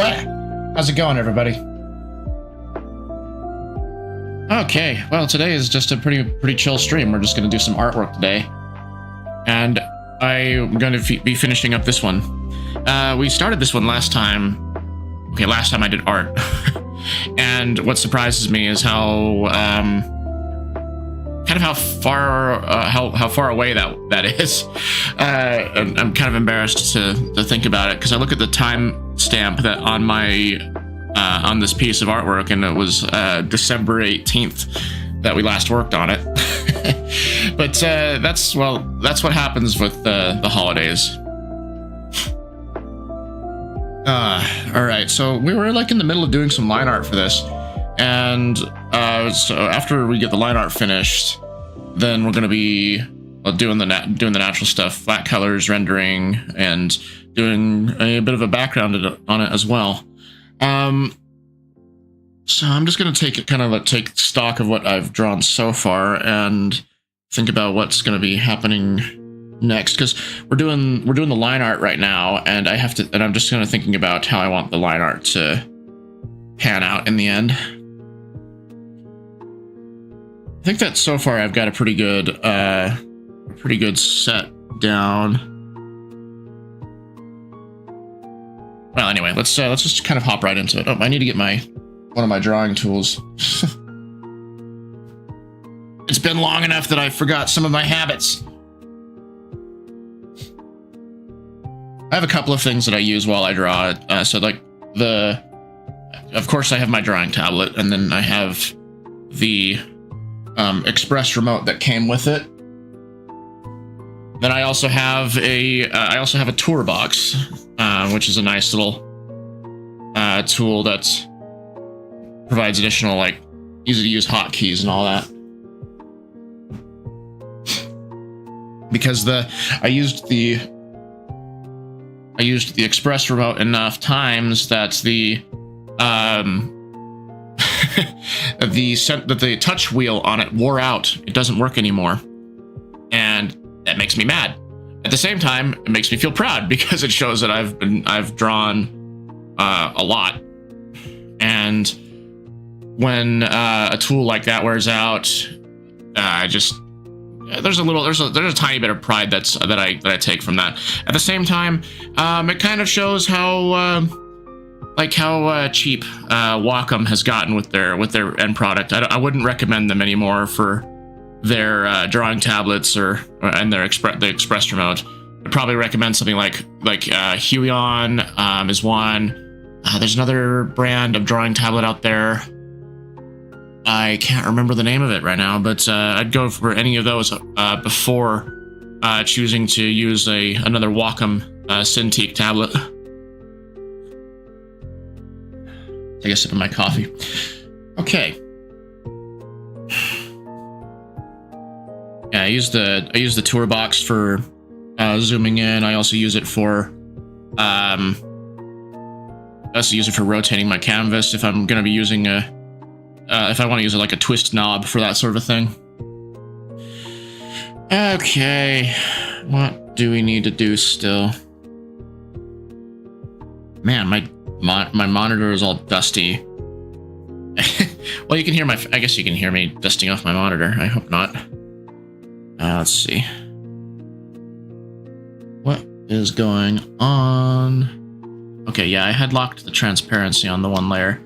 How's it going, everybody? Okay, well, today is just a pretty chill stream. We're just going to do some artwork today. And I'm going to be finishing up this one. We started this one last time. Okay, last time I did art. And what surprises me is how how far away that is. I'm kind of embarrassed to think about it, because I look at the time stamp that on my on this piece of artwork, and it was December 18th that we last worked on it. But that's what happens with the holidays. All right, so we were like in the middle of doing some line art for this, and so after we get the line art finished, then we're going to be doing the natural stuff, flat colors, rendering, and doing a bit of a background on it as well. So I'm just going to take stock of what I've drawn so far and think about what's going to be happening next, because we're doing the line art right now, and I'm just kind of thinking about how I want the line art to pan out in the end. I think that so far I've got a pretty good set down. Well, anyway, let's just kind of hop right into it. Oh, I need to get one of my drawing tools. It's been long enough that I forgot some of my habits. I have a couple of things that I use while I draw. So like of course I have my drawing tablet, and then I have the Express remote that came with it. Then I also have a tour box, which is a nice little tool that provides additional, like, easy to use hotkeys and all that. Because I used the Express remote enough times that the the touch wheel on it wore out. It doesn't work anymore, and that makes me mad. At the same time, it makes me feel proud, because it shows that I've drawn a lot. And when a tool like that wears out, there's a tiny bit of pride that I take from that. At the same time, it kind of shows how cheap Wacom has gotten with their end product. I wouldn't recommend them anymore for their drawing tablets and the Express remote. I'd probably recommend something like Huion is one. There's another brand of drawing tablet out there. I can't remember the name of it right now, but I'd go for any of those before choosing to use another Wacom Cintiq tablet. Take a sip of my coffee. Okay. Yeah, I use the tour box for zooming in. I also use it for rotating my canvas if I'm going to be using if I want to use it like a twist knob for that sort of a thing. Okay, what do we need to do still? Man, my monitor is all dusty. Well, you can hear I guess you can hear me dusting off my monitor. I hope not. Let's see. What is going on? Okay, yeah, I had locked the transparency on the one layer.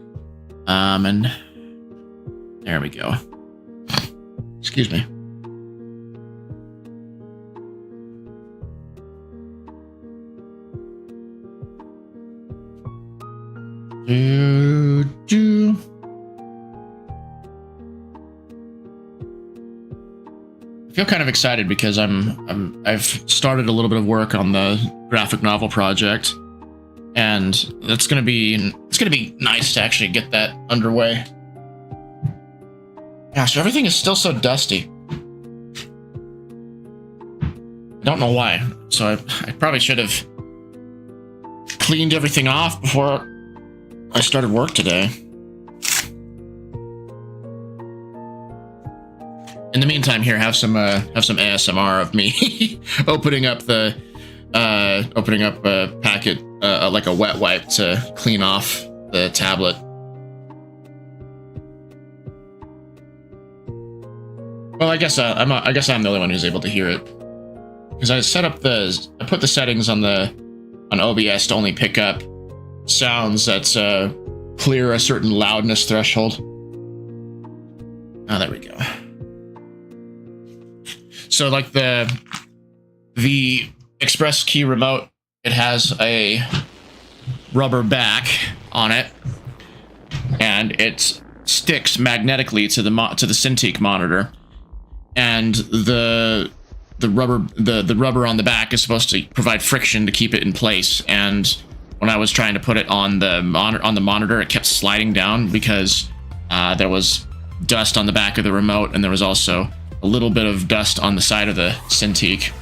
And there we go. Excuse me. I feel kind of excited because I've started a little bit of work on the graphic novel project, and it's gonna be nice to actually get that underway. Gosh, everything is still so dusty. I don't know why. So I probably should have cleaned everything off before I started work today. In the meantime, here, have some ASMR of me opening up a packet like a wet wipe to clean off the tablet. Well, I guess I'm the only one who's able to hear it, because I put the settings on OBS to only pick up sounds that clear a certain loudness threshold. Oh, there we go. So like the Express Key remote, it has a rubber back on it, and it sticks magnetically to the Cintiq monitor, and the rubber on the back is supposed to provide friction to keep it in place. And when I was trying to put it on the monitor, it kept sliding down because there was dust on the back of the remote, and there was also a little bit of dust on the side of the Cintiq.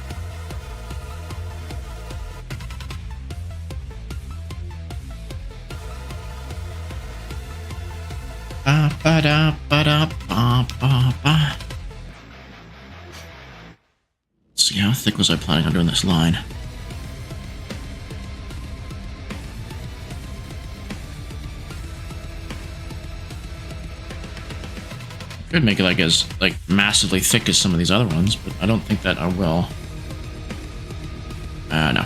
Let's see, how thick was I planning on doing this line? Could make it as massively thick as some of these other ones, but I don't think that I will. No.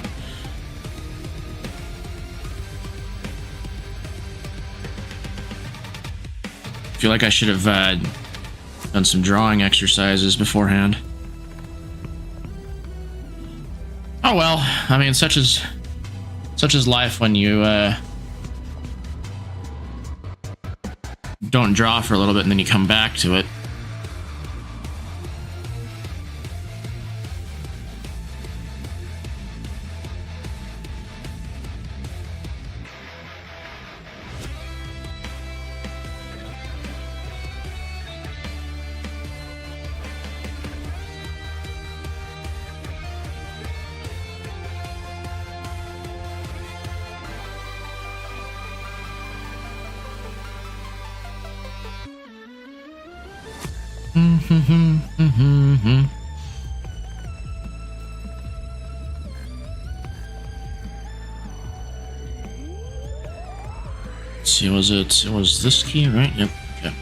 I feel like I should have done some drawing exercises beforehand. Oh well, I mean, such is life when you don't draw for a little bit and then you come back to it. Let's see, it was this key, right? Yep. Okay.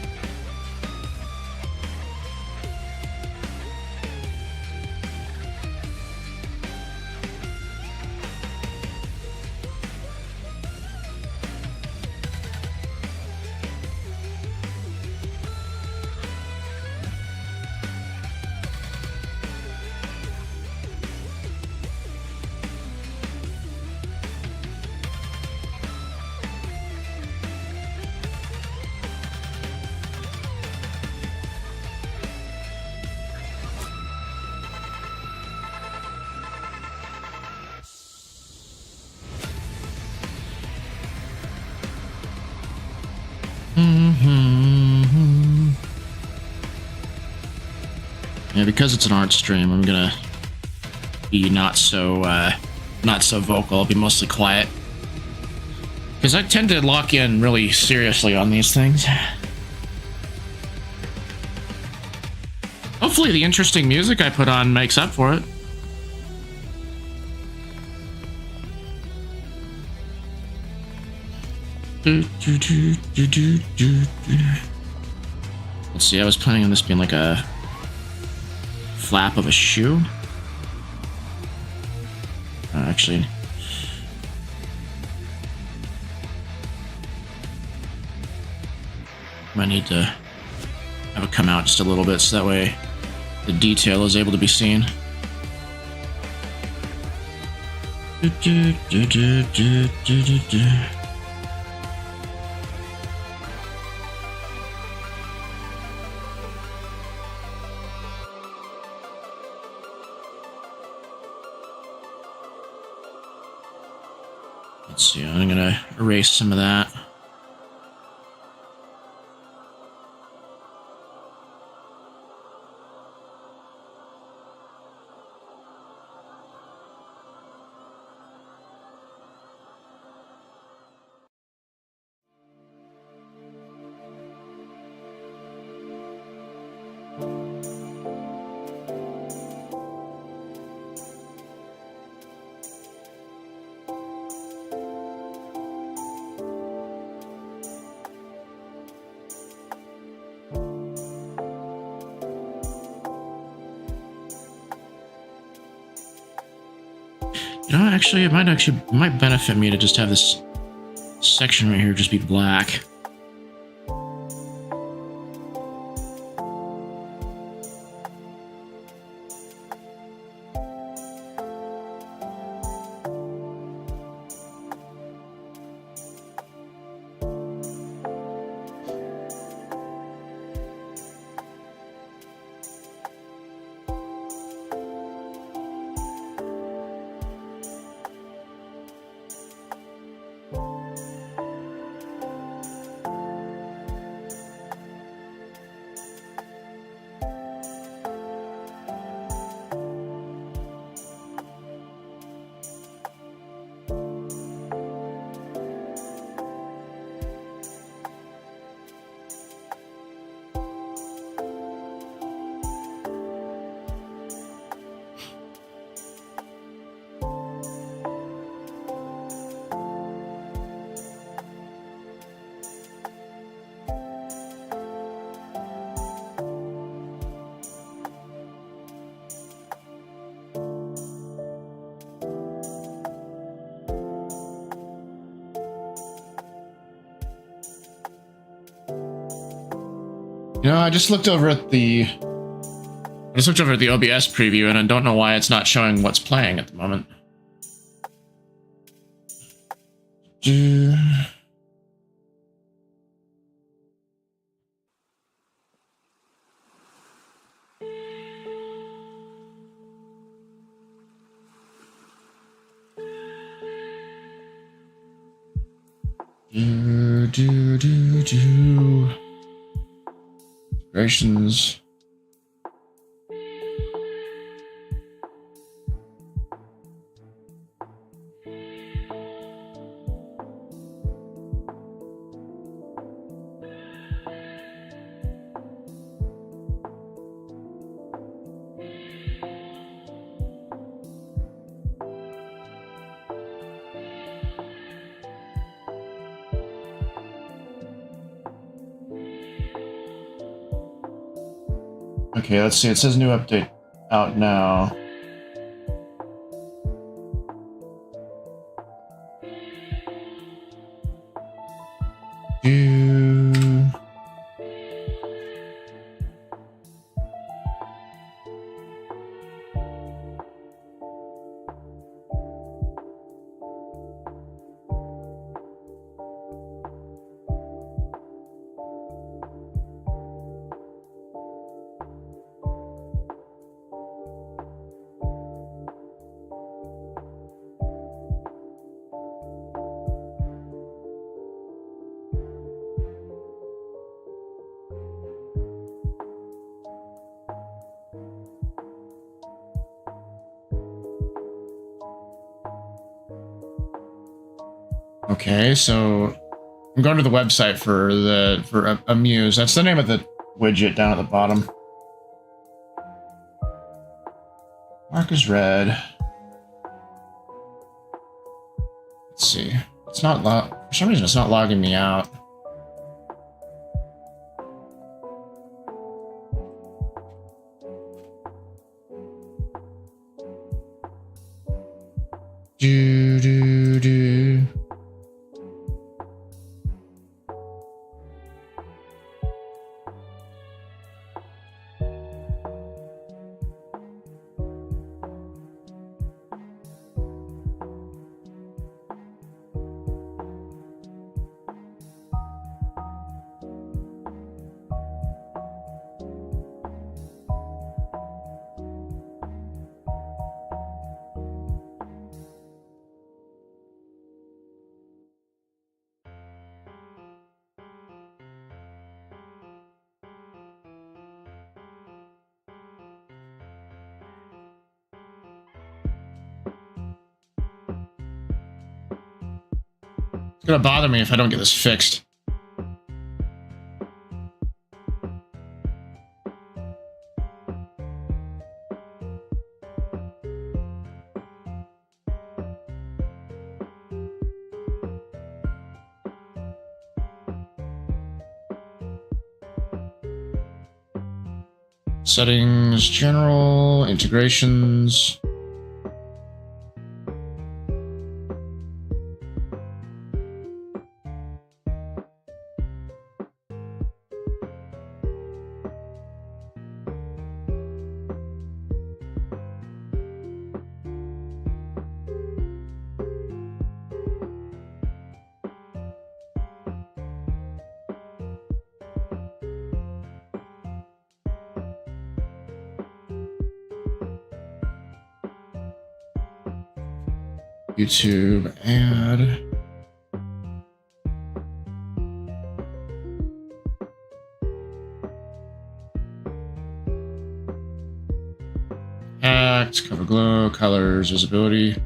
Yeah, because it's an art stream, I'm gonna be not so vocal. I'll be mostly quiet, because I tend to lock in really seriously on these things. Hopefully the interesting music I put on makes up for it. Let's see, I was planning on this being like a flap of a shoe. Actually, might need to have it come out just a little bit so that way the detail is able to be seen. Let's see, I'm gonna erase some of that. No, actually, it might benefit me to just have this section right here just be black. You know, I just looked over at the OBS preview, and I don't know why it's not showing what's playing at the moment. Integrations. Okay, let's see. It says new update out now. Okay, so I'm going to the website for Amuse. That's the name of the widget down at the bottom. Mark is red. Let's see. It's not for some reason it's not logging me out. Do. It's gonna bother me if I don't get this fixed. Settings, general, integrations. YouTube ad. Act, cover glow, colors, visibility.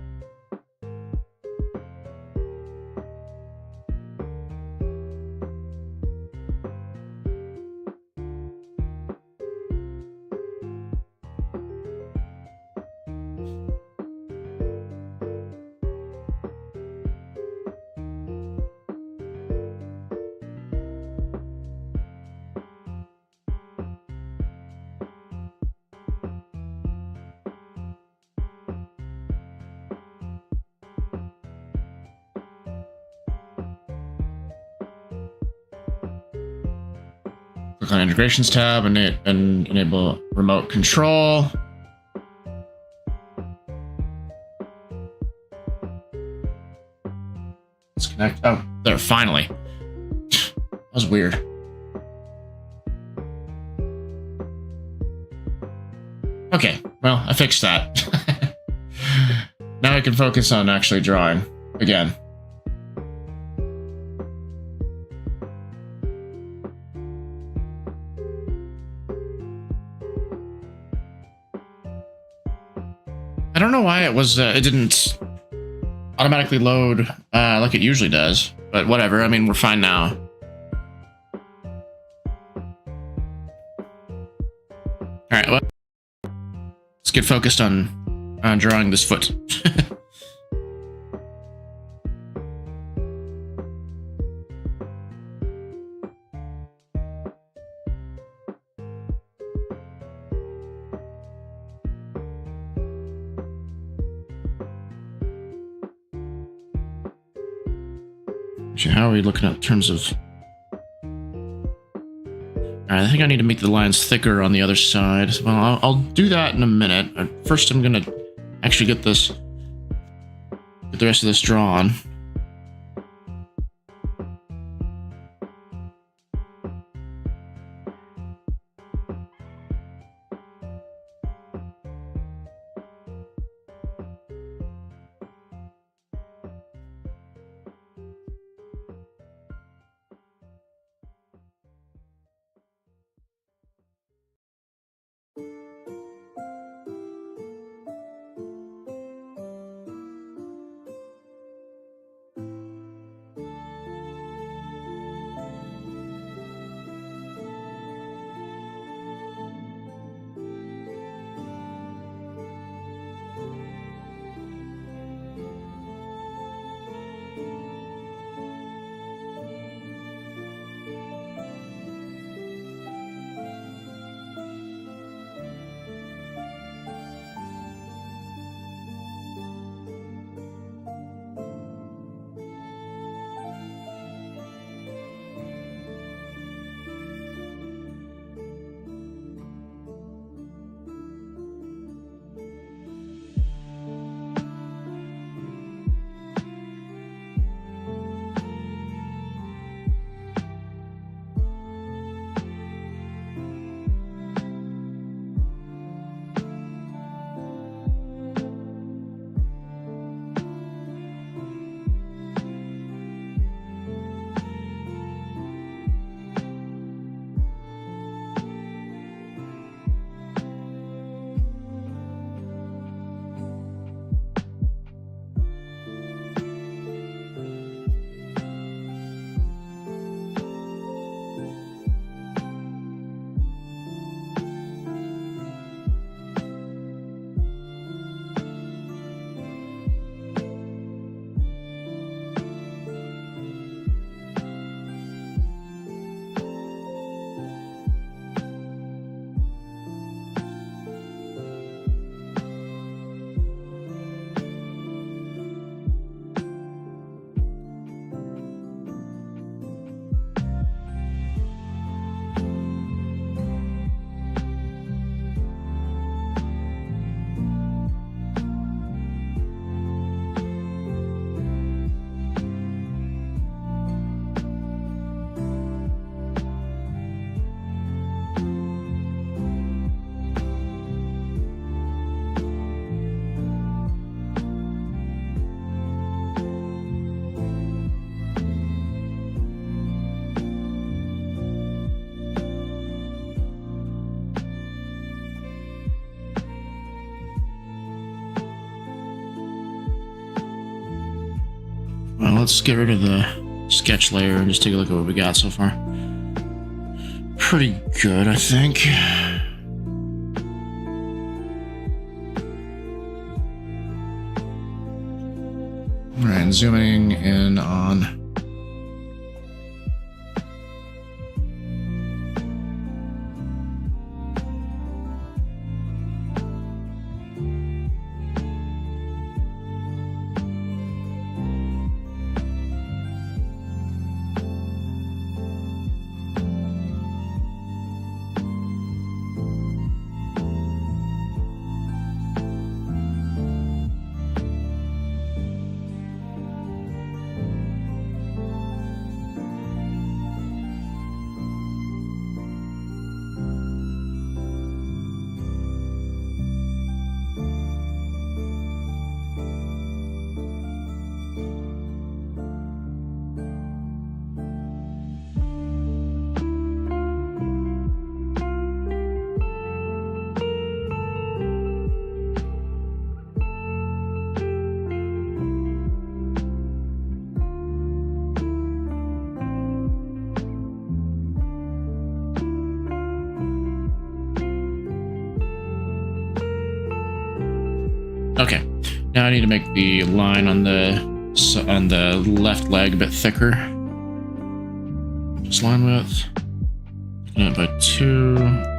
Click on Integrations tab and enable remote control. Let's connect. Oh, there, finally. That was weird. Okay, well, I fixed that. Now I can focus on actually drawing again. I don't know why it was, it didn't automatically load like it usually does, but whatever. I mean, we're fine now. All right, well, let's get focused on drawing this foot. How are we looking at terms of... Alright, I think I need to make the lines thicker on the other side. Well, I'll do that in a minute. First, I'm gonna actually get the rest of this drawn. Well, let's get rid of the sketch layer and just take a look at what we got so far. Pretty good, I think. All right, and zooming in on. Okay, now I need to make the line on the left leg a bit thicker. Just line width, taking it by 2.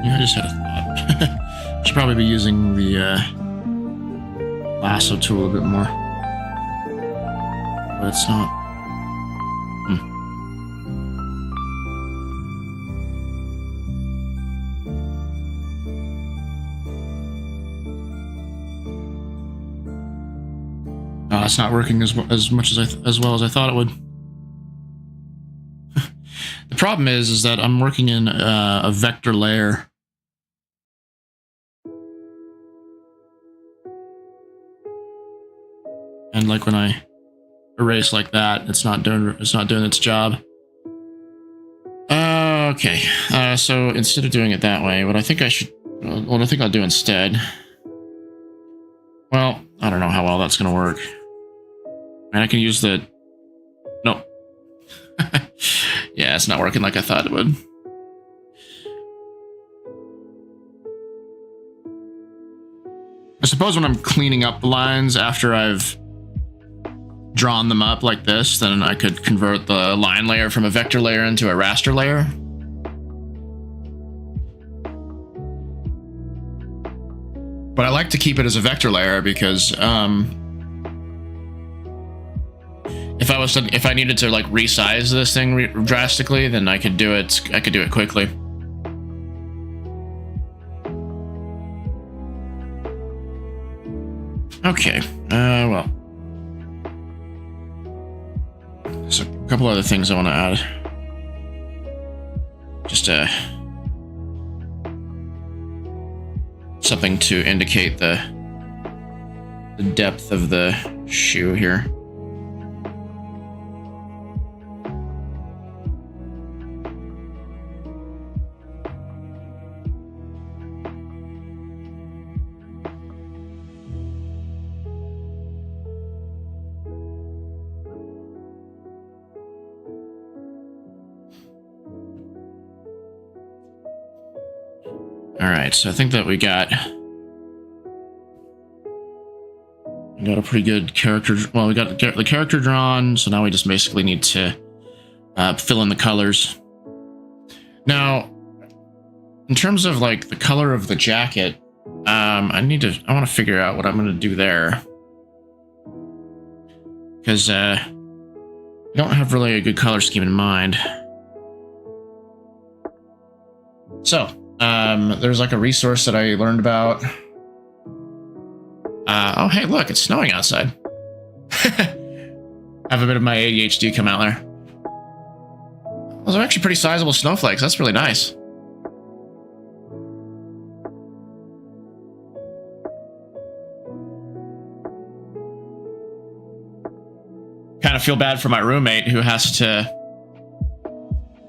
Yeah, I just had a thought. Should probably be using the lasso tool a bit more. But it's not. Oh, it's not working as much as well as I thought it would. The problem is that I'm working in a vector layer. And like when I erase like that, it's not doing its job. Okay, so instead of doing it that way, what I think I should, what I think I'll do instead. Well, I don't know how well that's gonna work. And I can use the. No. Yeah, it's not working like I thought it would. I suppose when I'm cleaning up the lines after I've drawn them up like this, then I could convert the line layer from a vector layer into a raster layer. But I like to keep it as a vector layer because if I needed to like resize this thing drastically, then I could do it. I could do it quickly. Okay. Well, there's a couple other things I want to add. Just something to indicate the depth of the shoe here. Alright, so I think that we got a pretty good character. Well, we got the character drawn, so now we just basically need to fill in the colors. Now, in terms of like the color of the jacket, I want to figure out what I'm going to do there, because I don't have really a good color scheme in mind. So, there's like a resource that I learned about. Oh, hey, look, it's snowing outside. Have a bit of my ADHD come out there. Those are actually pretty sizable snowflakes. That's really nice. Kind of feel bad for my roommate who has to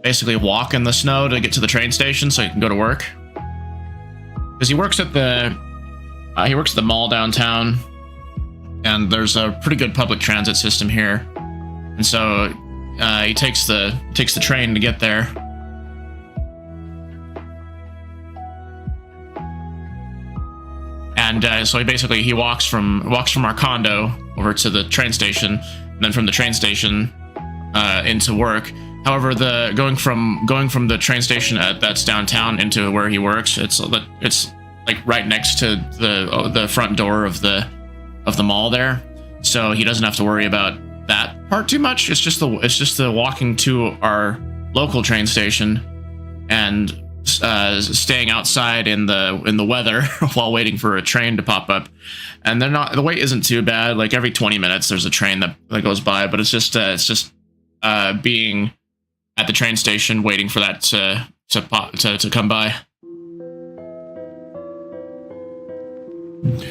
basically walk in the snow to get to the train station so he can go to work. Because he works at the mall downtown, and there's a pretty good public transit system here, and so he takes the train to get there. And so he walks from our condo over to the train station, and then from the train station into work. However, going from the train station that's downtown into where he works, it's like right next to the front door of the mall there, so he doesn't have to worry about that part too much. It's just the walking to our local train station and staying outside in the weather while waiting for a train to pop up. And the wait isn't too bad. Like every 20 minutes there's a train that goes by, but it's just being at the train station waiting for that to come by.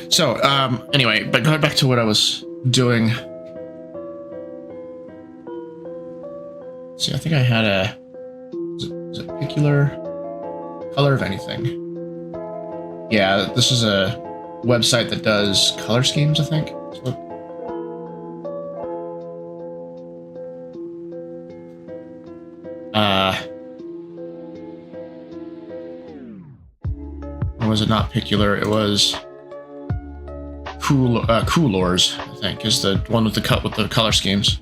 So, anyway, but going back to what I was doing. See, I think I had is it particular color of anything? Yeah, this is a website that does color schemes, I think. So, or was it not Picular? It was Coolors, I think, is the one with the color schemes.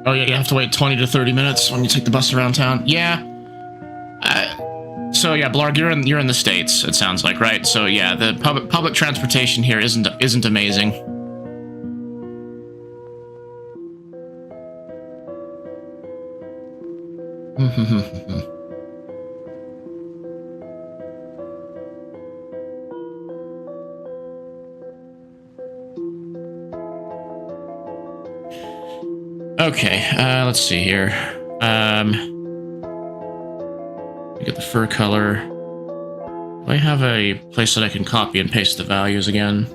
Oh yeah, you have to wait 20 to 30 minutes when you take the bus around town. Yeah. So yeah, Blarg, you're in the States. It sounds like, right? So yeah, the public transportation here isn't amazing. Okay, let's see here. Get the fur color. Do I have a place that I can copy and paste the values again?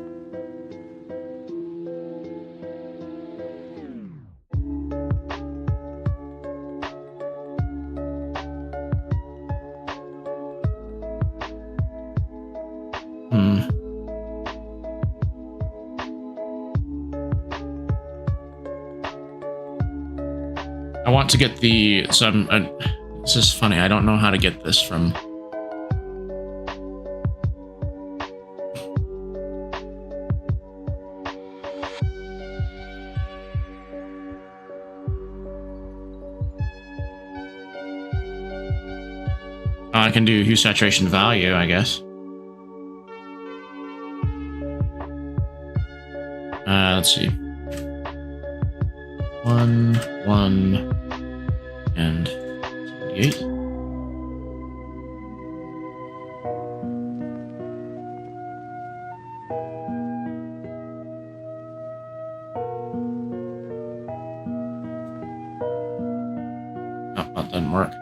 I want to get the... So this is funny, I don't know how to get this from... I can do hue saturation value, I guess. Let's see. 1, 1, and 78. Oh, that didn't work.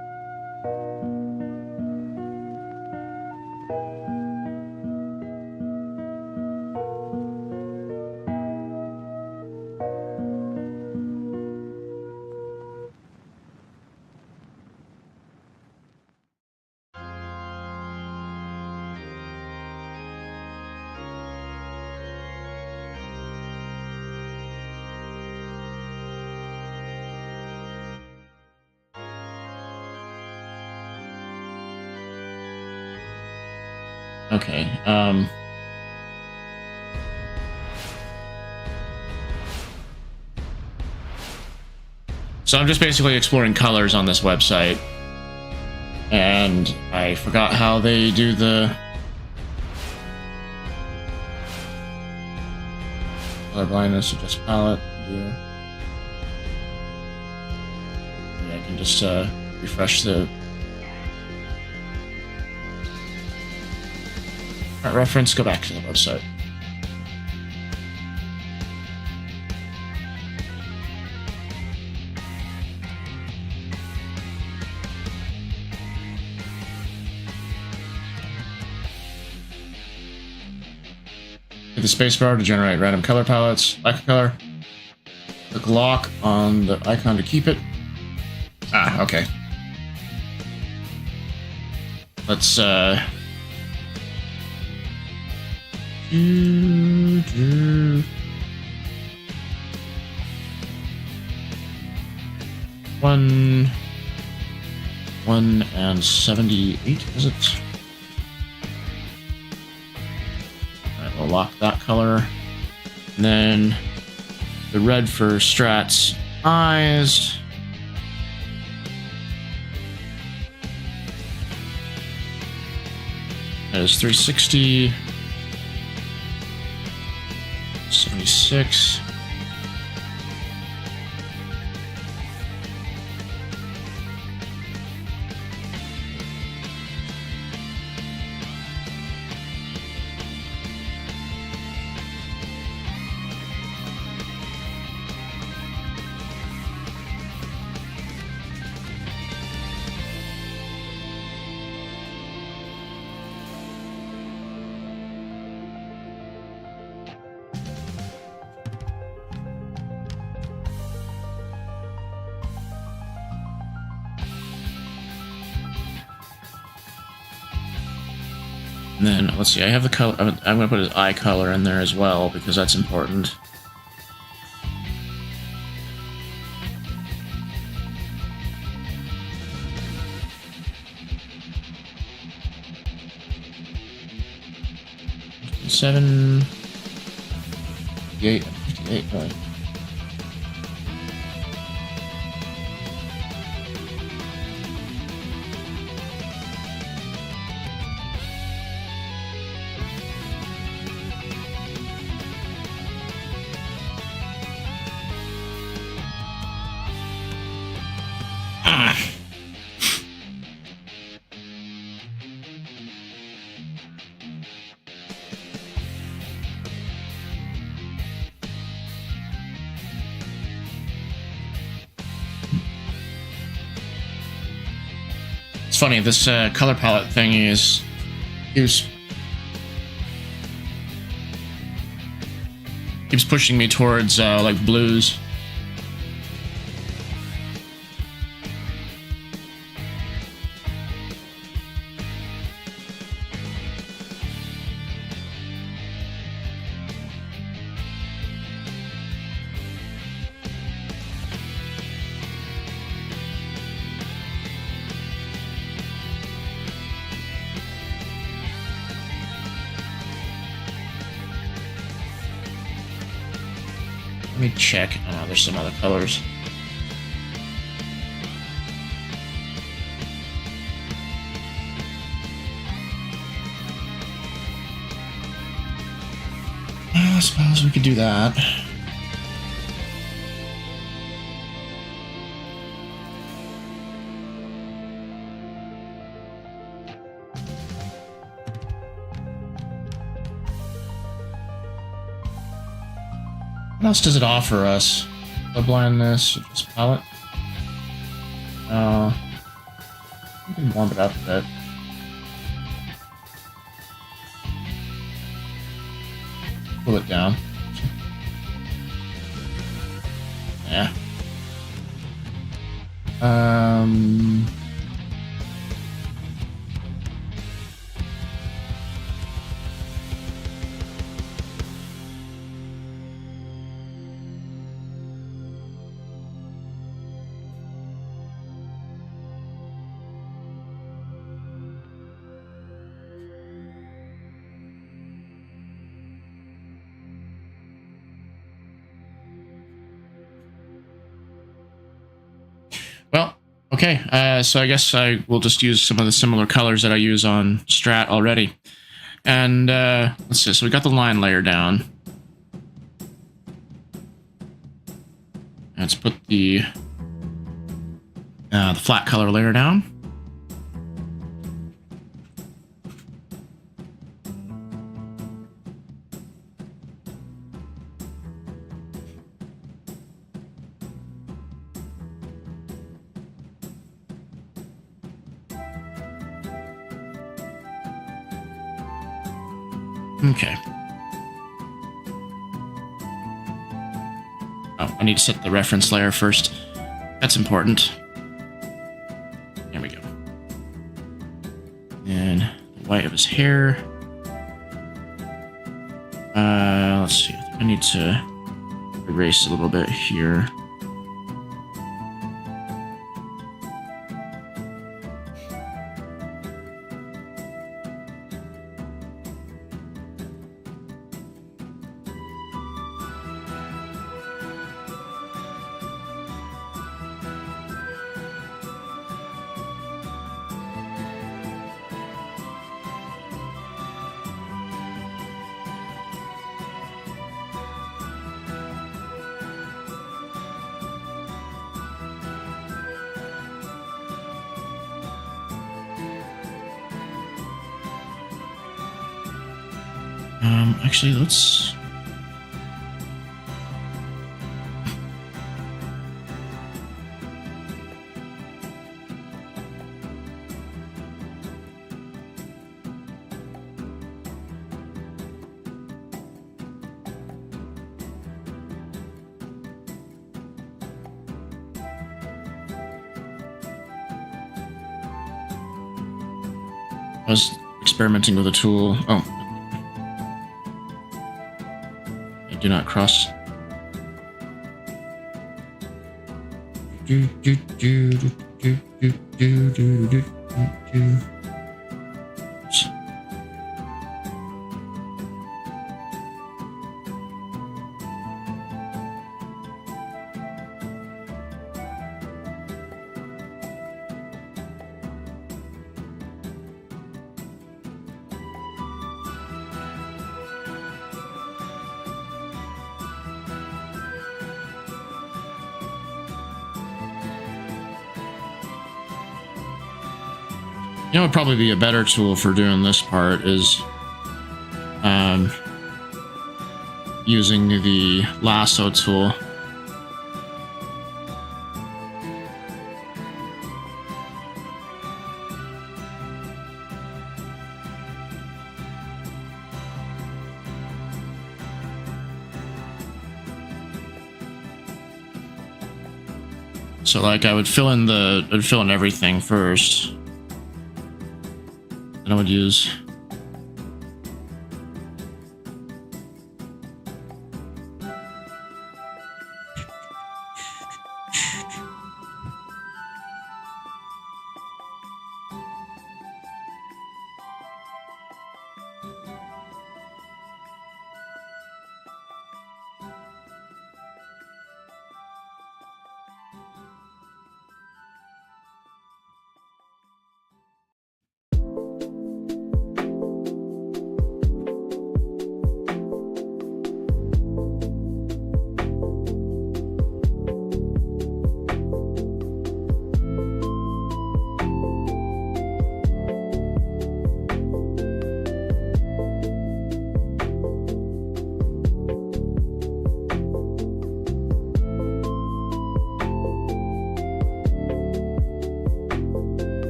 Okay, so I'm just basically exploring colors on this website, and I forgot how they do the color blindness, or just palette. Yeah, I can just refresh the reference, go back to the website. Hit the spacebar to generate random color palettes. Like a color. Click lock on the icon to keep it. Ah, okay. Let's One and 78, is it? Alright, we'll lock that color. And then the red for Strat's eyes. That is 360. 76. And then, let's see, I have the color, I'm going to put his eye color in there as well, because that's important. Seven, 58, 58, right. It's funny, this color palette thing keeps pushing me towards like blues. Let me check. Oh, there's some other colors. I suppose we could do that. What else does it offer us? The blindness, this palette. We can warm it up a bit. Pull it down. Yeah. Well, okay, so I guess I will just use some of the similar colors that I use on Strat already. And let's see, so we got the line layer down. Let's put the flat color layer down. Okay. Oh, I need to set the reference layer first. That's important. There we go. And the white of his hair. Let's see. I think I need to erase a little bit here. Actually, let's... I was experimenting with a tool. Oh. Do not cross. You know, what would probably be a better tool for doing this part is using the lasso tool. So like I would fill in everything first. Then I would use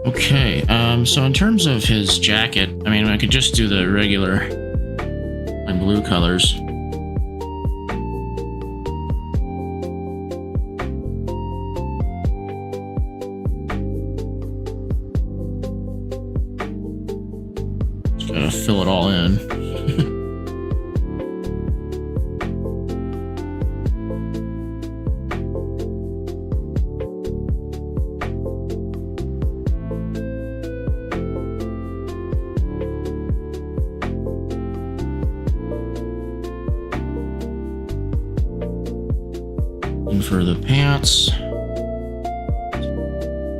Okay, so in terms of his jacket, I mean, I could just do the regular, like, blue colors. Just gotta fill it all in. And for the pants,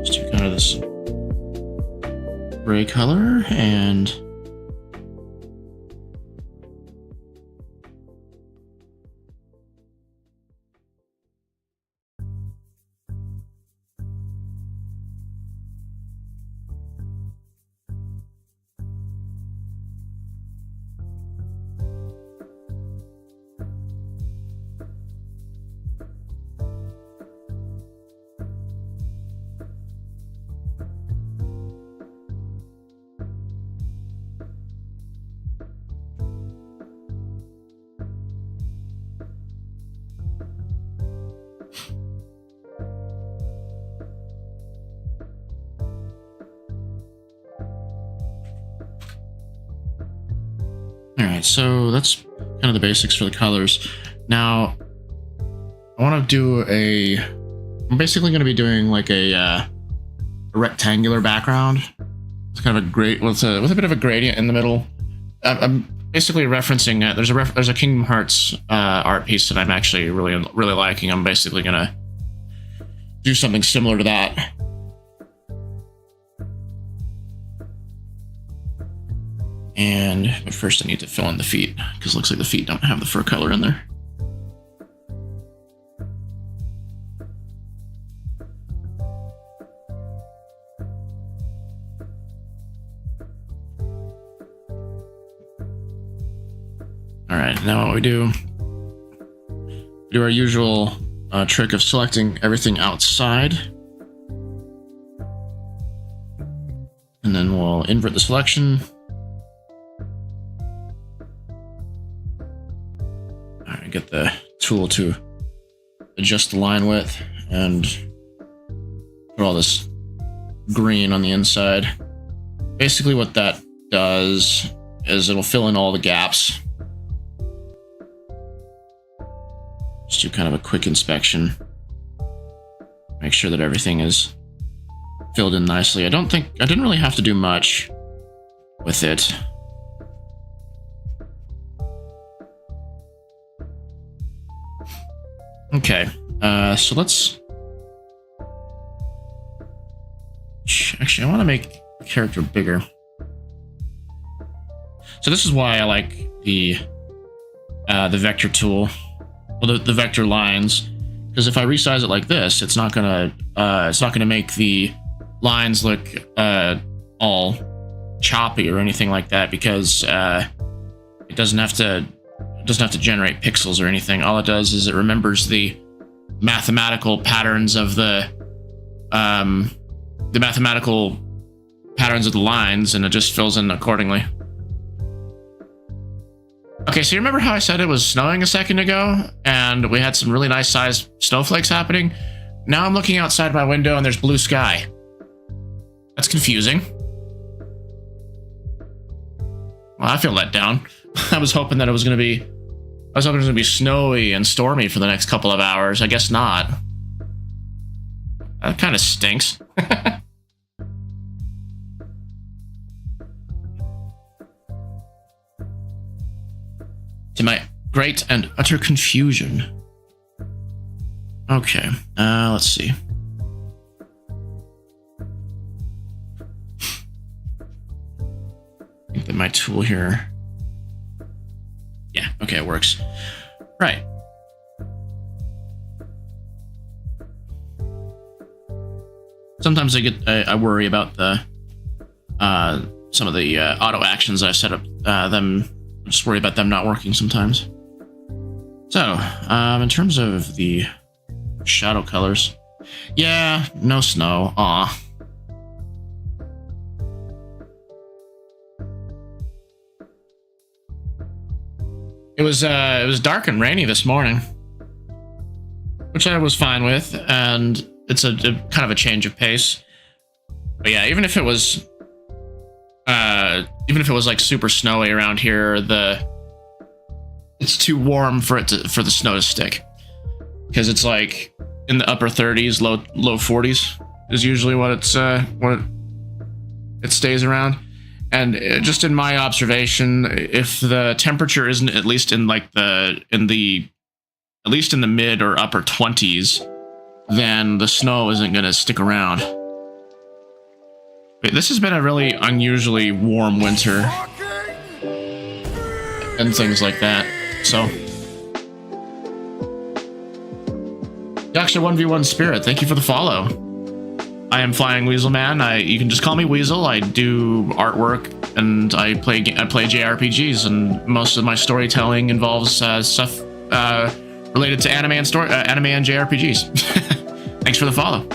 just do kind of this gray color and Alright, so that's kind of the basics for the colors. Now, I want to do I'm basically going to be doing like a rectangular background. It's kind of with a bit of a gradient in the middle. I'm basically referencing there's a Kingdom Hearts art piece that I'm actually really liking. I'm basically going to do something similar to that. But first I need to fill in the feet, because it looks like the feet don't have the fur color in there. Alright, now what we do our usual trick of selecting everything outside. And then we'll invert the selection. Get the tool to adjust the line width and put all this green on the inside. Basically what that does is it'll fill in all the gaps. Just do kind of a quick inspection. Make sure that everything is filled in nicely. I didn't really have to do much with it. Okay, so let's... Actually, I want to make the character bigger. So this is why I like the vector tool, well, the vector lines, because if I resize it like this, it's not gonna make the lines look all choppy or anything like that, because it doesn't have to generate pixels or anything. All it does is it remembers the mathematical patterns of the lines, and it just fills in accordingly. Okay, so you remember how I said it was snowing a second ago, and we had some really nice sized snowflakes happening? Now I'm looking outside my window and there's blue sky. That's confusing. Well, I feel let down. I was hoping that it was going to be... I was hoping it was going to be snowy and stormy for the next couple of hours. I guess not. That kind of stinks. To my great and utter confusion. Okay, let's see. I think that my tool here... Yeah, okay, it works. Right. Sometimes I worry about the some of the auto actions I've set up. Just worry about them not working sometimes. So, in terms of the shadow colors, yeah, no snow. Aw. It was dark and rainy this morning, which I was fine with, and it's a kind of a change of pace. But yeah, even if it was like super snowy around here, it's too warm for the snow to stick, because it's like in the upper 30s, low 40s is usually what it stays around. And just in my observation, if the temperature isn't at least in like at least in the mid or upper 20s, then the snow isn't going to stick around. But this has been a really unusually warm winter and things like that. So, Yaksha 1v1 Spirit, thank you for the follow. I am Flying Weasel Man. You can just call me Weasel. I do artwork and I play JRPGs, and most of my storytelling involves stuff related to anime and JRPGs. Thanks for the follow.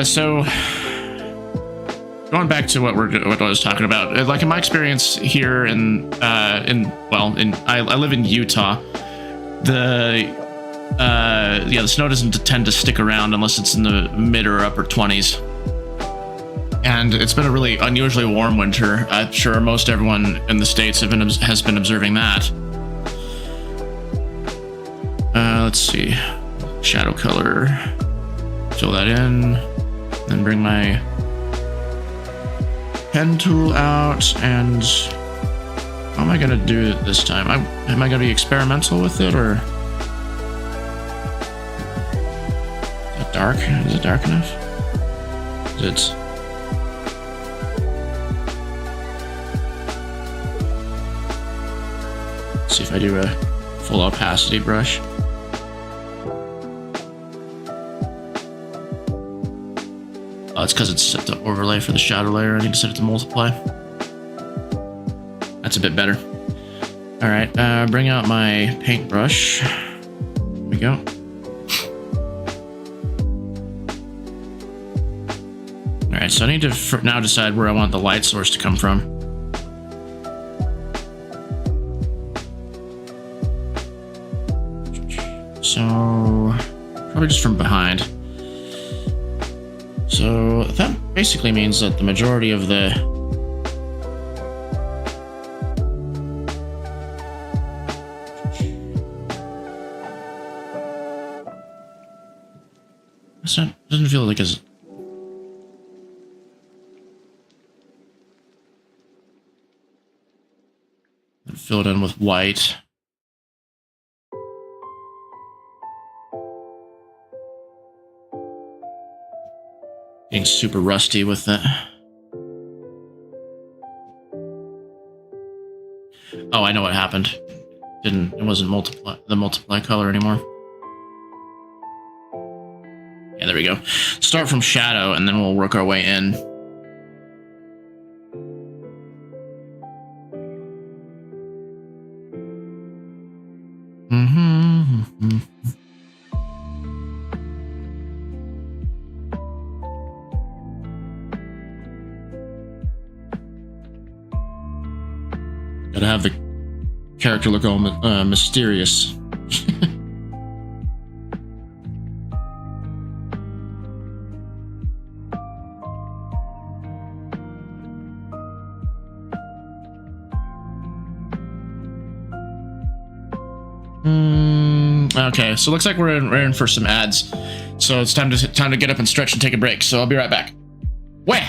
So going back to what I was talking about, like in my experience here I live in Utah. The snow doesn't tend to stick around unless it's in the mid or upper 20s. And it's been a really unusually warm winter. I'm sure most everyone in the States has been observing that. Let's see. Shadow color. Fill that in. Then bring my pen tool out, and how am I going to do it this time? Am I going to be experimental with it, or... Dark? Is it dark enough? Is it... Let's see if I do a full opacity brush. Oh, it's because it's set to overlay for the shadow layer. I need to set it to multiply. That's a bit better. Alright, bring out my paintbrush. Here we go. Alright, so I need to now decide where I want the light source to come from. So, probably just from behind. So, that basically means that the majority of the... Doesn't feel like as... Fill it in with white. getting super rusty with it. Oh, I know what happened. It wasn't the multiply color anymore. Yeah, there we go. Start from shadow, and then we'll work our way in. Gotta have the character look all mysterious. Okay, so it looks like we're in for some ads. So it's time to get up and stretch and take a break. So I'll be right back. Where?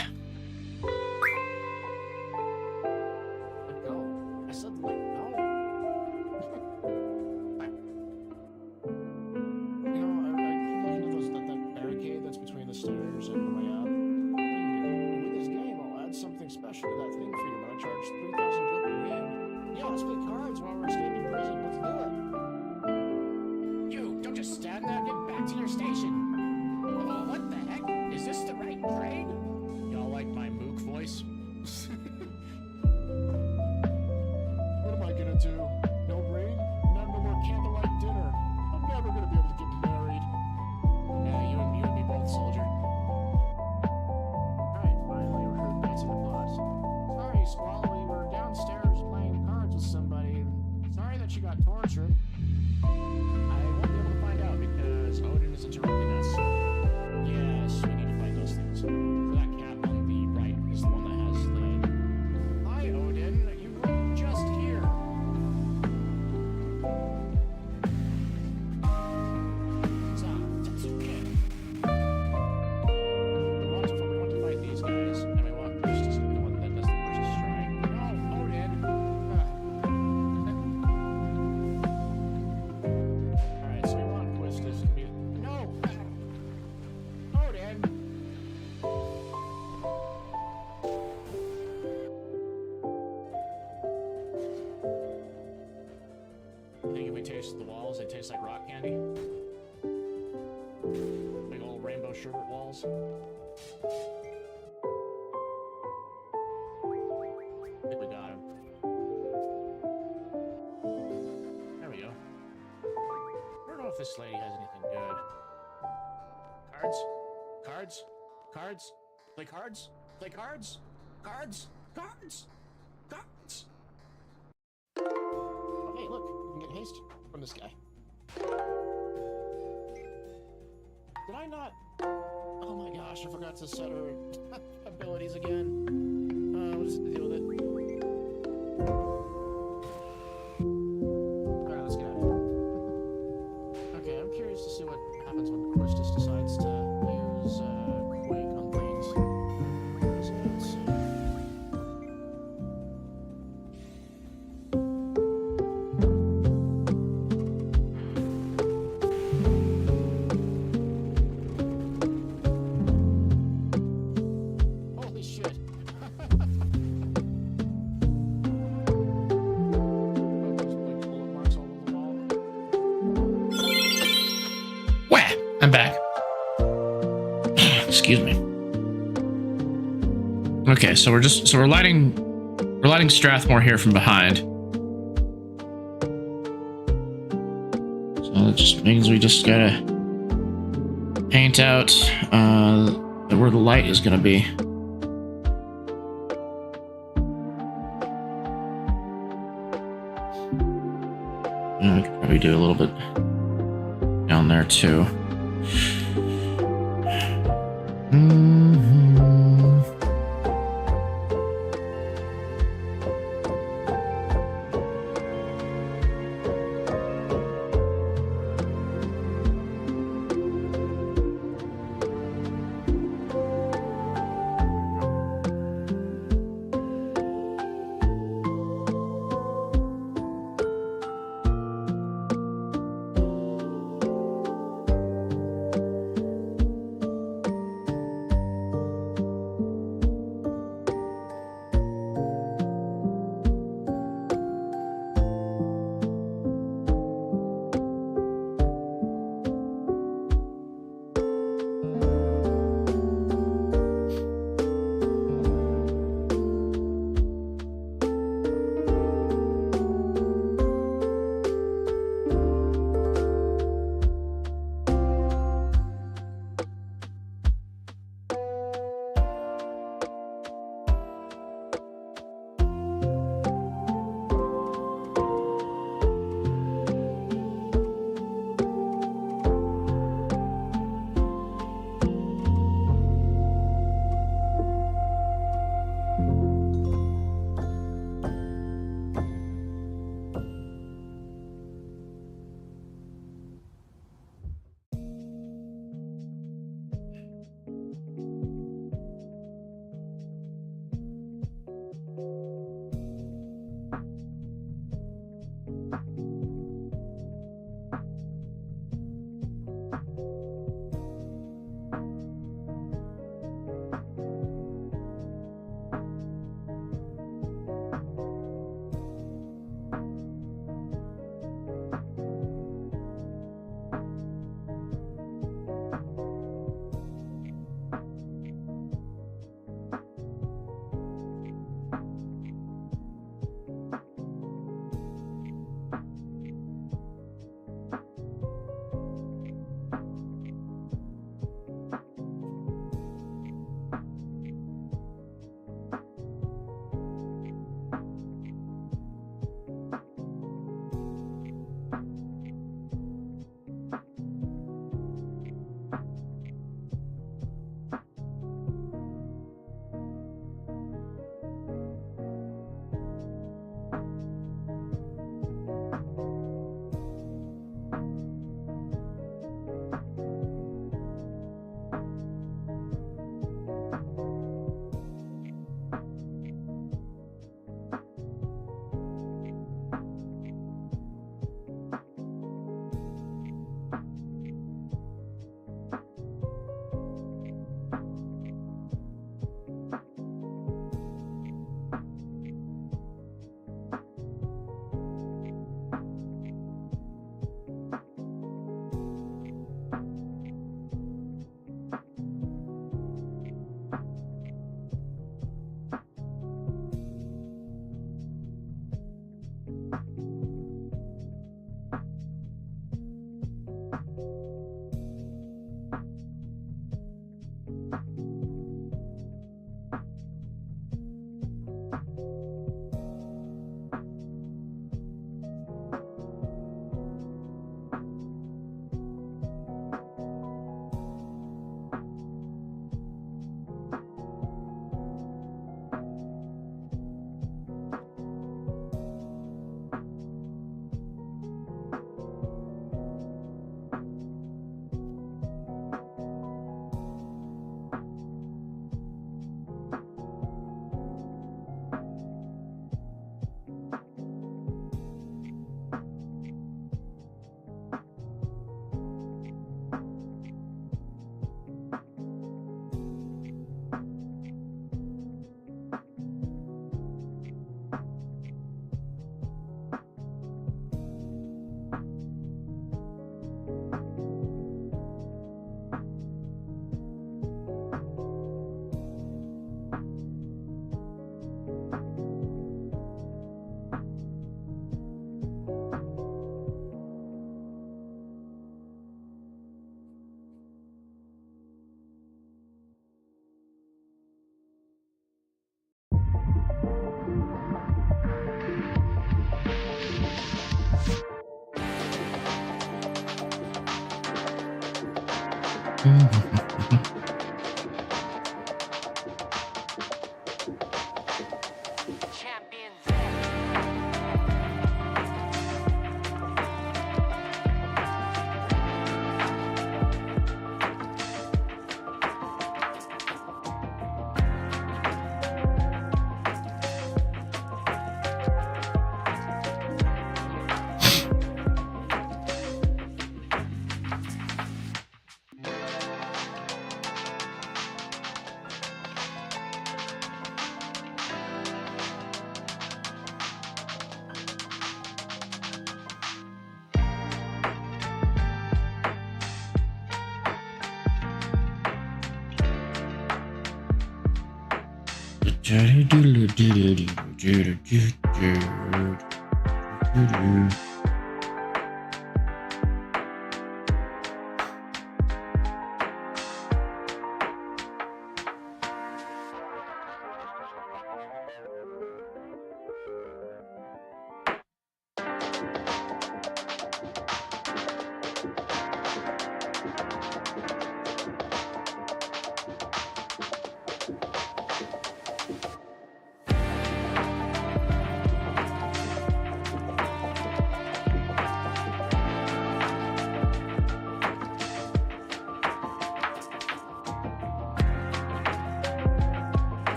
Taste the walls, they taste like rock candy. Big old rainbow sherbet walls. I think we got him. There we go. I don't know if this lady has anything good. Cards? Cards? Cards? Play cards? Play cards? Cards? Cards? Cards? Oh, hey, look, you can get haste from this guy. Did I not? Oh my gosh, I forgot to set her abilities again. What is the deal with it? Alright, let's get out of here. Okay, I'm curious to see what happens when the Christus decides to use Quake on things. So let's see. I'm back. Excuse me. Okay, so we're lighting Strathmore here from behind. So that just means we just gotta paint out where the light is gonna be. And we could probably do a little bit down there too.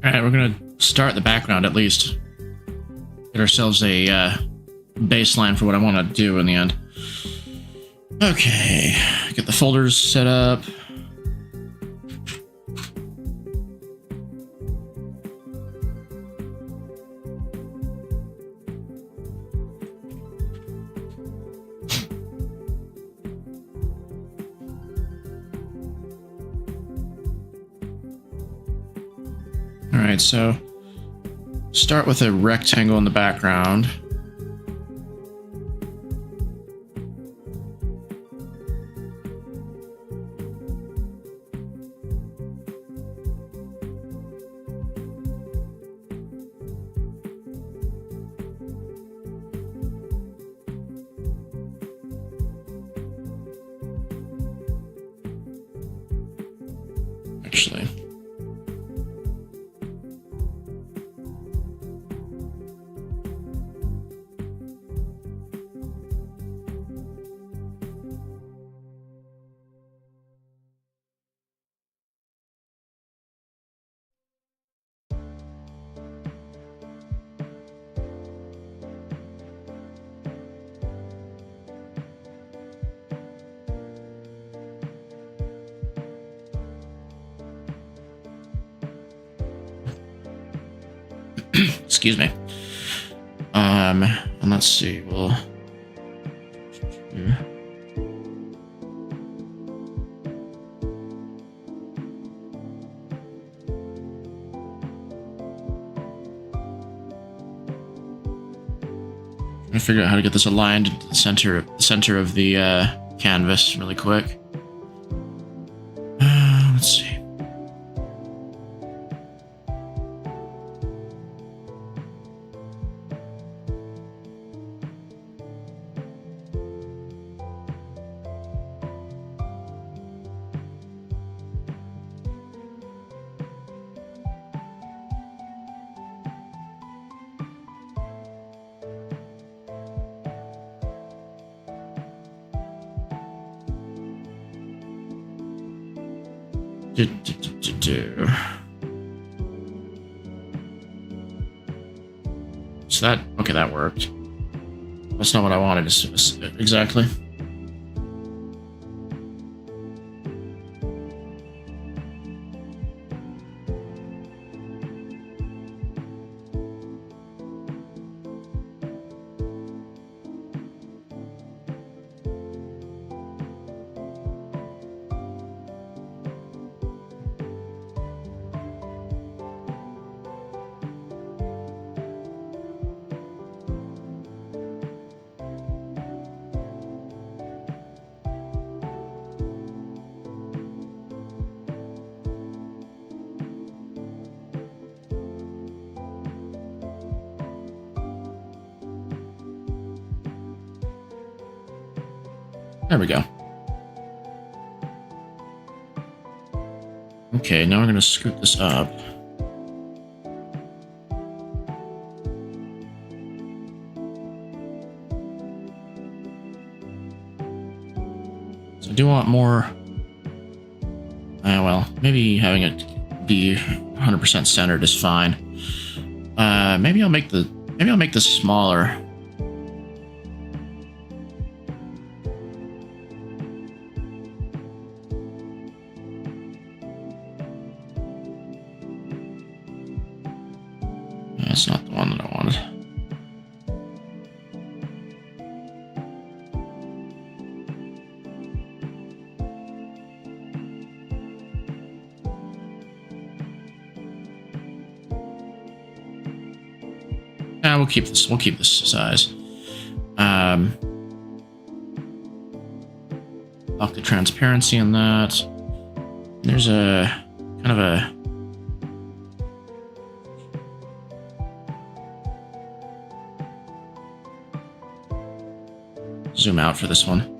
Alright, we're gonna start the background at least. Get ourselves a baseline for what I want to do in the end. Okay, get the folders set up. Alright, so start with a rectangle in the background. Actually, excuse me. And let's see. We'll trying to figure out how to get this aligned into the center of the canvas really quick. Let's see. So that, okay, that worked. That's not what I wanted exactly. There we go. Okay, now we're going to scoot this up. So I do want more... well, maybe having it be 100% centered is fine. Maybe I'll make this smaller. That's not the one that I wanted. we'll keep this. We'll keep this size. Lock the transparency on that. There's a kind of a zoom out for this one.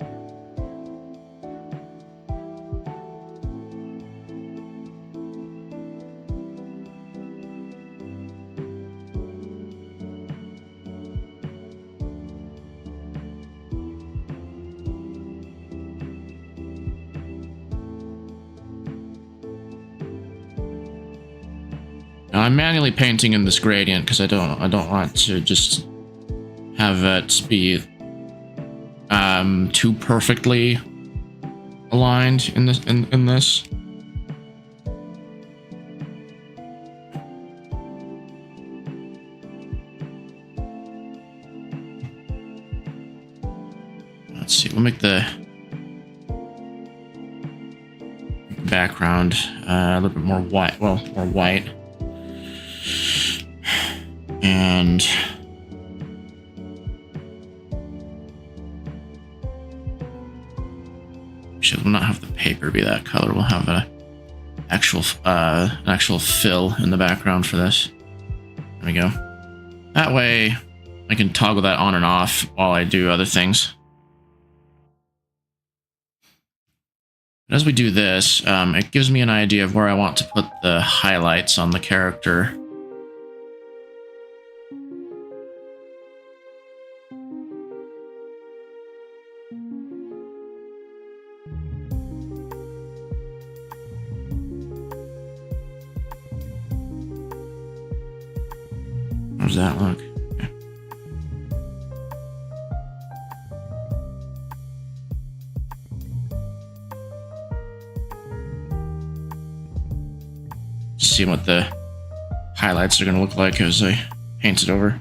Now, I'm manually painting in this gradient because I don't want to just have it be too perfectly aligned in this Let's see, we'll make the background a little bit more white, well, more white. And we'll not have the paper be that color. We'll have an actual fill in the background for this. There we go. That way, I can toggle that on and off while I do other things. As we do this, it gives me an idea of where I want to put the highlights on the character. How does that look? Okay. See what the highlights are going to look like as I paint it over.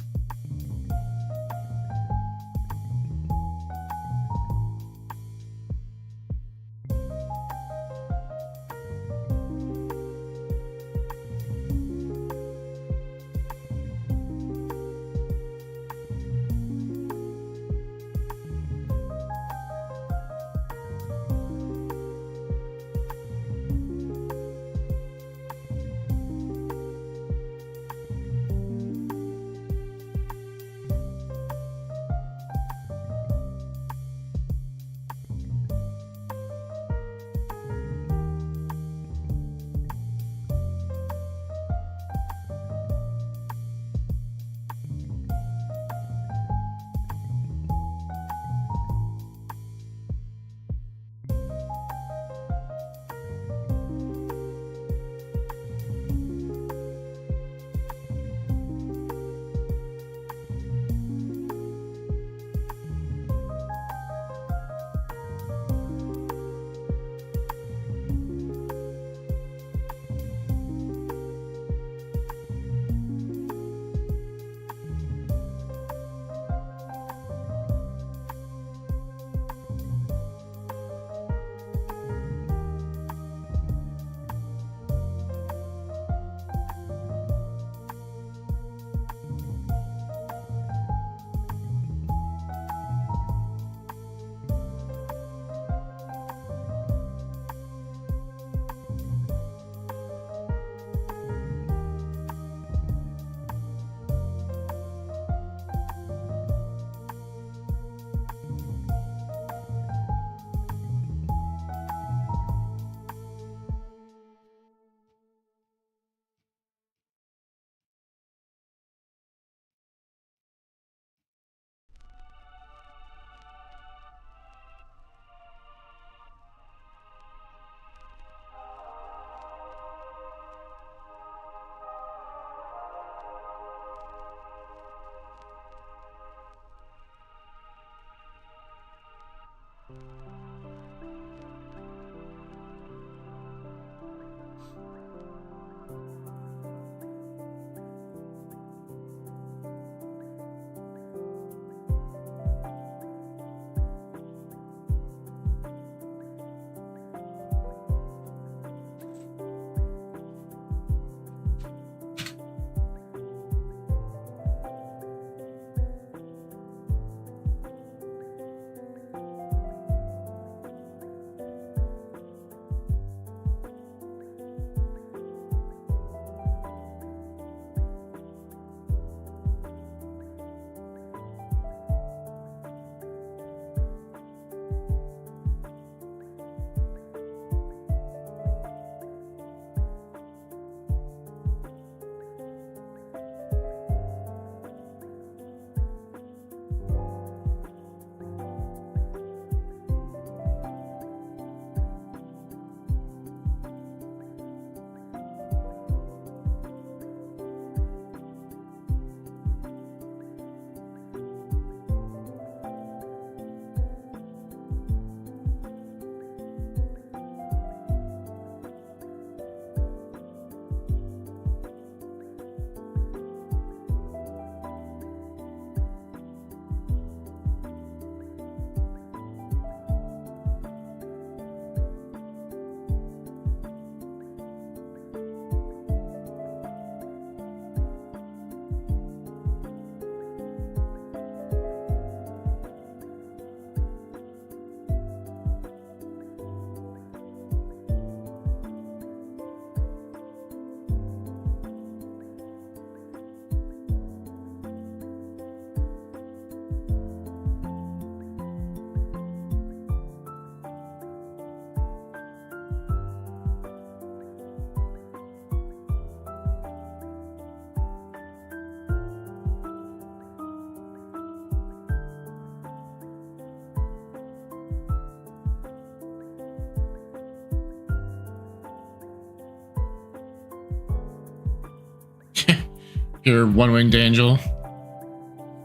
your one-winged angel.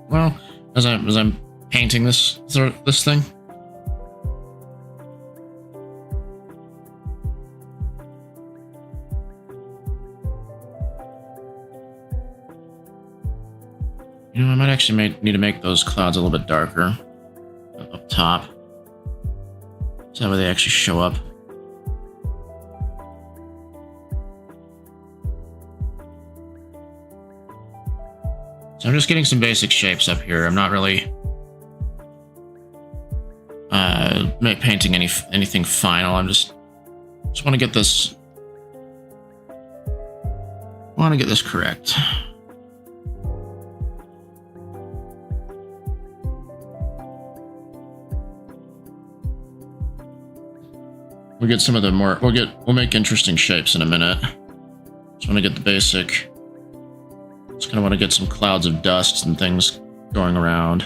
Well, as I'm painting this thing. You know, I might actually need to make those clouds a little bit darker up top, so that way they actually show up. So I'm just getting some basic shapes up here. I'm not really painting anything final. I'm just want to get this. Want to get this correct. We'll get some of the more. We'll make interesting shapes in a minute. Just want to get the basic. Just kind of want to get some clouds of dust and things going around.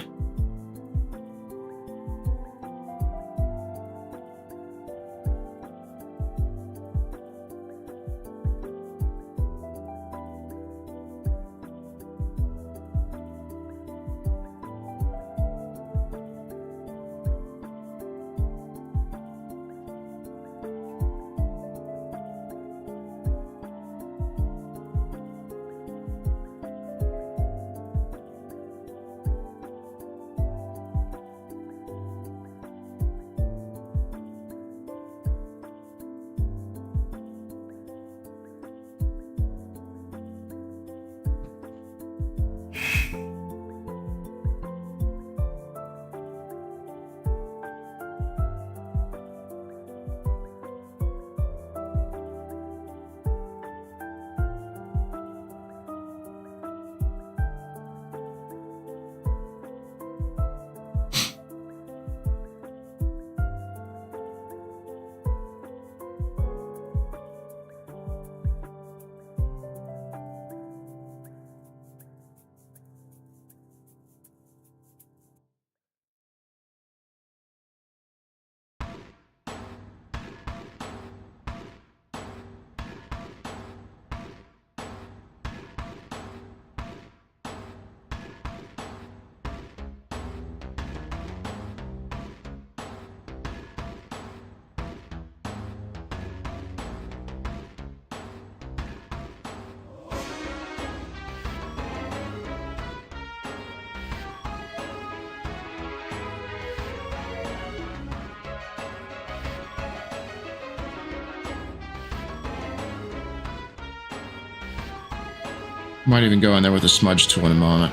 Might even go in there with a smudge tool in a moment.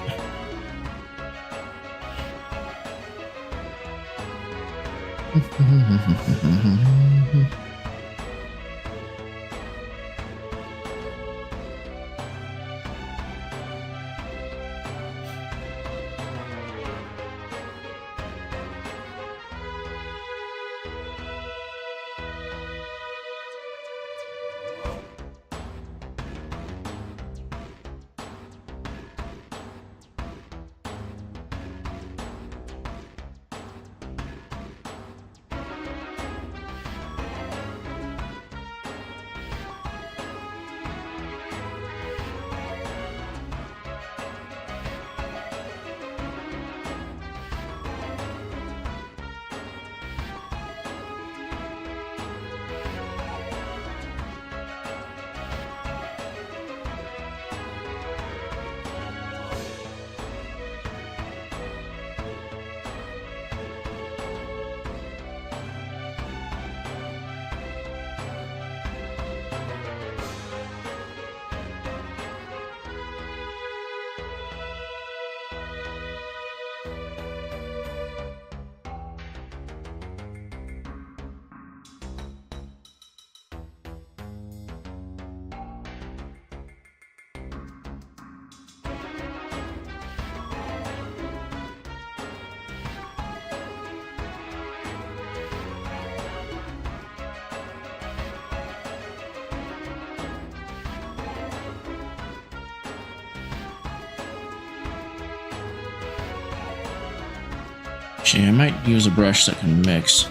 Actually, I might use a brush that can mix.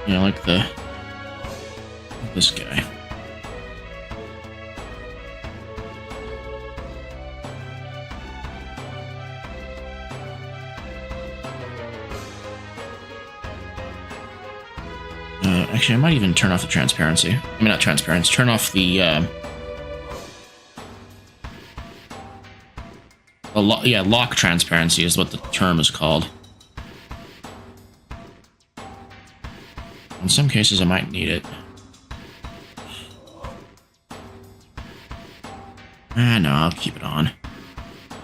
You know, like this guy. Actually, I might even turn off the transparency. I mean, not transparency. Turn off the lock transparency is what the term is called. In some cases, I might need it. No, I'll keep it on.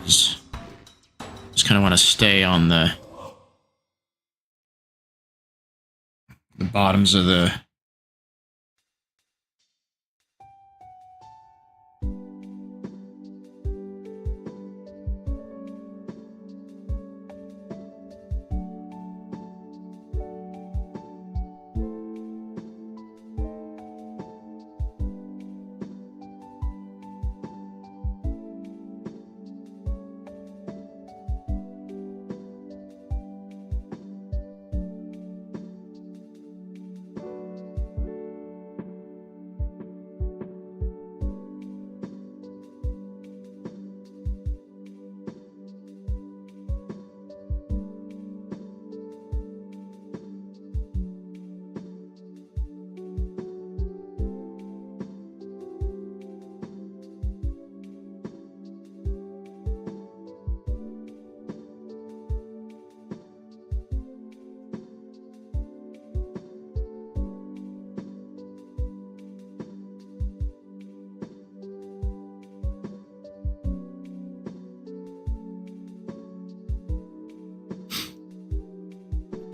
Just kind of want to stay on the bottoms of the...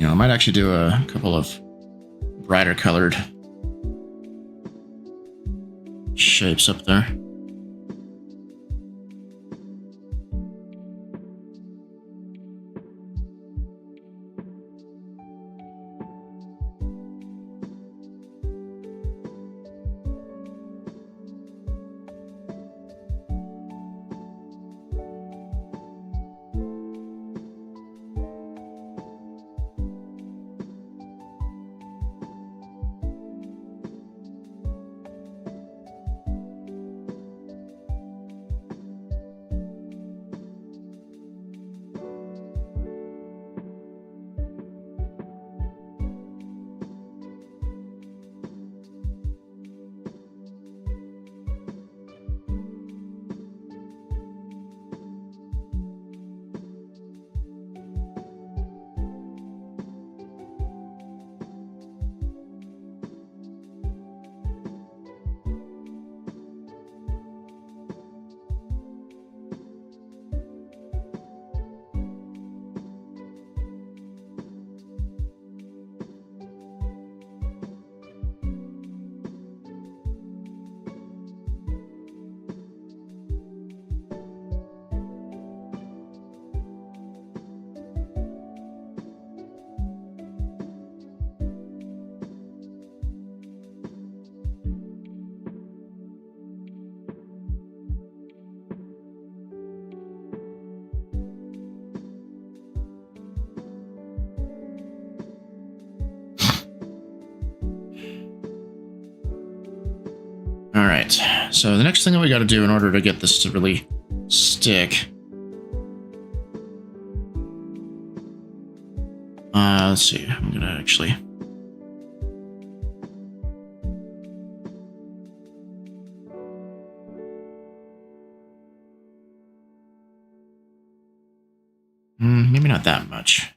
I might actually do a couple of brighter colored shapes up there. Alright, so the next thing that we gotta do in order to get this to really stick... let's see, I'm gonna actually... maybe not that much.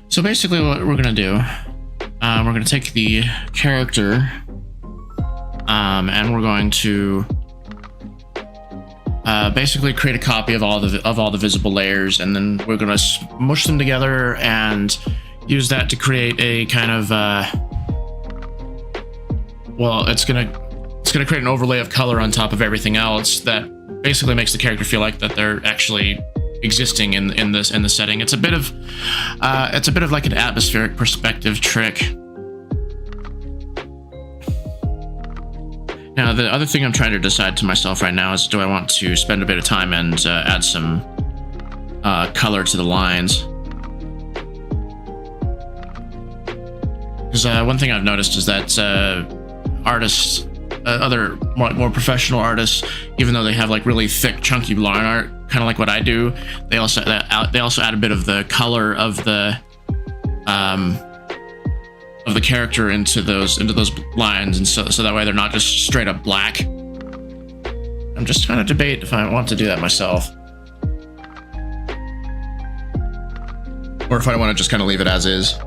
So basically what we're going to do, we're going to take the character, and we're going to basically create a copy of all the visible layers, and then we're going to smush them together and use that to create a kind of, well, it's going to create an overlay of color on top of everything else that basically makes the character feel like that they're actually existing in the setting. It's a bit of like an atmospheric perspective trick. Now, the other thing I'm trying to decide to myself right now is, do I want to spend a bit of time and add some color to the lines? Because one thing I've noticed is that artists other more professional artists, even though they have like really thick, chunky line art, kind of like what I do, they also add a bit of the color of the character into those lines, and so that way they're not just straight up black. I'm just trying to debate if I want to do that myself, or if I want to just kind of leave it as is.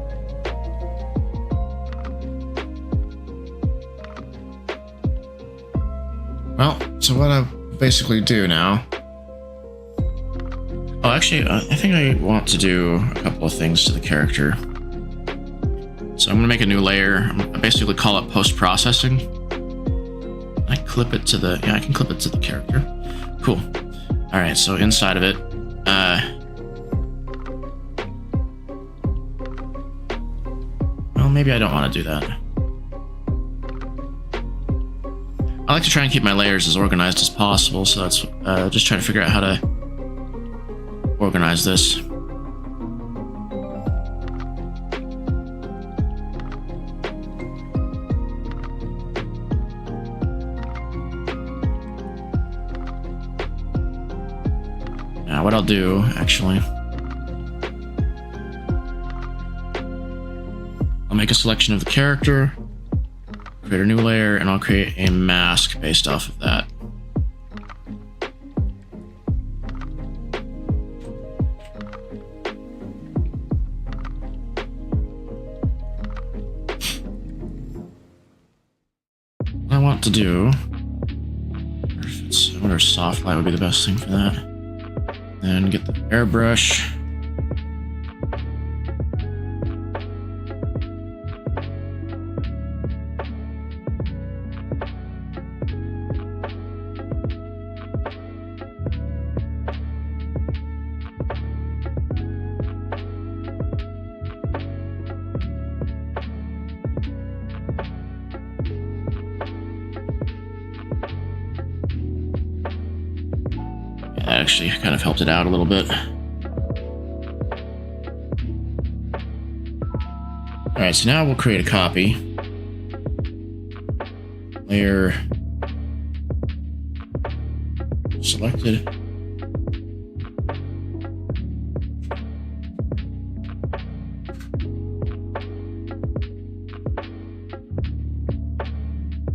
Well, so what I basically do now... Oh, actually, I think I want to do a couple of things to the character. So I'm going to make a new layer. I basically call it post-processing. I clip it to the... Yeah, I can clip it to the character. Cool. Alright, so inside of it... Well, maybe I don't want to do that. I like to try and keep my layers as organized as possible, so that's just trying to figure out how to organize this. Now, what I'll do, actually, I'll make a selection of the character, create a new layer, and I'll create a mask based off of that. What I want to do, I wonder if soft light would be the best thing for that. Then get the airbrush. That actually kind of helped it out a little bit. Alright, so now we'll create a copy. Layer selected.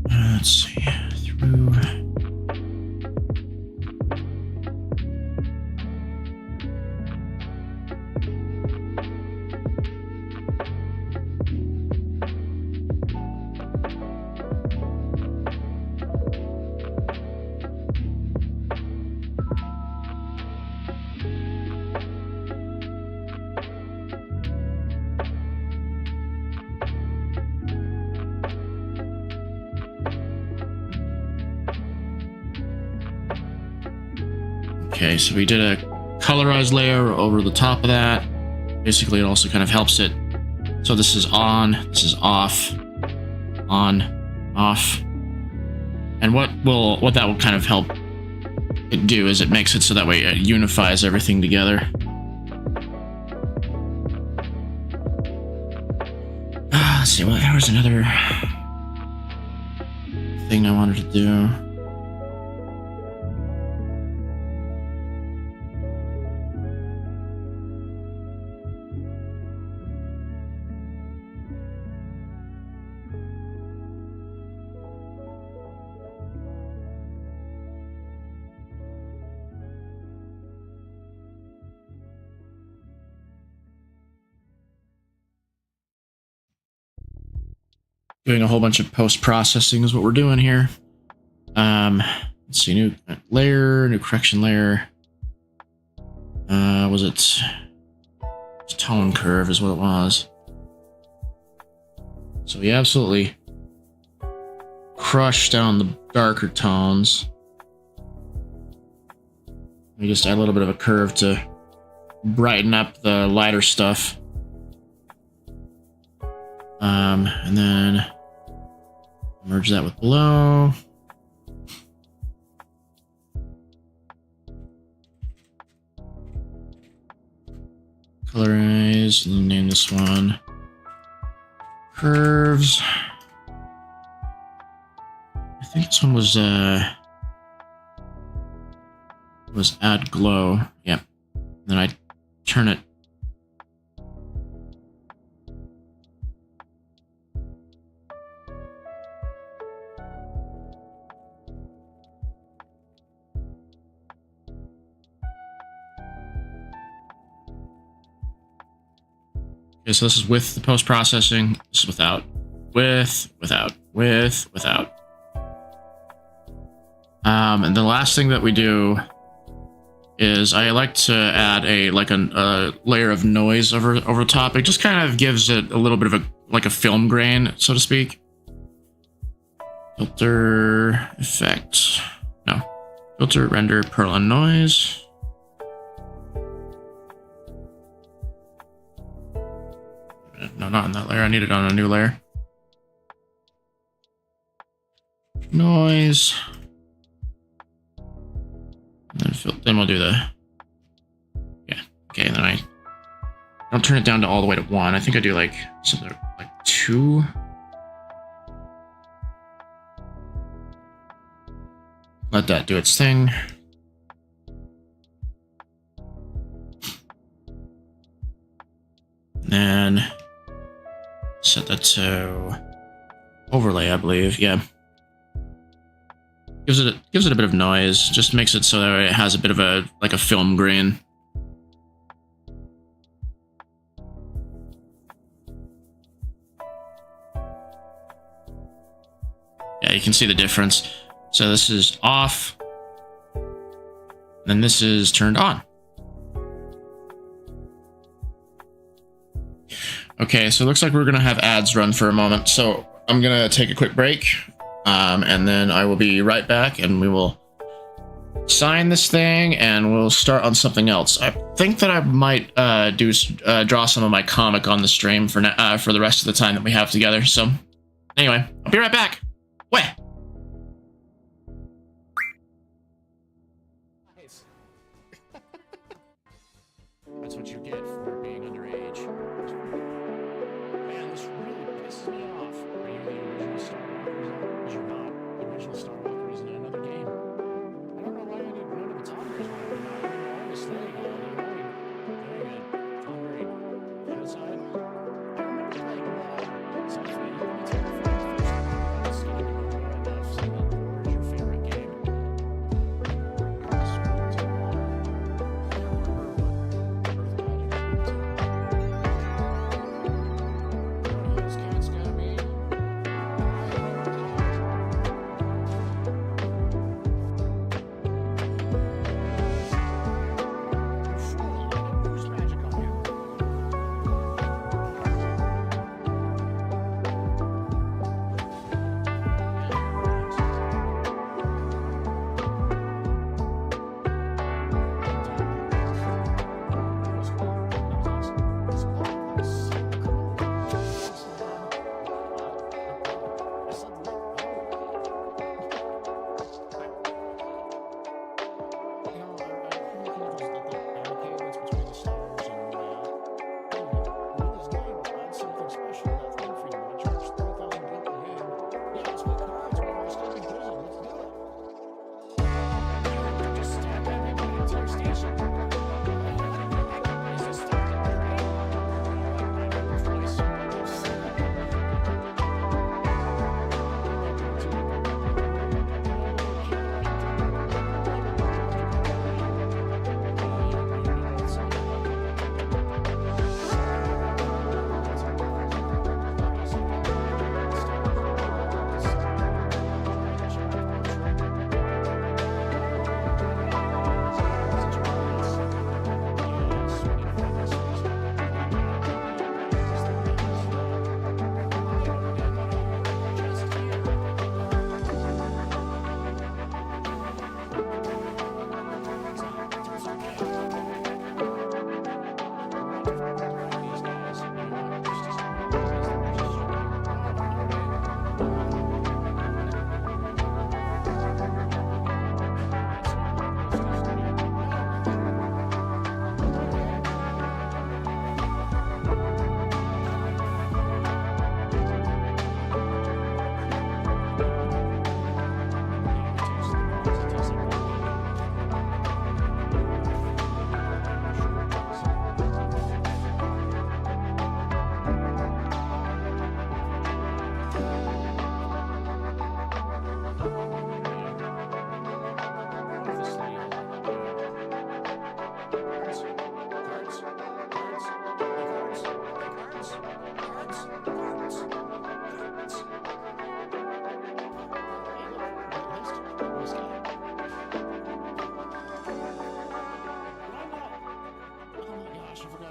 Let's see, through. Okay, so we did a colorized layer over the top of that. Basically, it also kind of helps it. So this is on, this is off, on, off. And what that will kind of help it do is it makes it so that way it unifies everything together. Let's see, there was another thing I wanted to do. Doing a whole bunch of post-processing is what we're doing here. Let's see, new layer, new correction layer. Was it tone curve is what it was. So we absolutely crushed down the darker tones. We just add a little bit of a curve to brighten up the lighter stuff. And then merge that with below. Colorize, and name this one Curves. I This one was add glow. Yep. Then I turn it. Okay, so this is with the post-processing. This is without. Without. And the last thing that we do is I like to add a layer of noise over top. It just kind of gives it a little bit of a film grain, so to speak. Filter effect. No. Filter render pearl and noise. No, not in that layer. I need it on a new layer. Noise. And then we'll do the... Yeah. Okay, and then I don't turn it down to all the way to 1. I think I do like something like 2. Let that do its thing. And then set that to overlay, I believe. Yeah. Gives it a bit of noise. Just makes it so that it has a bit of a film grain. Yeah, you can see the difference. So this is off. Then this is turned on. Okay, so it looks like we're gonna have ads run for a moment. So I'm gonna take a quick break. And then I will be right back, and we will sign this thing, and we'll start on something else. I think that I might draw some of my comic on the stream for the rest of the time that we have together. So anyway, I'll be right back. Where? That's what you get for being underage. Man, this really pisses me off. Are you the original Star Walker? You're not. The original Star Walker is in another game. I don't know why I didn't run to the top version. I mean, all this thing, very good. Tom Brady. Outside. I remember playing sci-fi. You can tell the first game enough, saying that War is your favorite game. I swear to God. I remember what Earth Magic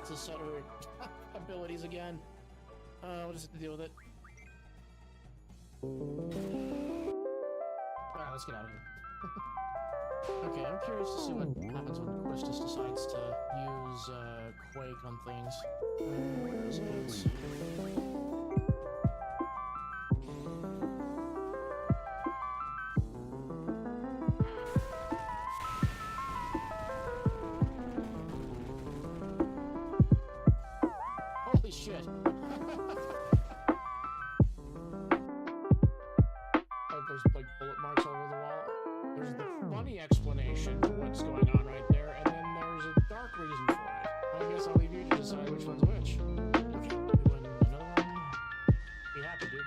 to set her abilities again. We'll just have to deal with it. Alright, let's get out of here. Okay, I'm curious to see what happens when Quistis decides to use Quake on things. Where is it? Holy shit! There's like bullet marks all over the wall. There's the funny explanation for what's going on right there, and then there's a dark reason for it. I guess I'll leave you to decide which one's which. Okay, we win another one. Be happy, dude.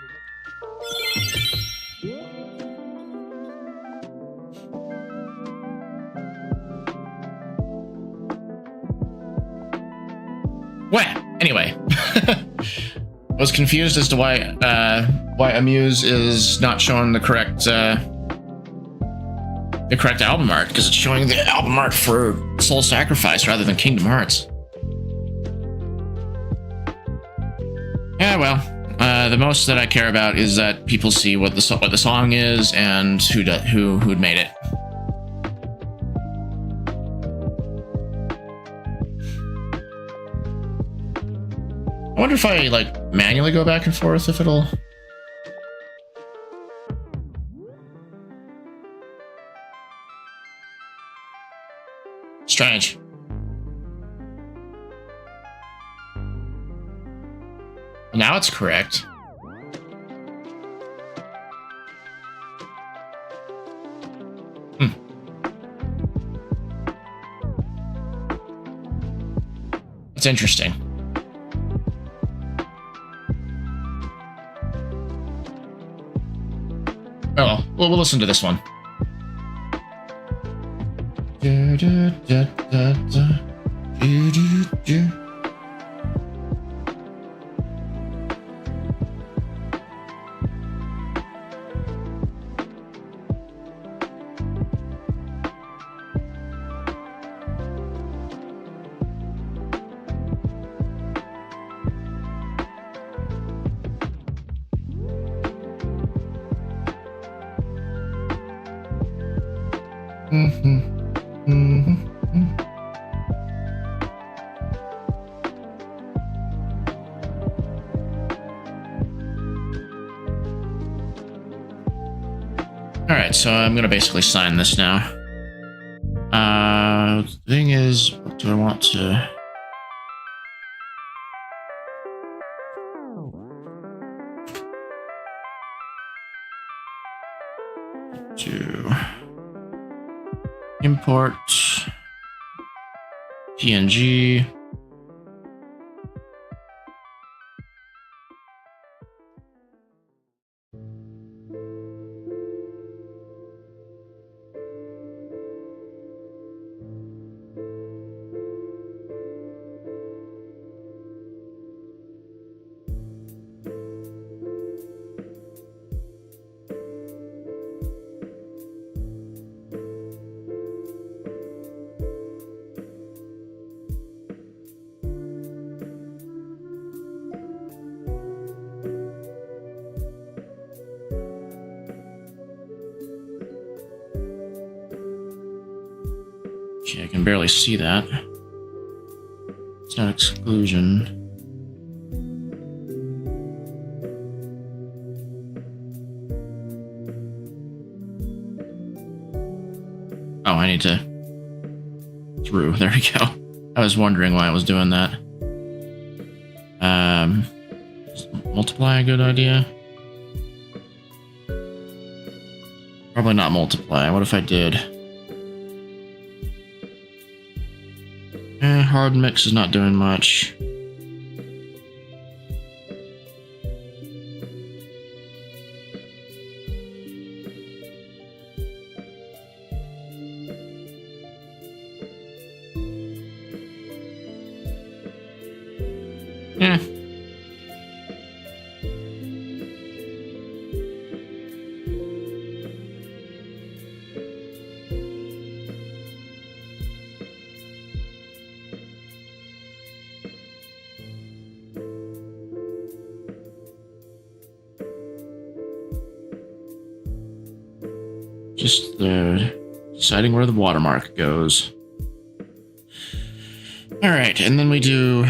Well, anyway. I was confused as to why Amuse is not showing the correct album art, because it's showing the album art for Soul Sacrifice rather than Kingdom Hearts. Yeah, well, the most that I care about is that people see what the song is and who'd made it. I wonder if I like manually go back and forth if it'll. Strange. Now it's correct. It's interesting. Oh, well, we'll listen to this one. Alright, so I'm gonna basically sign this now. The thing is, what do I want to... do... import... PNG... Okay, I can barely see that. It's not exclusion. Oh, I need to... through. There we go. I was wondering why I was doing that. Is multiply a good idea? Probably not multiply. What if I did? Hard mix is not doing much. just deciding where the watermark goes. All right, and then we do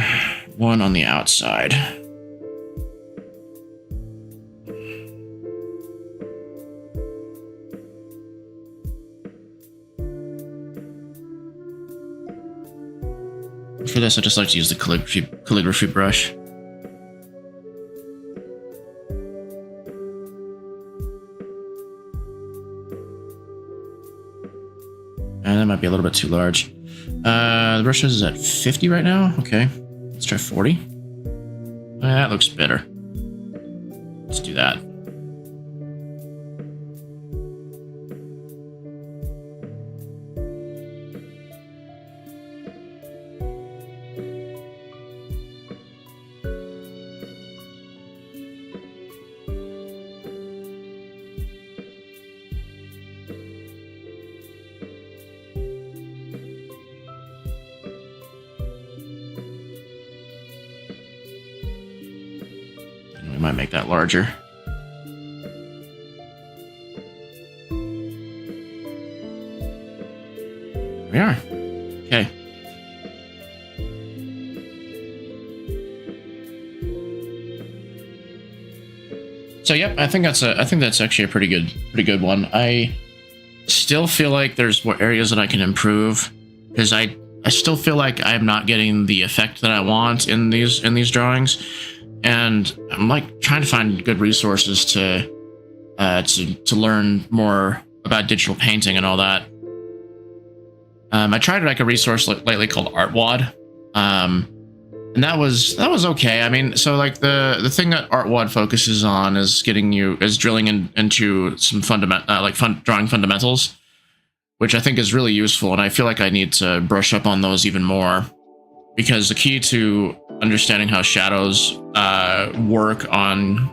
one on the outside. For this, I just like to use the calligraphy brush. And that might be a little bit too large. The brush is at 50 right now. Okay, let's try 40. That looks better. Let's do that. Might make that larger. There we are. Okay. So yep, I think that's actually a pretty good one. I still feel like there's more areas that I can improve, because I still feel like I'm not getting the effect that I want in these drawings. And I'm like trying to find good resources to learn more about digital painting and all that. I tried like a resource lately called ArtWad, and that was okay. I mean, so like the thing that ArtWad focuses on is drilling into some drawing fundamentals, which I think is really useful, and I feel like I need to brush up on those even more. Because the key to understanding how shadows work on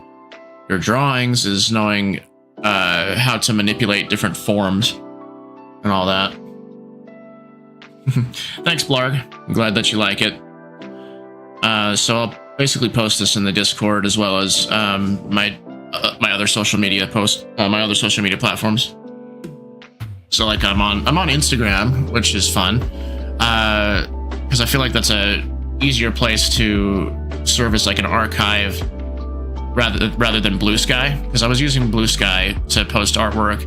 your drawings is knowing how to manipulate different forms and all that. Thanks, Blarg. I'm glad that you like it. So I'll basically post this in the Discord as well as my other social media platforms. So like I'm on Instagram, which is fun. Because I feel like that's a easier place to serve as like an archive rather than Bluesky, because I was using Bluesky to post artwork,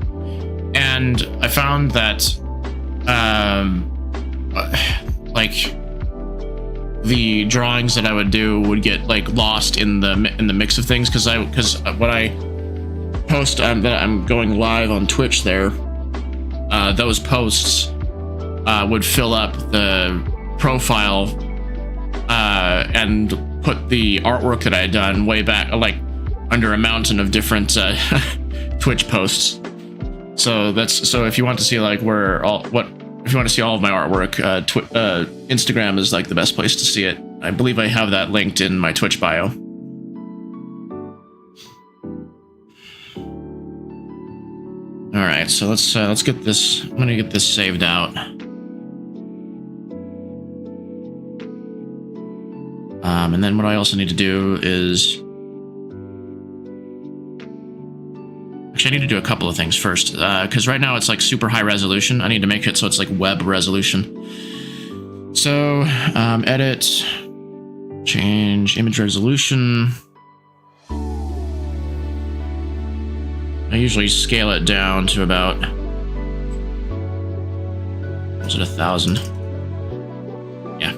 and I found that like the drawings that I would do would get like lost in the mix of things, because when I post that I'm going live on Twitch there, those posts would fill up the profile and put the artwork that I had done way back, like under a mountain of different Twitch posts. So if you want to see like if you want to see all of my artwork, Instagram is like the best place to see it. I believe I have that linked in my Twitch bio. All right, so let's get this. I'm gonna get this saved out. And then what I also need to do is... Actually, I need to do a couple of things first, because right now it's like super high resolution. I need to make it so it's like web resolution. So, edit, change image resolution. I usually scale it down to about... Was it 1,000? Yeah.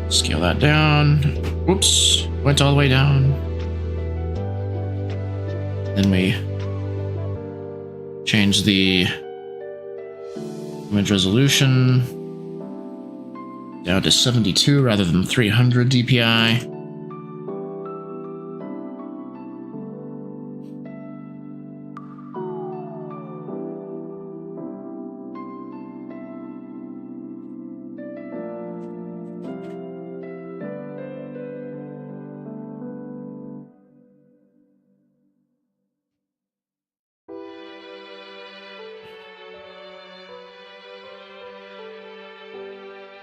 Scale that down. Whoops, went all the way down. Then we change the image resolution down to 72 rather than 300 dpi.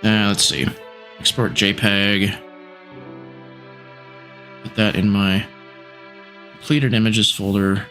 Let's see. Export JPEG. Put that in my completed images folder.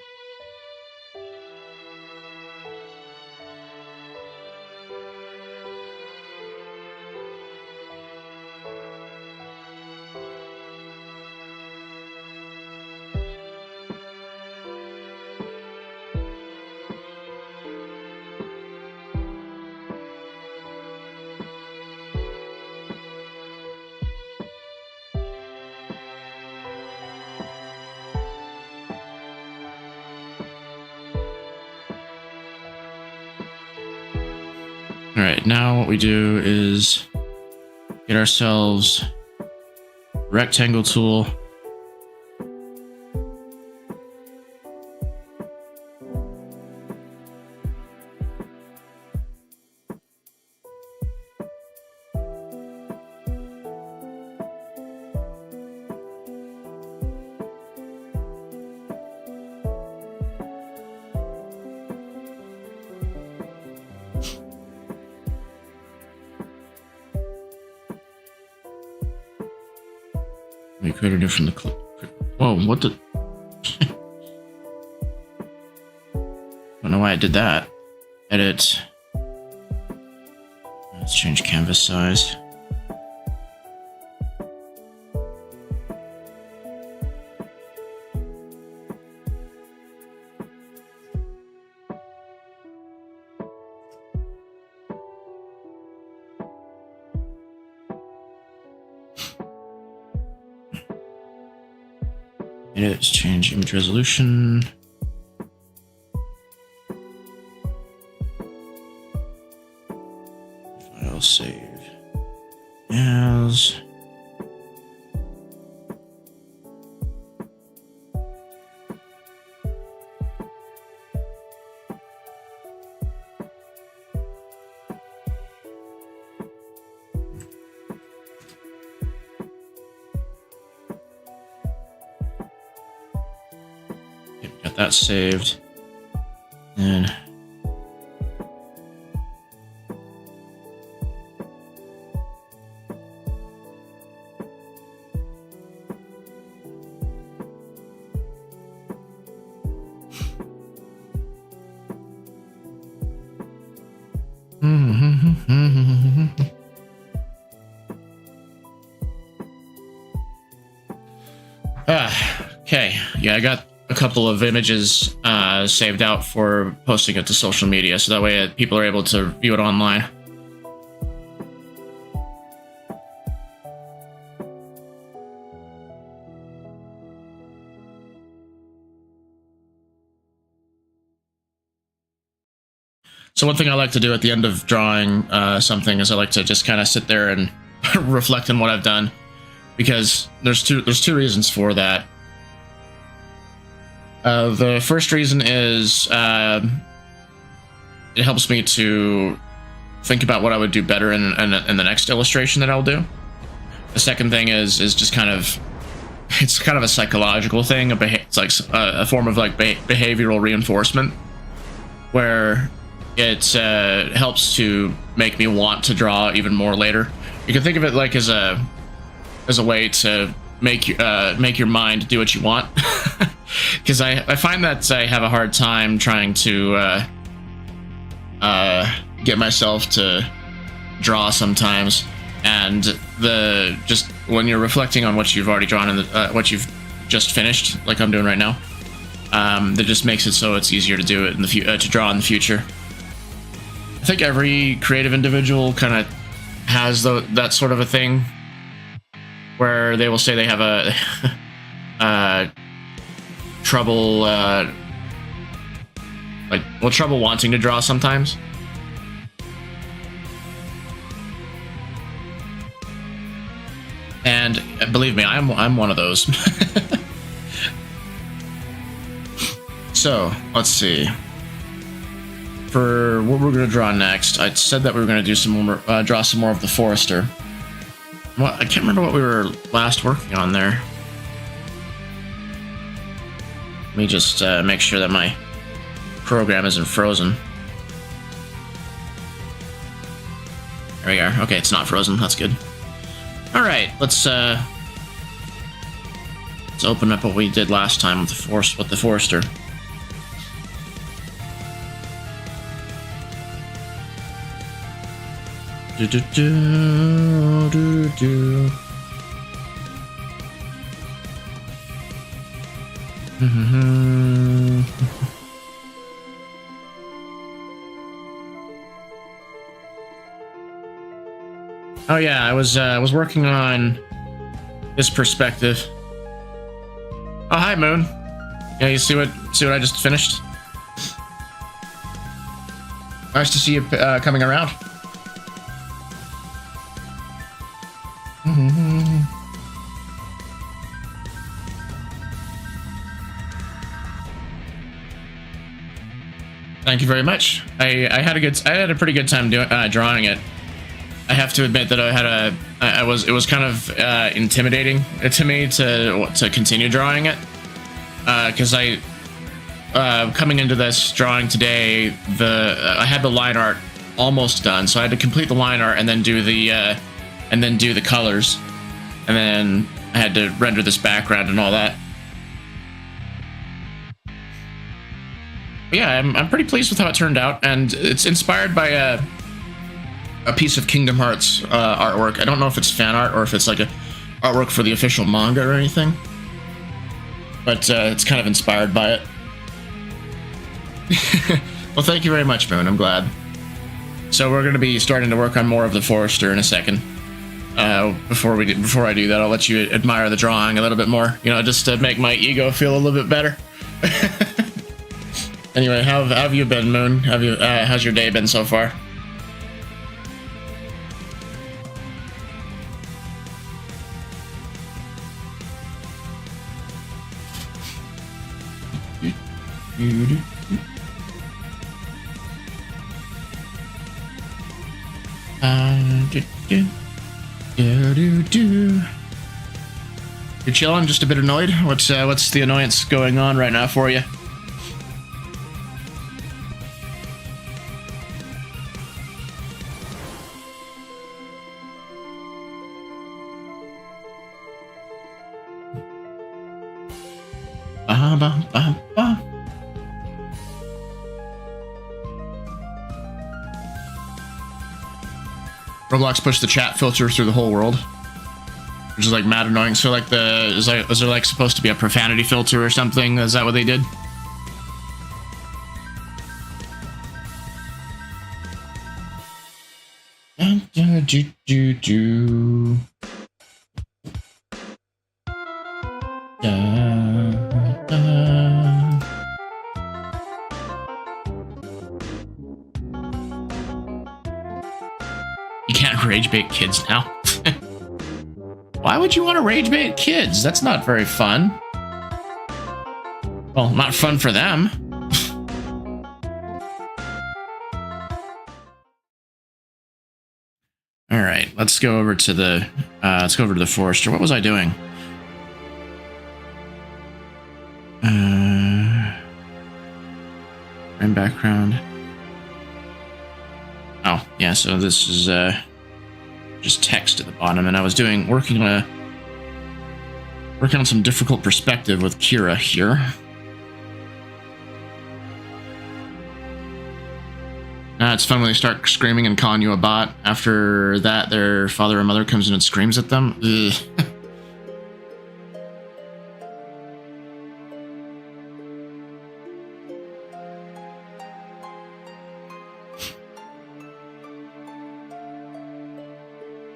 All right, now what we do is get ourselves a rectangle tool. We create a new from the clip. Whoa, what the? Don't know why I did that. Edit. Let's change canvas size. Edit, change image resolution. File save as. Got that saved. And okay, yeah, I got a couple of images saved out for posting it to social media, so that way people are able to view it online. So one thing I like to do at the end of drawing something is I like to just kind of sit there and reflect on what I've done, because there's two reasons for that. The first reason is it helps me to think about what I would do better in the next illustration that I'll do. The second thing is just kind of, it's kind of a psychological thing. It's like a form of like behavioral reinforcement, where it helps to make me want to draw even more later. You can think of it like as a way to make your mind do what you want. Because I find that I have a hard time trying to get myself to draw sometimes, and just when you're reflecting on what you've already drawn and what you've just finished, like I'm doing right now, that just makes it so it's easier to do it in the to draw in the future. I think every creative individual kind of has that sort of a thing where they will say they have a trouble trouble wanting to draw sometimes. And believe me, I'm one of those. So let's see. For what we're going to draw next, I said that we were going to do some more, draw some more of the Forester. Well, I can't remember what we were last working on there. Let me just make sure that my program isn't frozen. There we are. Okay, it's not frozen. That's good. All right, let's open up what we did last time with the Forester. Do do do do do. Oh yeah, I was working on this perspective. Oh hi Moon. Yeah, you see what I just finished? Nice to see you coming around. Thank you very much. I had a pretty good time drawing it. I have to admit that it was kind of intimidating to me to continue drawing it, because coming into this drawing today, I had the line art almost done, so I had to complete the line art and then do the colors, and then I had to render this background and all that. But yeah, I'm pretty pleased with how it turned out, and it's inspired by a piece of Kingdom Hearts artwork. I don't know if it's fan art or if it's like a artwork for the official manga or anything, but it's kind of inspired by it. Well, thank you very much, Moon. I'm glad. So we're going to be starting to work on more of the Forester in a second. Before I do that, I'll let you admire the drawing a little bit more. You know, just to make my ego feel a little bit better. Anyway, how have you been, Moon? How's your day been so far? You're chilling, just a bit annoyed? What's the annoyance going on right now for you? Roblox pushed the chat filter through the whole world, which is like mad annoying. So like is there like supposed to be a profanity filter or something? Is that what they did? You can't rage bait kids now. Why would you want to rage bait kids? That's not very fun. Well, not fun for them. All right, let's go over to the Forester. What was I doing? In background. Oh, yeah, so this is just text at the bottom, and I was working on some difficult perspective with Kira here. It's fun when they start screaming and calling you a bot. After that, their father or mother comes in and screams at them. Ugh.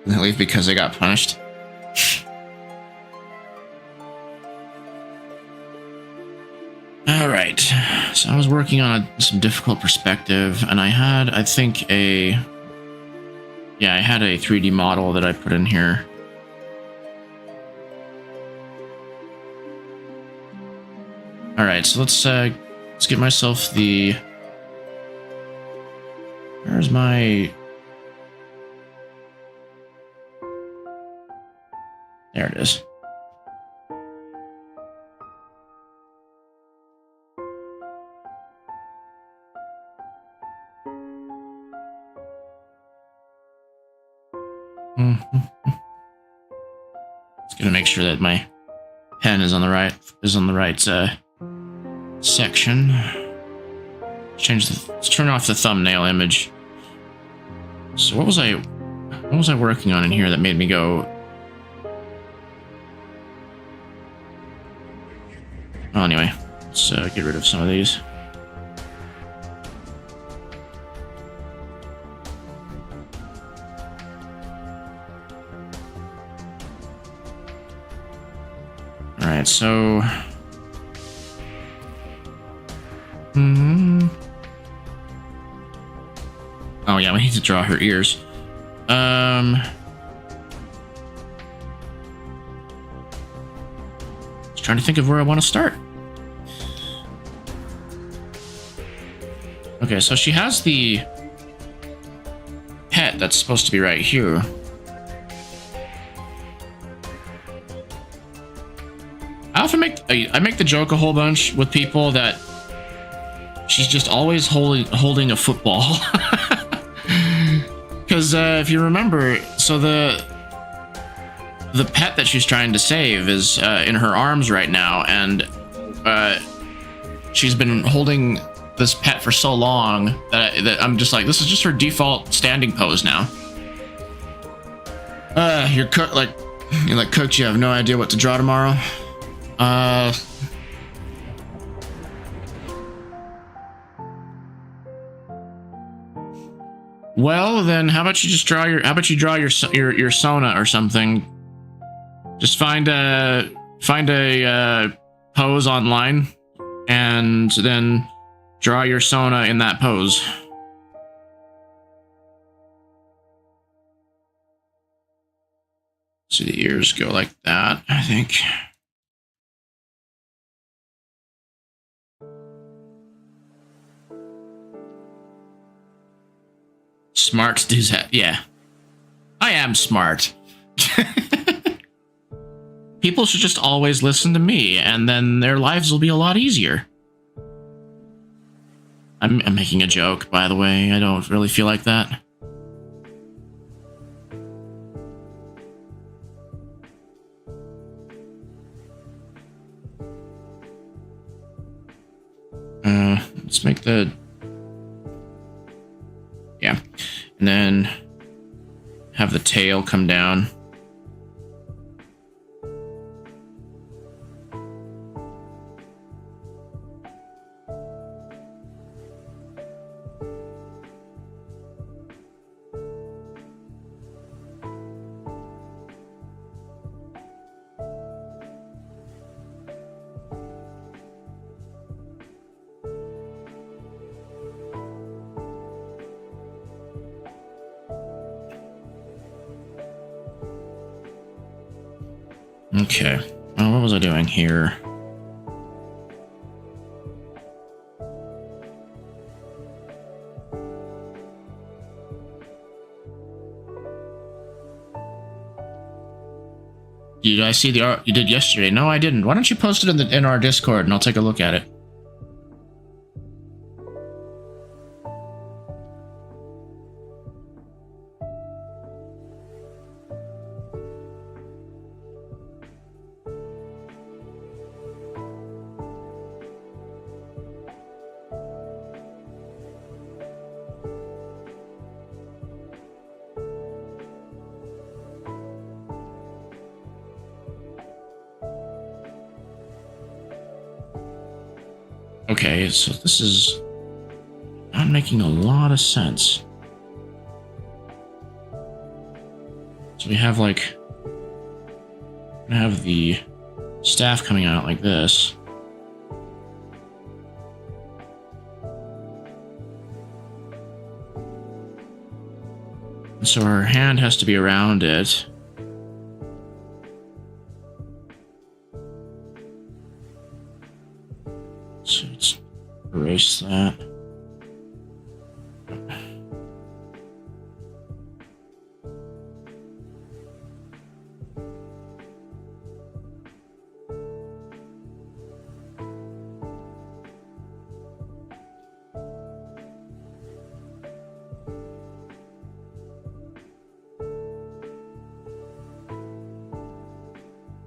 They leave because they got punished. All right, so I was working on some difficult perspective, and I had, I think, I had a 3D model that I put in here. All right, so let's get myself the. Where's my? There it is. Just gonna make sure that my pen is on the right section. Let's turn off the thumbnail image. So what was I working on in here that made me go? Well, anyway, let's get rid of some of these. All right, so. Oh yeah, we need to draw her ears. trying to think of where I want to start. Okay, so she has the pet that's supposed to be right here. I often make the joke a whole bunch with people that she's just always holding a football. Because if you remember, so the pet that she's trying to save is in her arms right now, and she's been holding this pet for so long that I'm just like, this is just her default standing pose now. You're cooked. You have no idea what to draw tomorrow. Well, then how about you just draw your Sona or something? Just find a pose online and then draw your Sona in that pose. So the ears go like that, I think. Smart does that. Yeah. I am smart. People should just always listen to me, and then their lives will be a lot easier. I'm making a joke, by the way. I don't really feel like that. Let's make the... Yeah. And then have the tail come down. Okay, well, what was I doing here? Did I see the art you did yesterday? No, I didn't. Why don't you post it in our Discord and I'll take a look at it? Okay, so this is not making a lot of sense. So we have like, the staff coming out like this. And so her hand has to be around it. So let's erase that.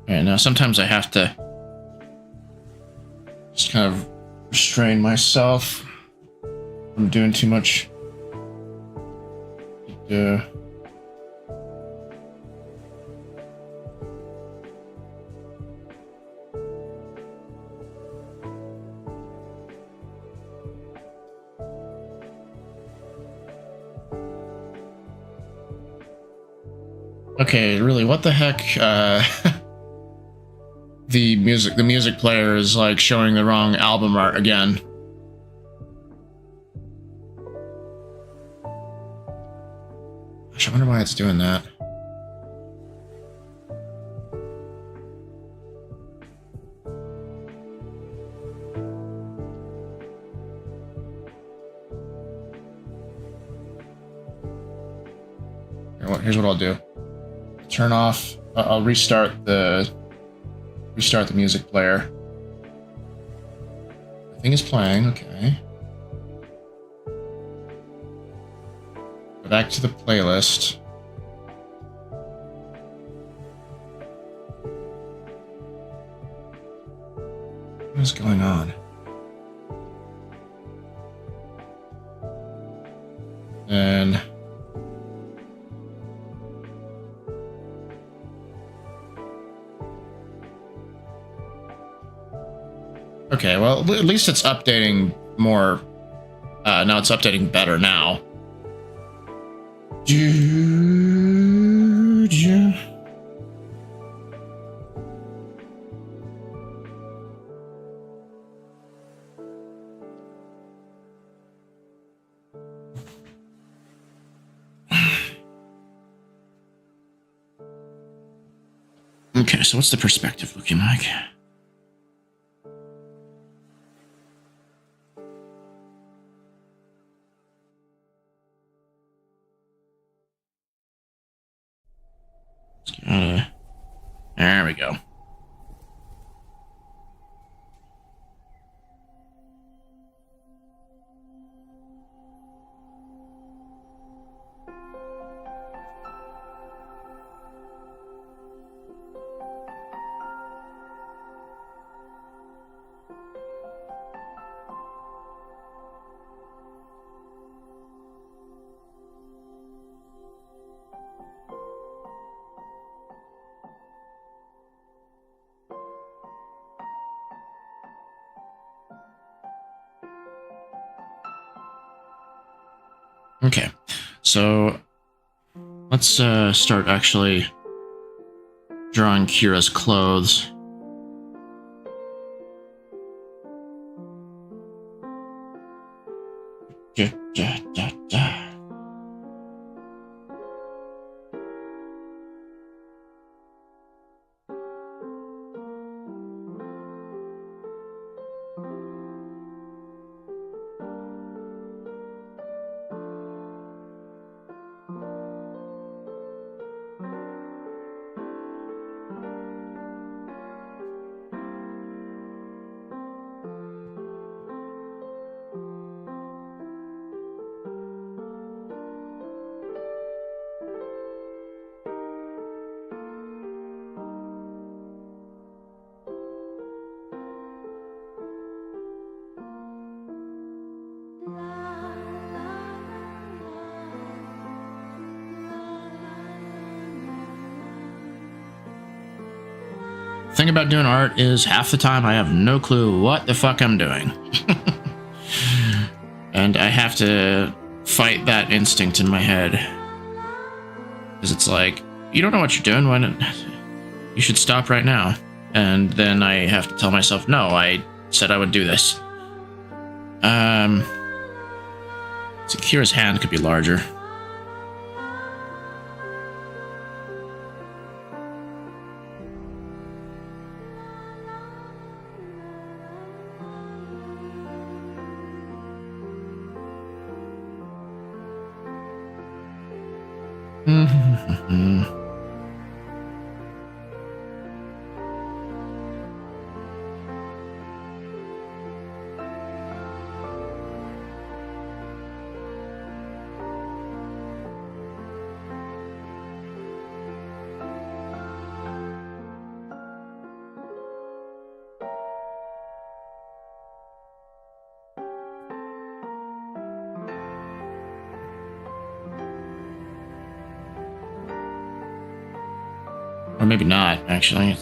Alright, now sometimes I have to just kind of restrain myself from doing too much. Okay, really, what the heck? The music player is like showing the wrong album art again. Gosh, I wonder why it's doing that. Here's what I'll do. Turn off. I'll restart the music player. The thing is playing. Okay. Go back to the playlist. What is going on? And okay, well, at least it's updating more. No, it's updating better now. Okay, so what's the perspective looking like? There we go. Okay, so let's start actually drawing Kira's clothes. Thing about doing art is half the time I have no clue what the fuck I'm doing. And I have to fight that instinct in my head. Because it's like, you don't know what you're doing, you should stop right now. And then I have to tell myself, no, I said I would do this. So Kira's hand could be larger. Or maybe not, actually.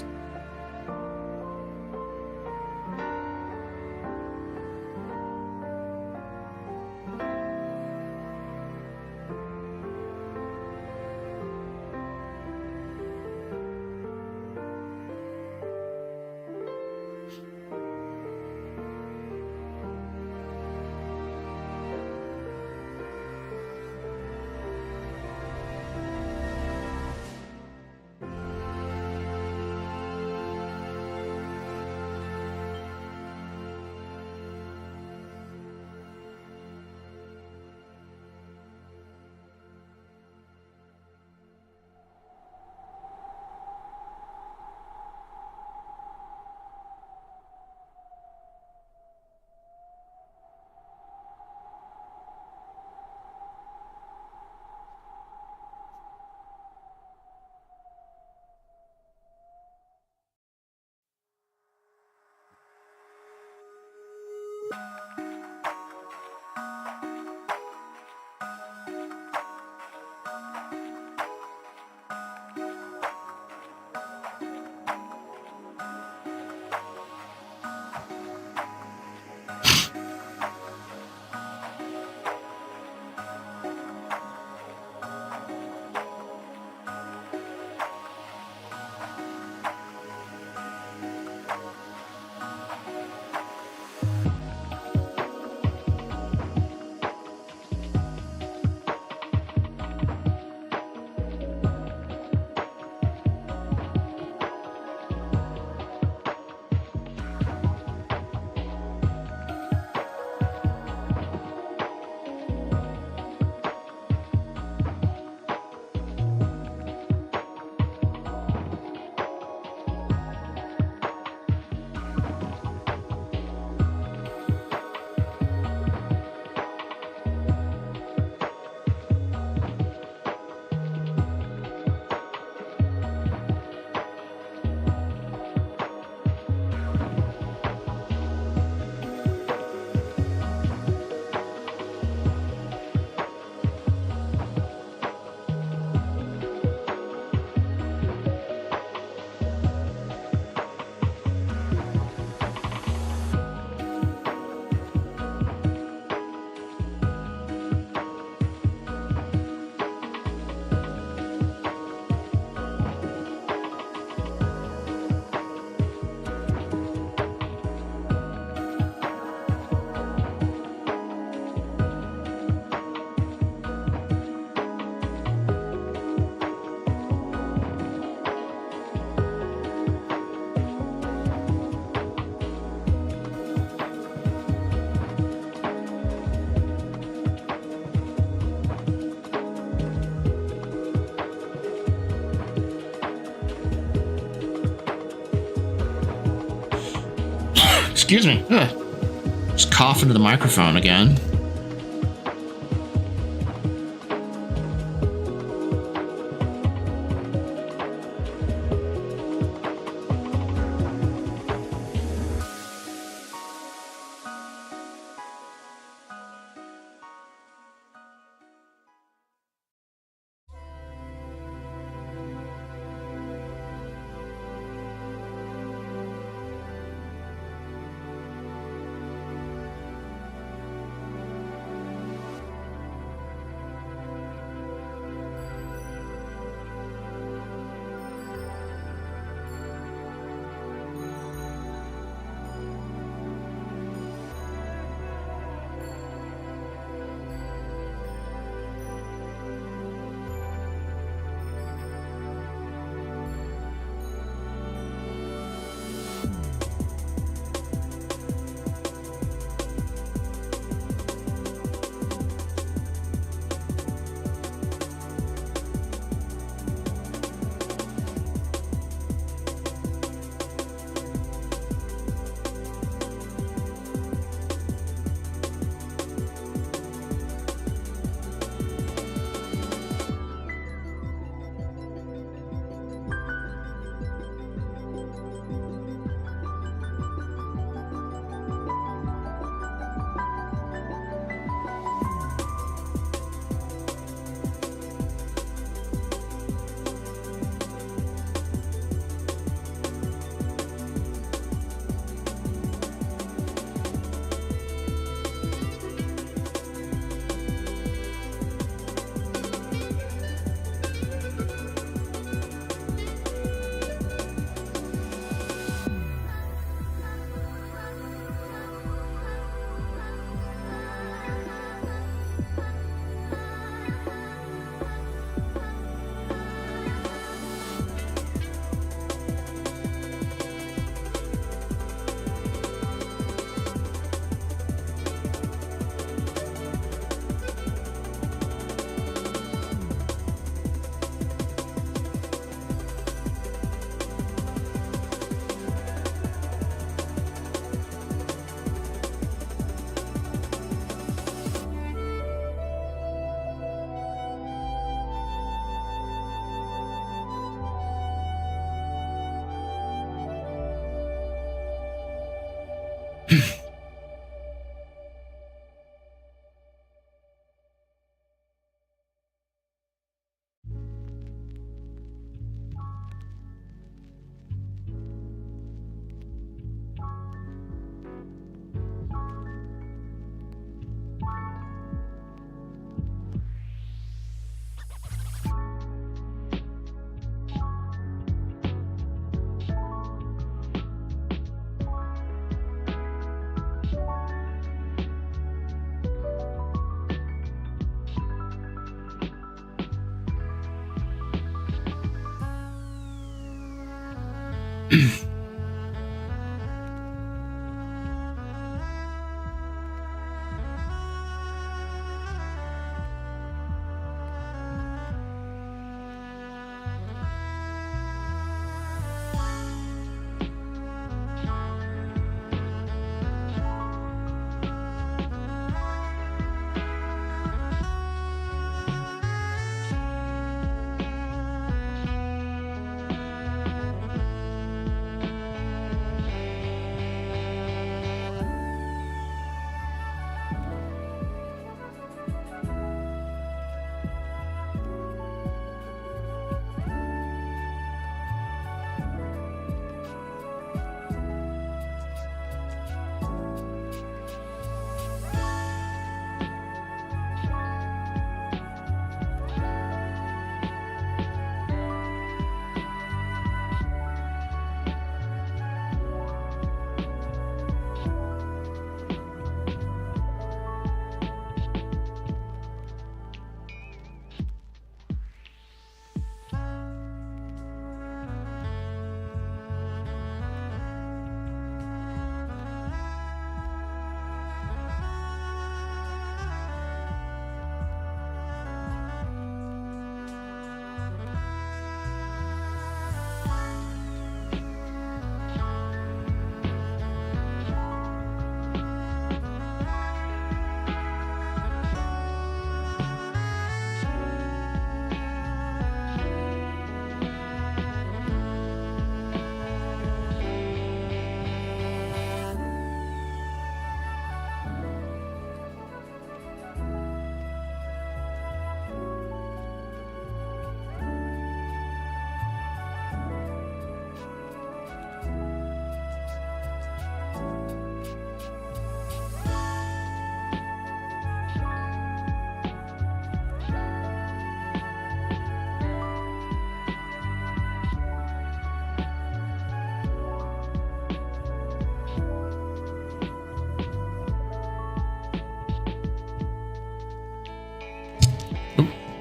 Excuse me. Ugh. Just cough into the microphone again.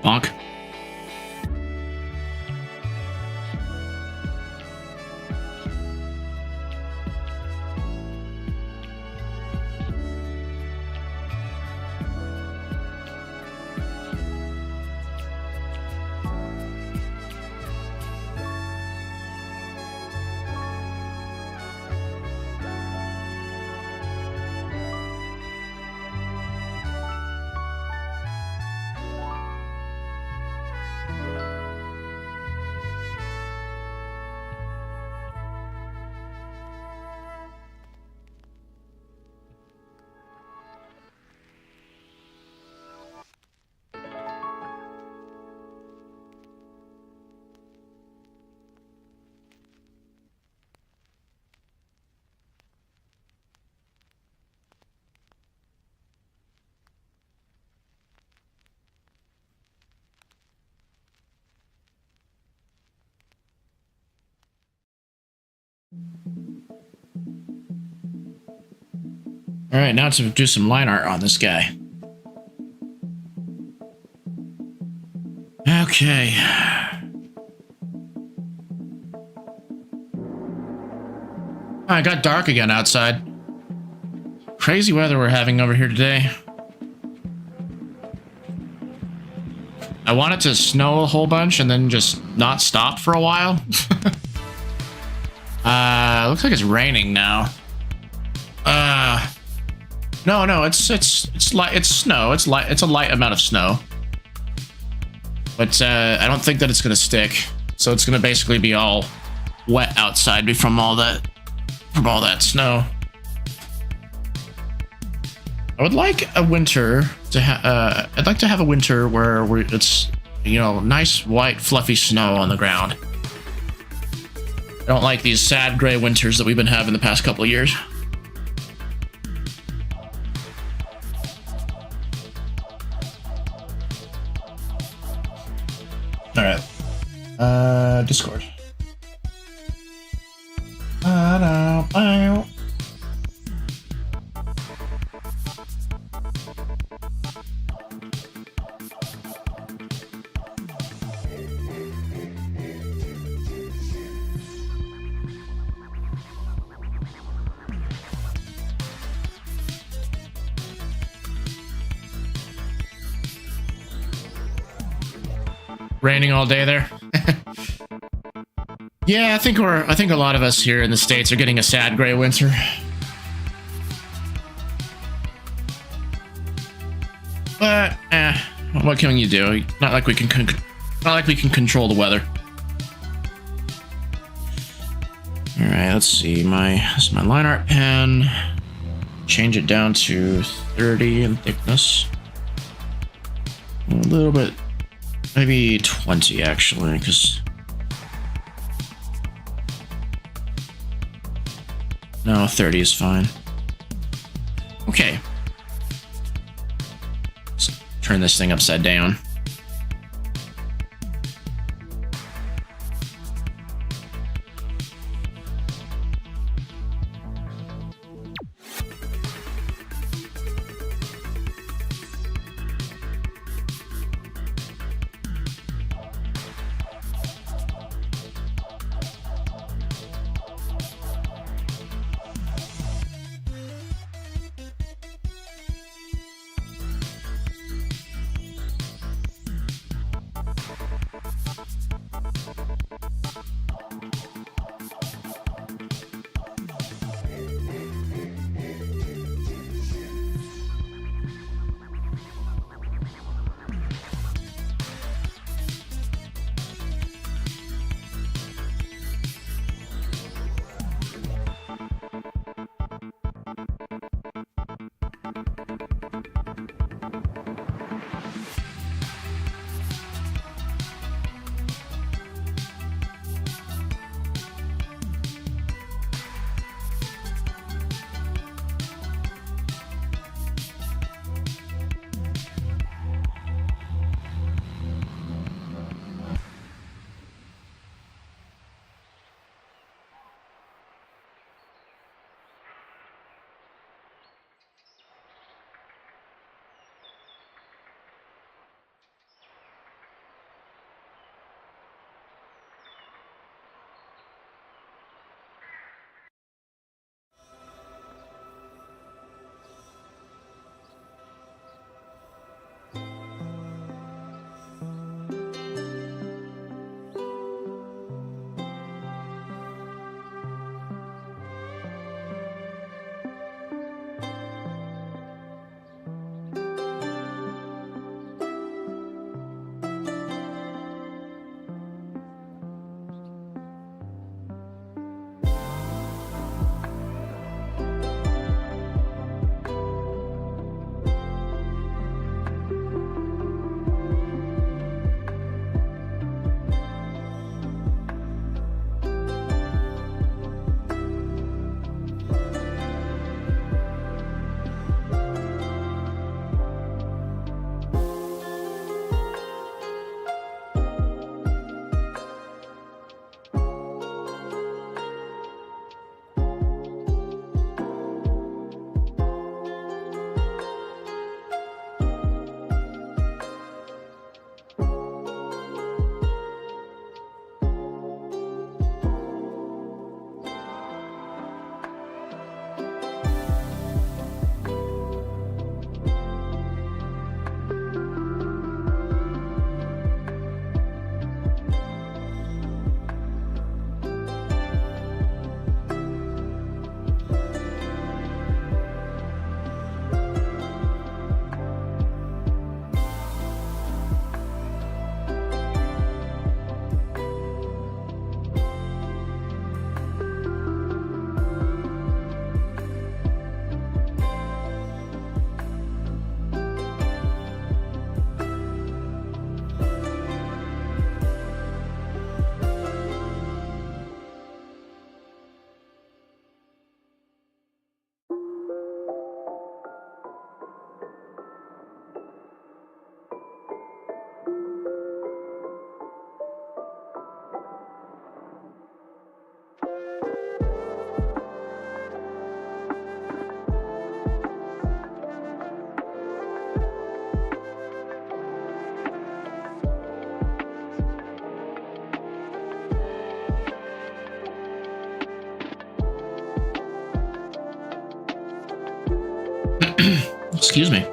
Bonk. All right, now to do some line art on this guy. Okay. Oh, it got dark again outside. Crazy weather we're having over here today. I want it to snow a whole bunch and then just not stop for a while. Looks like it's raining now. No, it's light. It's snow. It's light. It's a light amount of snow. But I don't think that it's gonna stick. So it's gonna basically be all wet outside from all that snow. I would like a winter to I'd like to have a winter where it's, you know, nice white fluffy snow on the ground. I don't like these sad gray winters that we've been having the past couple of years. All right. Discord. Raining all day there. Yeah, I think a lot of us here in the States are getting a sad gray winter. But what can you do? Not like we can control the weather. All right, let's see. This is my line art pen. Change it down to 30 in thickness. A little bit. Maybe 20 actually, because no, 30 is fine. Okay. Let's turn this thing upside down. Excuse me.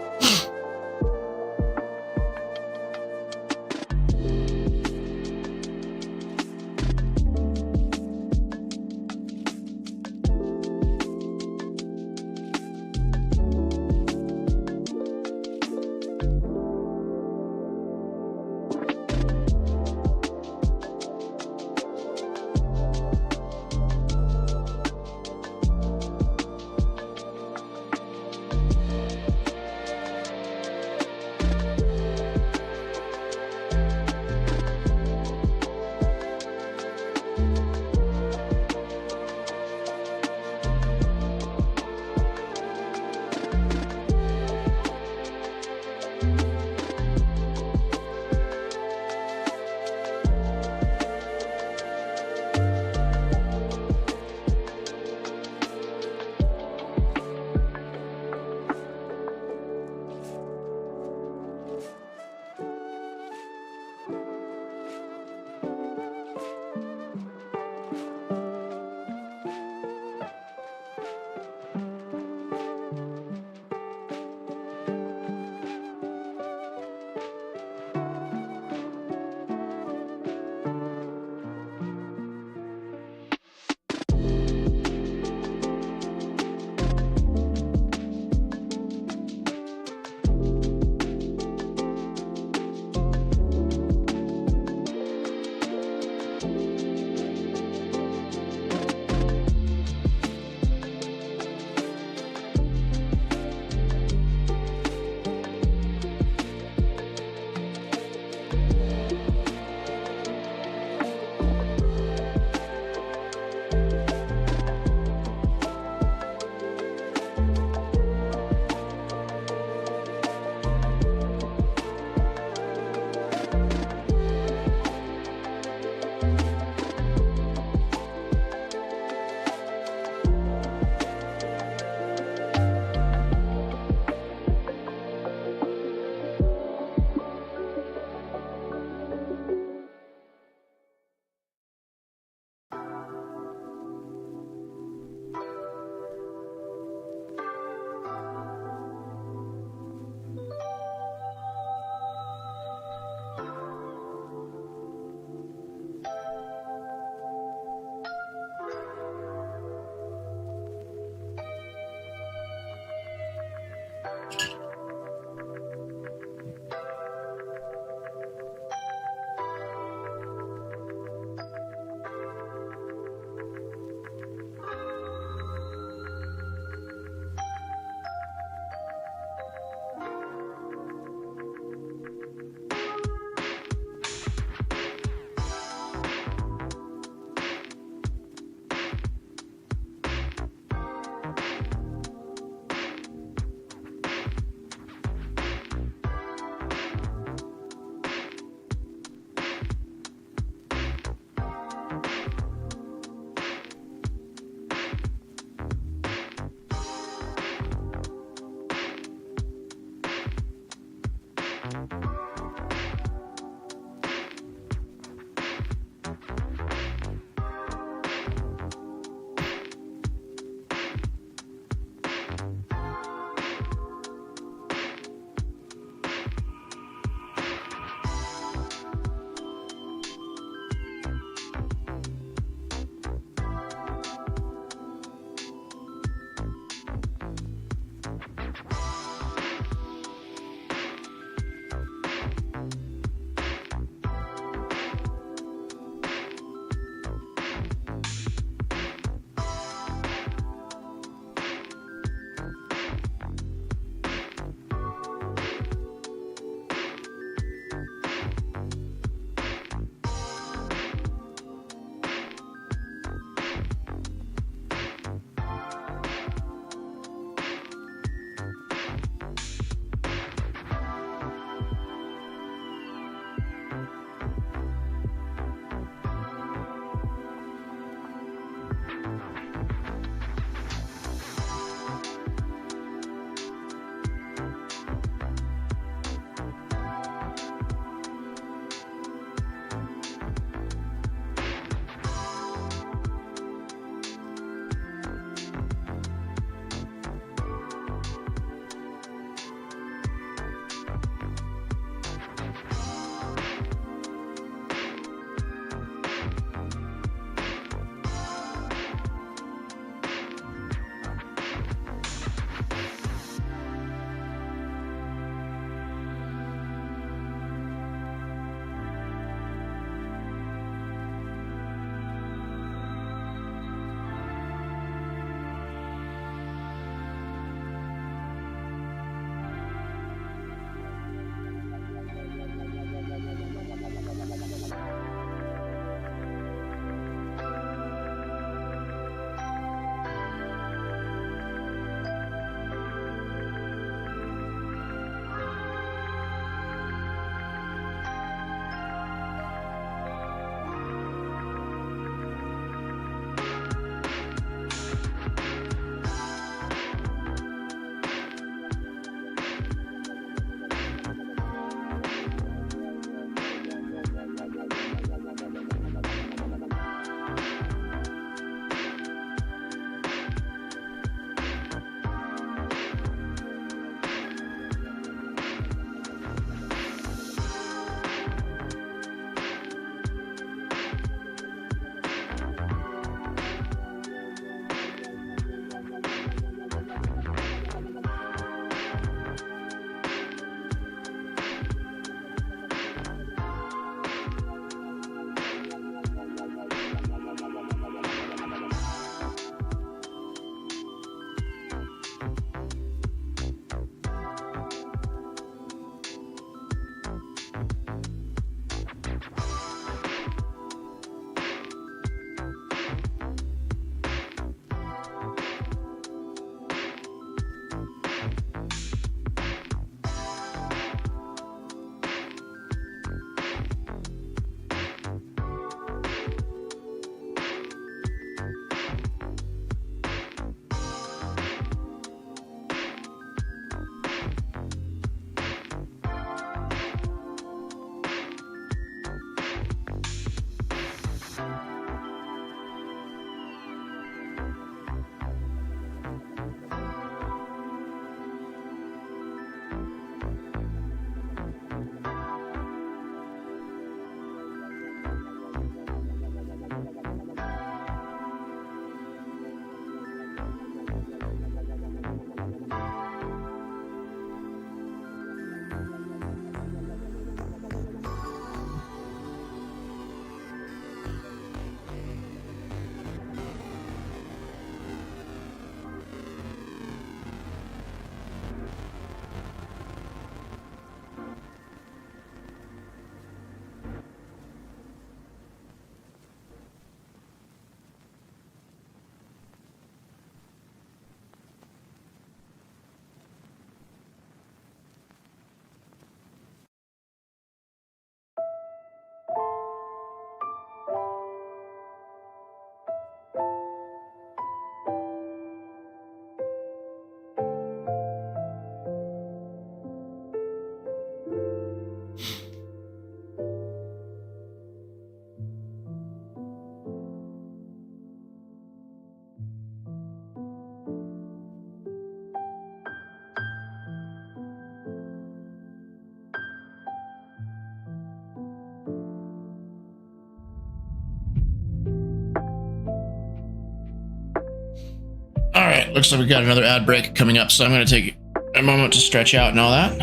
looks like we got another ad break coming up, so I'm going to take a moment to stretch out and all that.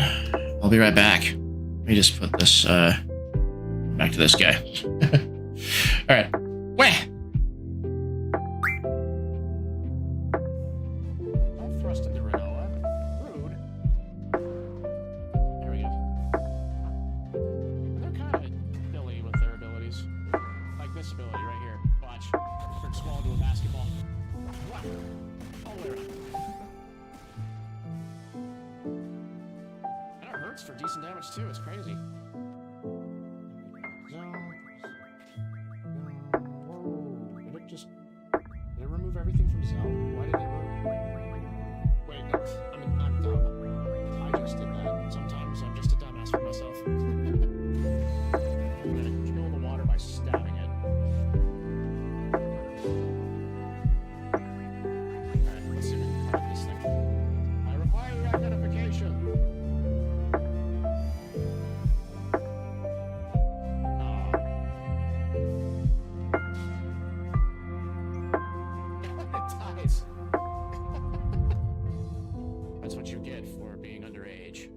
I'll be right back. Let me just put this back to this guy. All right. Wah! Don't thrust into Renoa. Rude. There we go. They're kind of silly with their abilities. Like this ability right here. Watch. Turn Squall into a basketball. What? All the way around. And it hurts for decent damage too. It's crazy. Did it remove everything from Zell? Why did it remove? Wait, no. I'm dumb. I just did that. Sometimes I'm just a dumbass for myself. I'm gonna kill the water by stabbing it. Alright, let's see if we can crack this thing. I require your identification. That's what you get for being underage.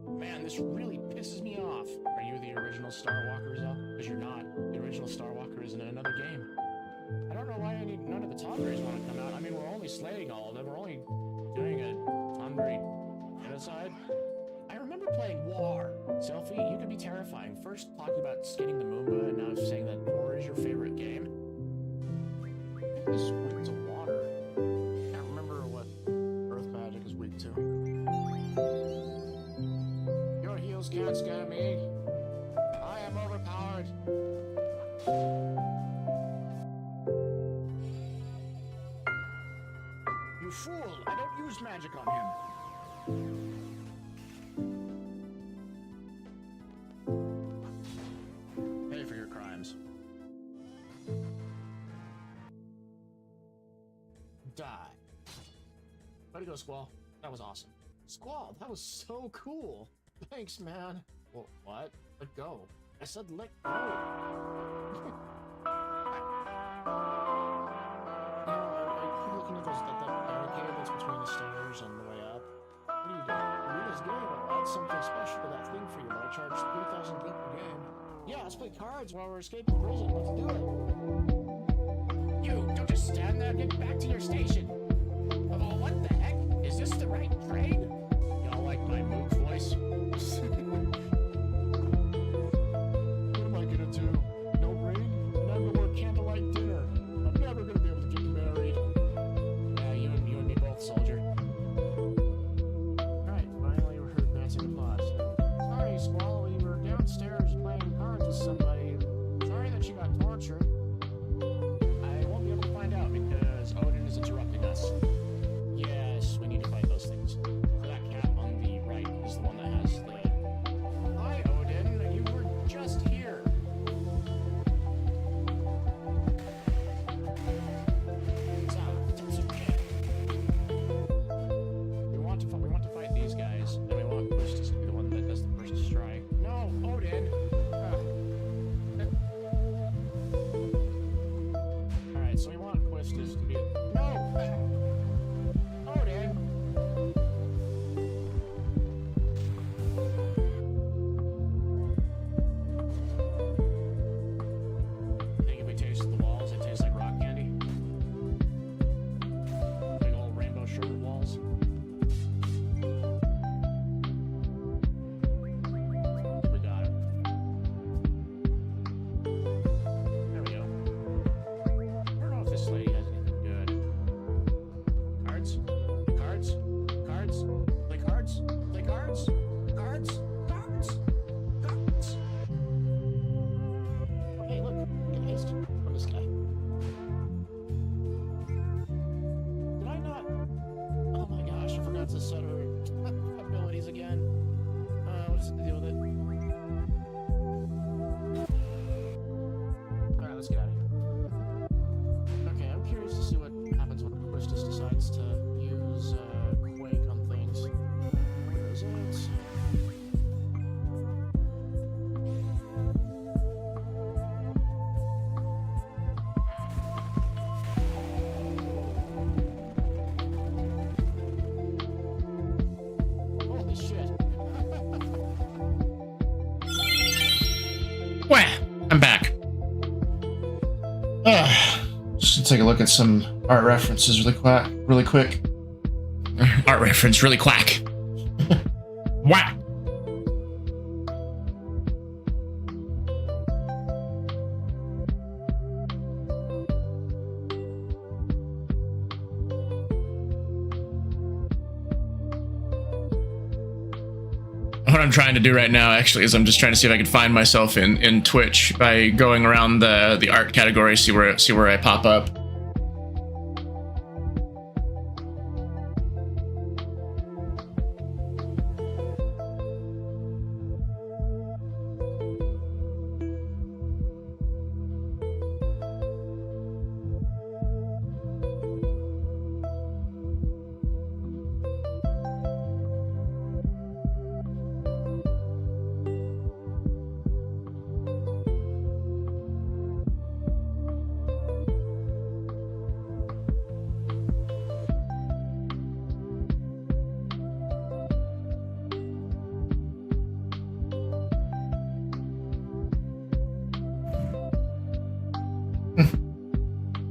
Man, this really pisses me off. Are you the original Star Walker, Zell? Because you're not. The original Star Walker is in another game. I don't know why none of the Tonberries want to come out. I mean, we're only slating all of them. We're only doing a Tonberry genocide. I remember playing War. Selfie, you could be terrifying. First talking about skinning the Moomba, and now saying that War is your favorite game. This is weak to water. I can't remember what Earth Magic is weak to. Your heels can't scare me. I am overpowered. You fool! I don't use magic on him. Pay for your crimes. Die. Way to go, Squall. That was awesome. Squall, that was so cool. Thanks, man. Well, what? Let go. I said let go. I keep looking at that barricade that's between the stairs on the way up. What are you doing? In this game, I'll add something special to that thing for you, but I charge 3,000 gil per game. Yeah, let's play cards while we're escaping prison. Let's do it. You, don't just stand there. Get back to your station. Oh, what the heck? Is this the right train? Y'all like my mook voice? What am I gonna do? No rain? And I'm gonna work candlelight dinner. I'm never gonna be able to get married. Yeah, you and me both, soldier. Alright, finally we heard dancing applause. Sorry, Squall, we were downstairs playing cards with somebody. Sorry that you got tortured. I won't be able to find out because Odin is interrupting us. Yes, we need to fight those things. So that cat on the right is the one that has the... Hi, Odin. You were just here. We want to fight these guys, and we want Bush to be the one that does the first strike. No, Odin. Alright, so we want Quistis to be... No! Odin! I think if we tasted the walls, it tastes like rock candy. Big old rainbow sugar walls. We got it. There we go. I don't know if this lady has anything good. Cards? Cards? Cards? Play cards? Play cards? Cards? Cards? Cards? Hey, look. Get haste from this guy. Did I not? Oh my gosh, I forgot to set her abilities again. What's the deal with it? Alright, let's get out of here. Okay, I'm curious to see what happens when Quistis decides to use Quake on things. Where is it? Well, I'm back. Just gonna take a look at some art references really quick. Art reference really quack. Whack. What I'm trying to do right now, actually, is I'm just trying to see if I can find myself in Twitch by going around the art category, see where I pop up.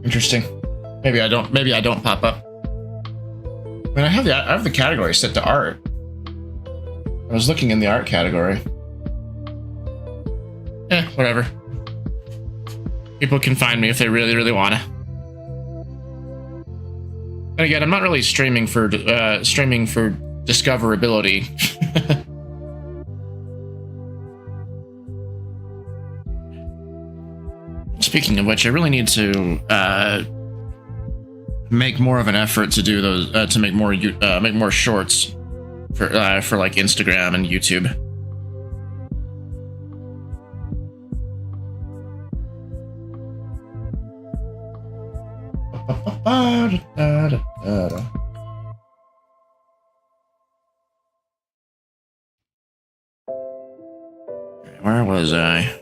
Interesting. Maybe I don't pop up. I mean, I have the category set to art. I was looking in the art category. Whatever. People can find me if they really wanna. And again, I'm not really streaming for discoverability. Speaking of which, I really need to make more of an effort to do those, to make more shorts for like Instagram and YouTube. Where was I?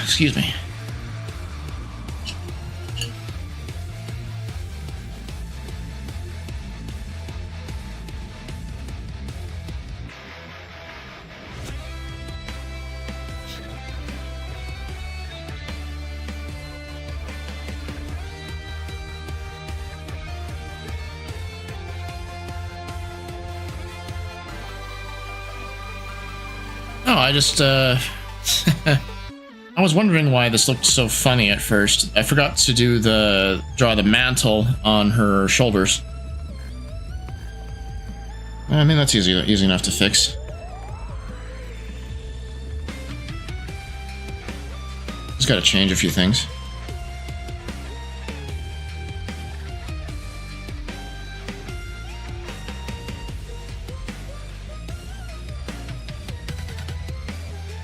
Excuse me. Oh, I just, I was wondering why this looked so funny at first. I forgot to draw the mantle on her shoulders. I mean, that's easy enough to fix. Just gotta change a few things.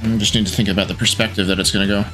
I just need to think about the perspective that it's going to go.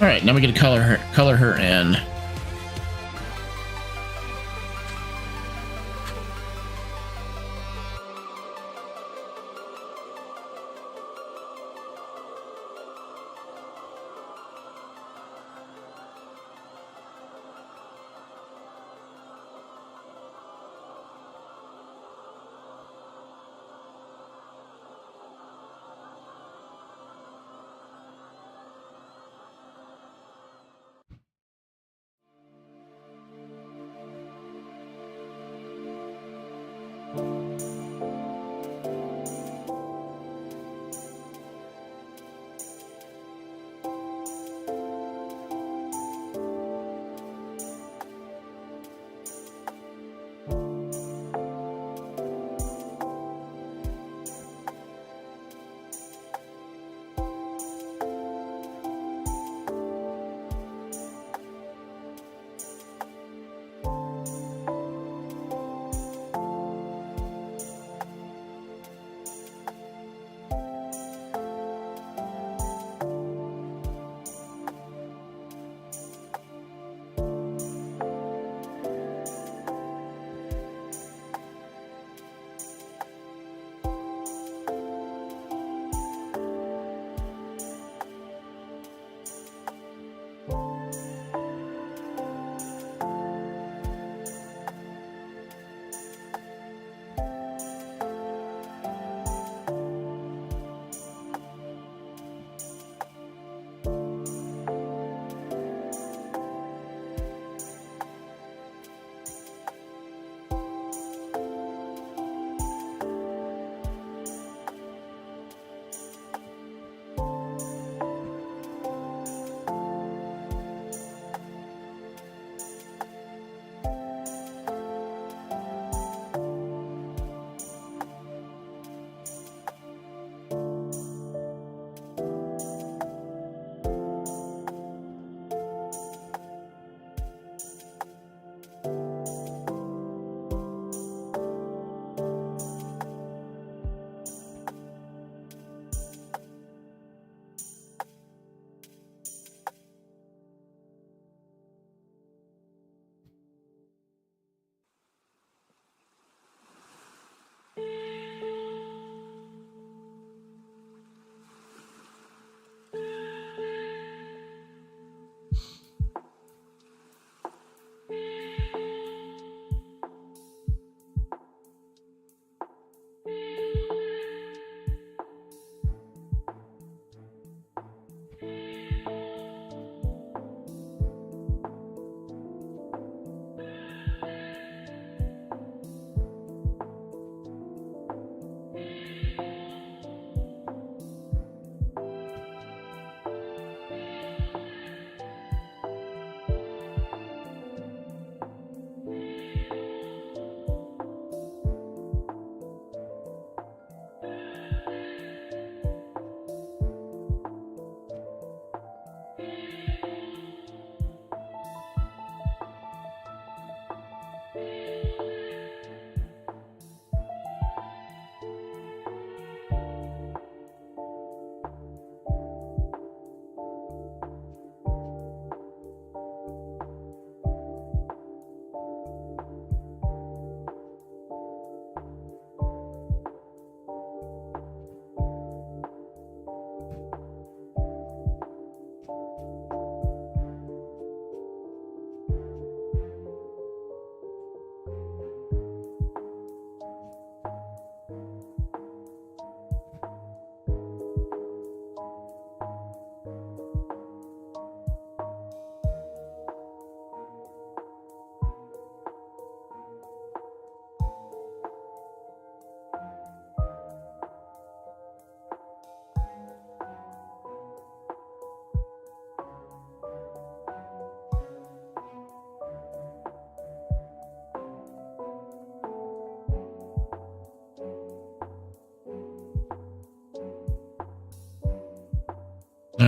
All right, now we get to color her in.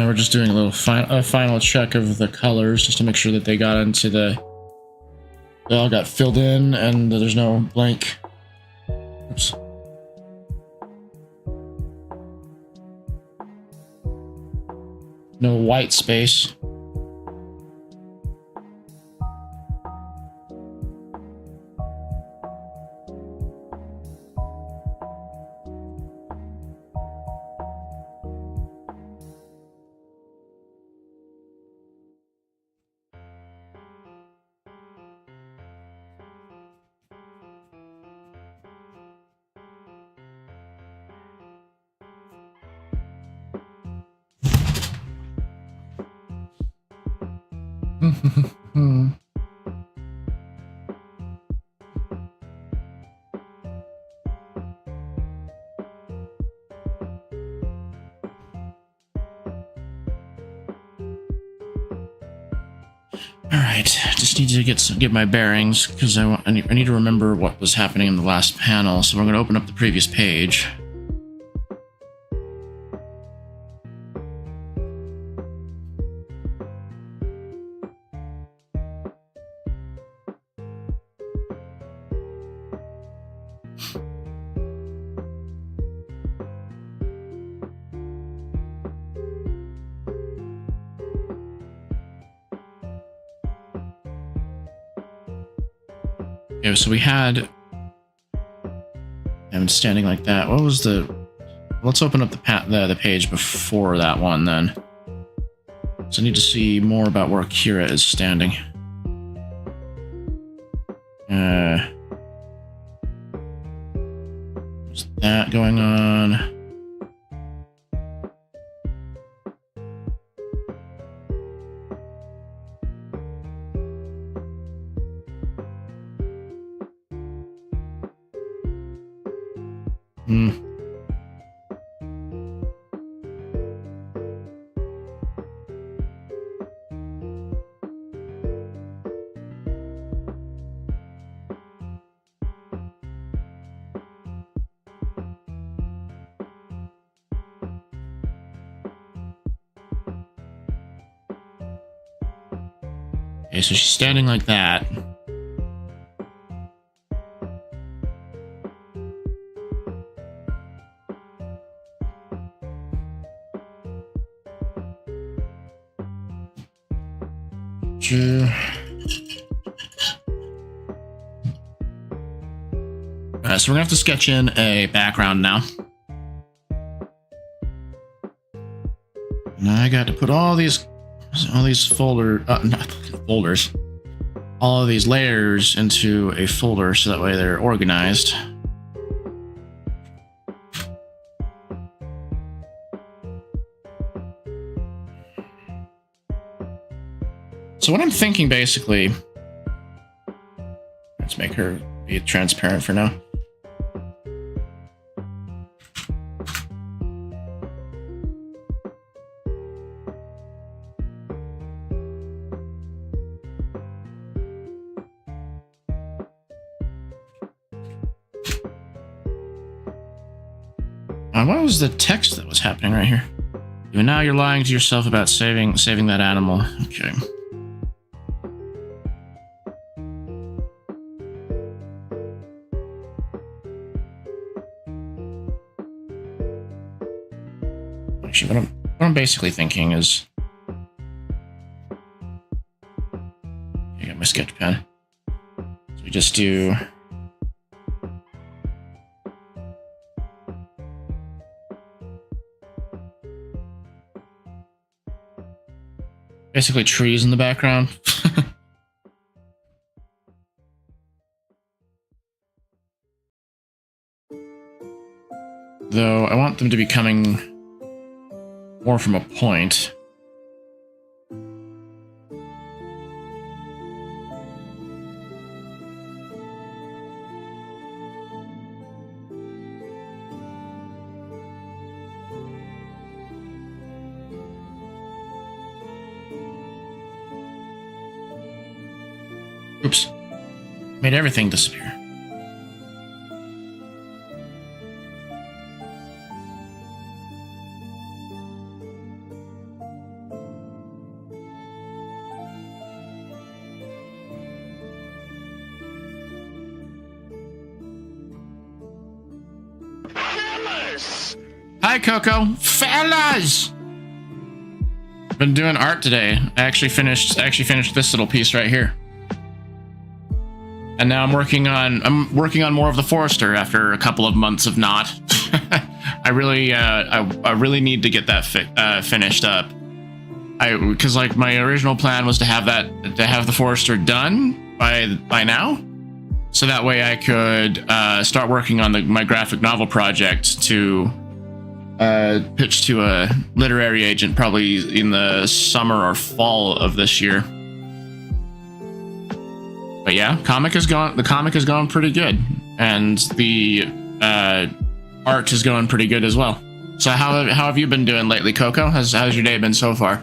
Now we're just doing a little final check of the colors just to make sure that they got into they all got filled in and there's no blank. Oops. No white space. Alright, just need to get my bearings because I need to remember what was happening in the last panel, so we're going to open up the previous page. Okay, so we had him standing like that. What was the... Let's open up the page before that one, then. So I need to see more about where Kira is standing. What's that going on? Okay, so she's standing like that. Alright, so we're gonna have to sketch in a background now. And I got to put all these not folders, all of these layers into a folder so that way they're organized. So what I'm thinking basically, let's make her be transparent for now. What was the text that was happening right here? Even now you're lying to yourself about saving that animal. Okay. Actually, what I'm basically thinking is, I got my sketch pen. So we just do. Basically trees in the background. Though I want them to be coming more from a point. Oops. Made everything disappear. fellas. Hi, Coco. Fellas! Been doing art today. I actually finished this little piece right here. And now I'm working on more of the Forester after a couple of months of not. I really need to get that finished up. Because like my original plan was to have the Forester done by now, so that way I could start working on my graphic novel project to pitch to a literary agent probably in the summer or fall of this year. But yeah, the comic has gone pretty good, and the art is going pretty good as well. So how have you been doing lately, Coco? How's your day been so far?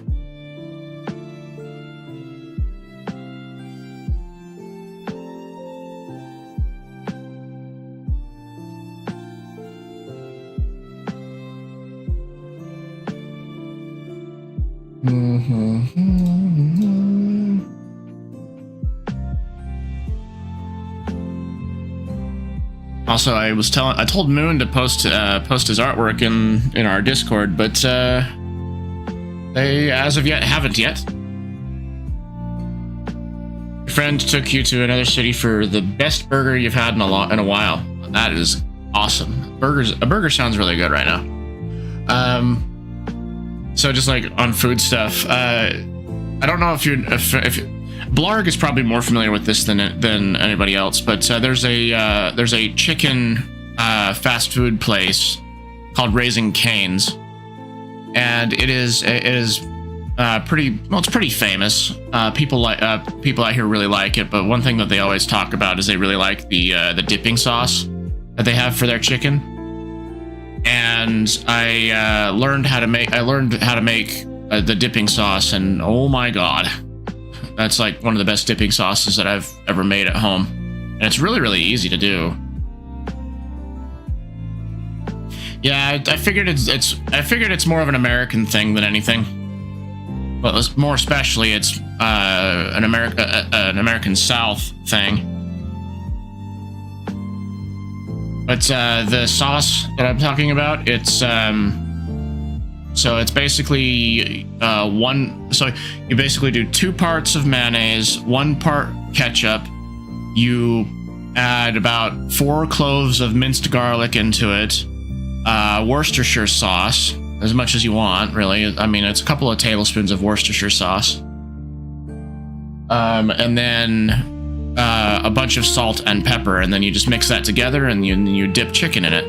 Also, I told Moon to post his artwork in our Discord, but they as of yet haven't yet. Your friend took you to another city for the best burger you've had in a while. That is awesome. A burger sounds really good right now. So just like on food stuff, I don't know if Blarg is probably more familiar with this than anybody else, but there's a chicken fast food place called Raising Cane's, and it's pretty famous. People out here really like it, but one thing that they always talk about is they really like the dipping sauce that they have for their chicken. And I learned how to make the dipping sauce, and oh my god, that's like one of the best dipping sauces that I've ever made at home, and it's really, really easy to do. Yeah, I figured it's more of an American thing than anything, but more especially it's an American South thing. But the sauce that I'm talking about, it's so it's basically so you basically do 2 parts of mayonnaise, 1 part ketchup. You add about 4 cloves of minced garlic into it, Worcestershire sauce, as much as you want, really. I mean, it's a couple of tablespoons of Worcestershire sauce, and then a bunch of salt and pepper, and then you just mix that together, and you dip chicken in it.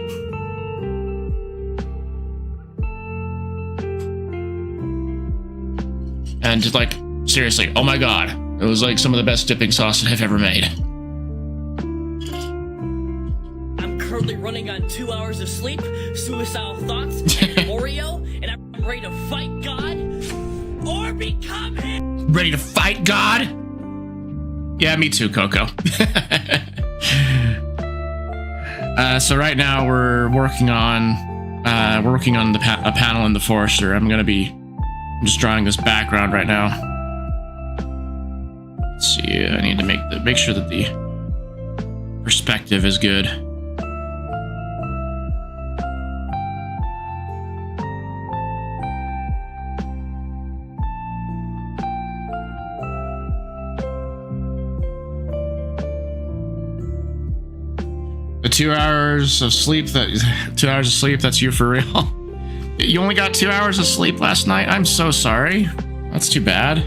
And just like, seriously, oh my god, it was like some of the best dipping sauce that I've ever made. I'm currently running on 2 hours of sleep, suicidal thoughts, and Oreo, and I'm ready to fight God or become him. Ready to fight God? Yeah, me too, Coco. So right now we're working on a panel in the Forester. I'm just drawing this background right now. Let's see. I need to make sure that the perspective is good. The 2 hours of sleep that's you for real? You only got 2 hours of sleep last night? I'm so sorry. That's too bad.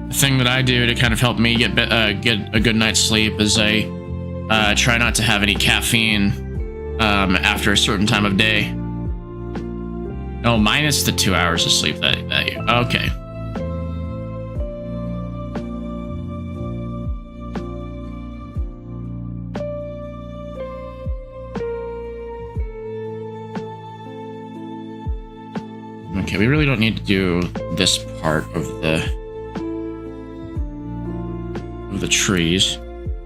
The thing that I do to kind of help me get a good night's sleep is I try not to have any caffeine after a certain time of day. Oh, minus the 2 hours of sleep that you... Okay. Okay, we really don't need to do this part of the trees,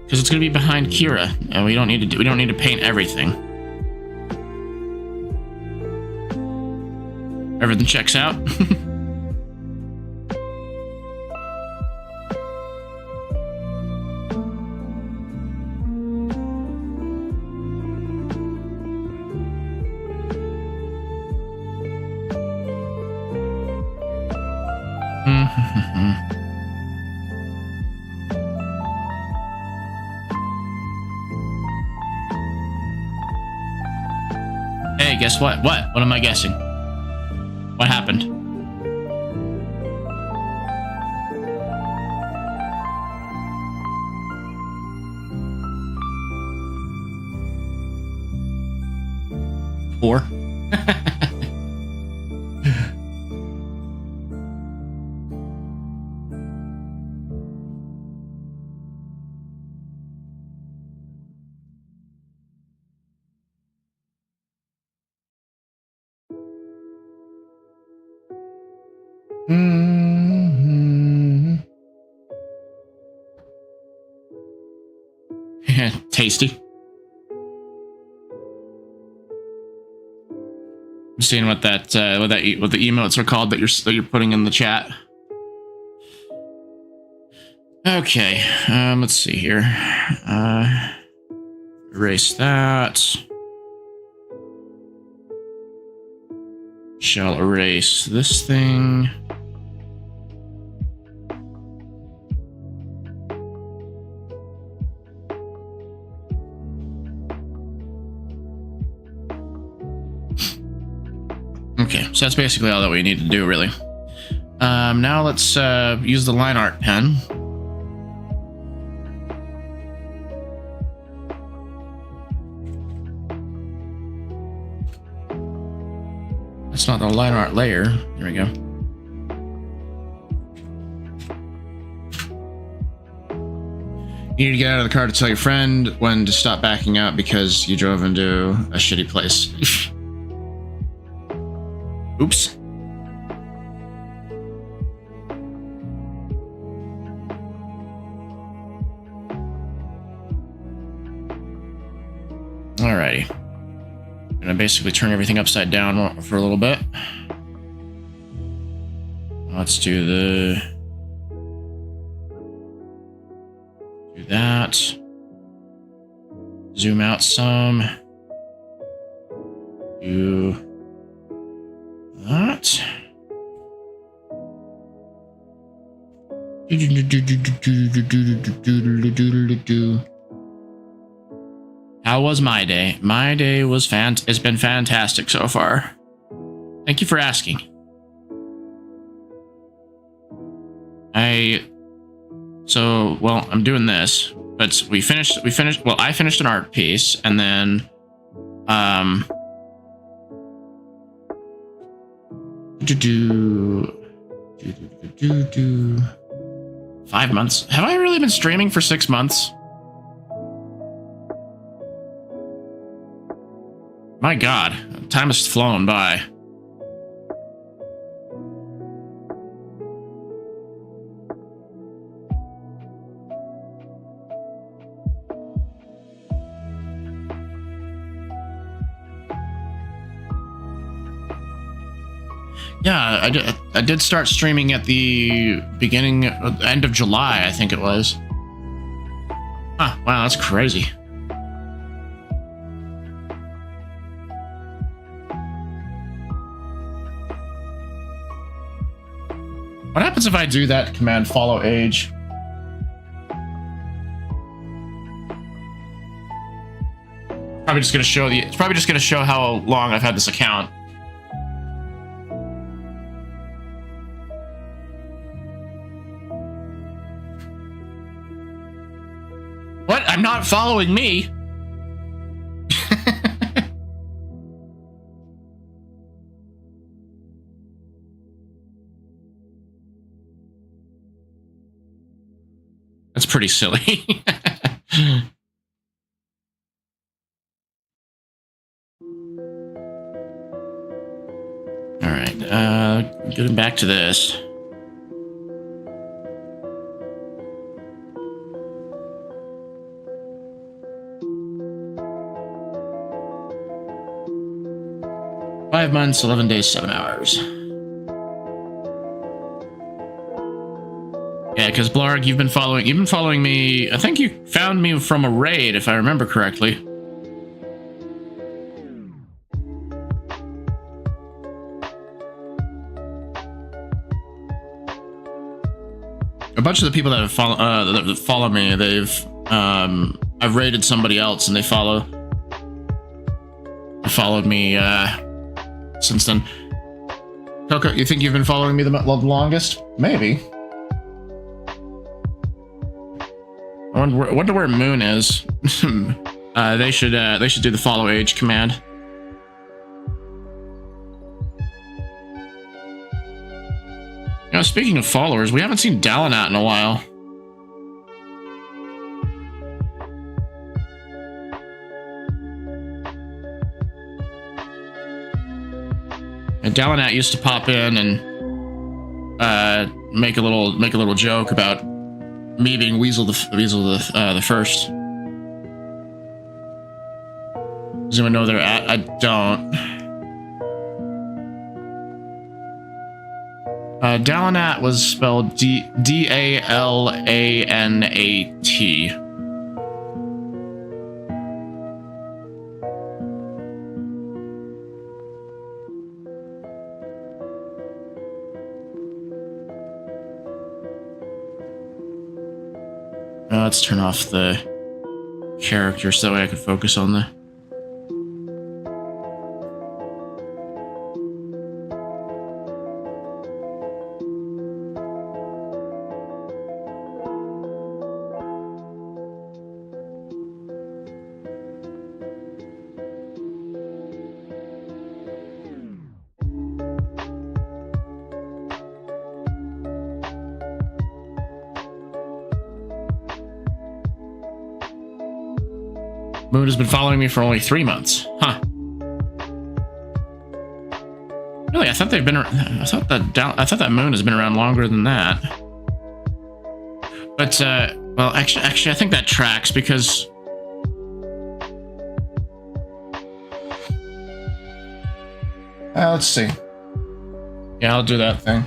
because it's going to be behind Kira, and we don't need to paint everything. Everything checks out. Hey, guess what? What? What am I guessing? What happened? Four. Tasty. I'm seeing what the emotes are called that you're putting in the chat. Okay, let's see here. Erase that. Shall erase this thing. Okay, so that's basically all that we need to do, really. Now let's use the line art pen. That's not the line art layer. There we go. You need to get out of the car to tell your friend when to stop backing out because you drove into a shitty place. Oops. Alrighty. I'm gonna basically turn everything upside down for a little bit. Let's do that. Zoom out some. Do that. How was my day? My day was it's been fantastic so far. Thank you for asking. Well, I'm doing this, but I finished an art piece, and then 5 months. Have I really been streaming for 6 months? My God, time has flown by. Yeah, I did start streaming at the end of July, I think it was. Huh, wow, that's crazy. What happens if I do that command follow age? It's probably just gonna show how long I've had this account. What? I'm not following me. That's pretty silly. All right, getting back to this. Five months, 11 days, 7 hours. Yeah, because Blarg, you've been following me. I think you found me from a raid, if I remember correctly. a bunch of the people that have that follow me, I've raided somebody else, and they followed me since then. Coco, you think you've been following me the longest? Maybe. I wonder where Moon is. They should do the follow age command. You know, speaking of followers, we haven't seen Dalinat in a while. And Dalinat used to pop in and make a little joke about me being Weasel the first. Does anyone know where they're at? I don't. Dalinat was spelled D-A-L-A-N-A-T. Let's turn off the character so that way I can focus on the... Moon has been following me for only 3 months. Huh. Really? I thought that Moon has been around longer than that. But well, actually, I think that tracks because let's see. Yeah, I'll do that thing.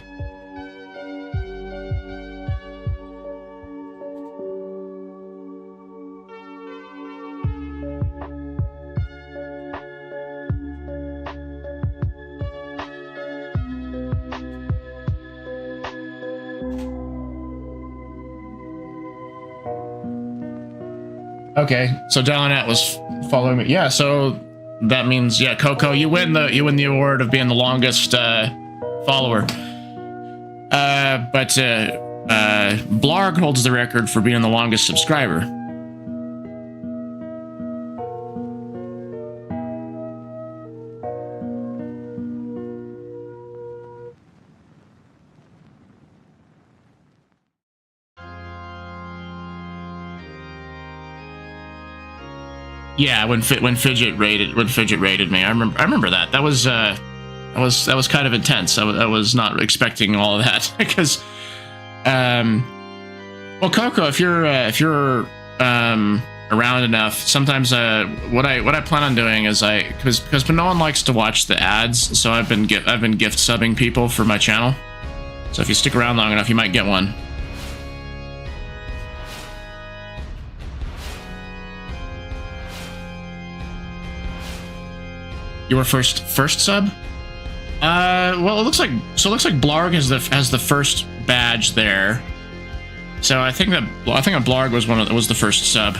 Okay, so Dalinat was following me. Yeah, so that means, yeah, Coco, you win the award of being the longest follower. But Blarg holds the record for being the longest subscriber. Yeah, when Fidget raided me, I remember that. That was kind of intense. I was not expecting all of that because, well, Coco, if you're around enough, sometimes what I plan on doing is because no one likes to watch the ads, so I've been gift subbing people for my channel. So if you stick around long enough, you might get one. You were first sub? Well, it looks like Blarg has the first badge there. So I think that Blarg was the first sub.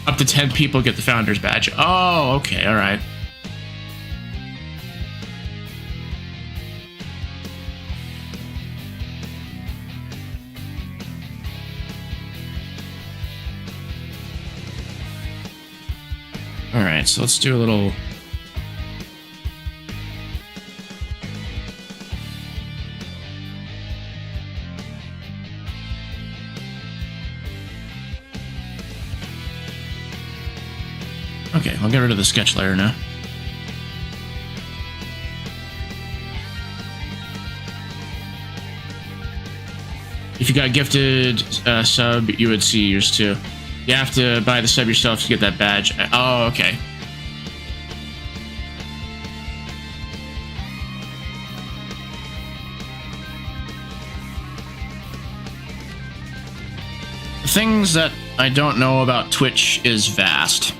Up to 10 people get the Founder's Badge. Oh, okay, alright. Alright, so let's do a little... Okay, I'll get rid of the sketch layer now. If you got gifted sub, you would see yours too. You have to buy the sub yourself to get that badge. Oh, okay. The things that I don't know about Twitch is vast.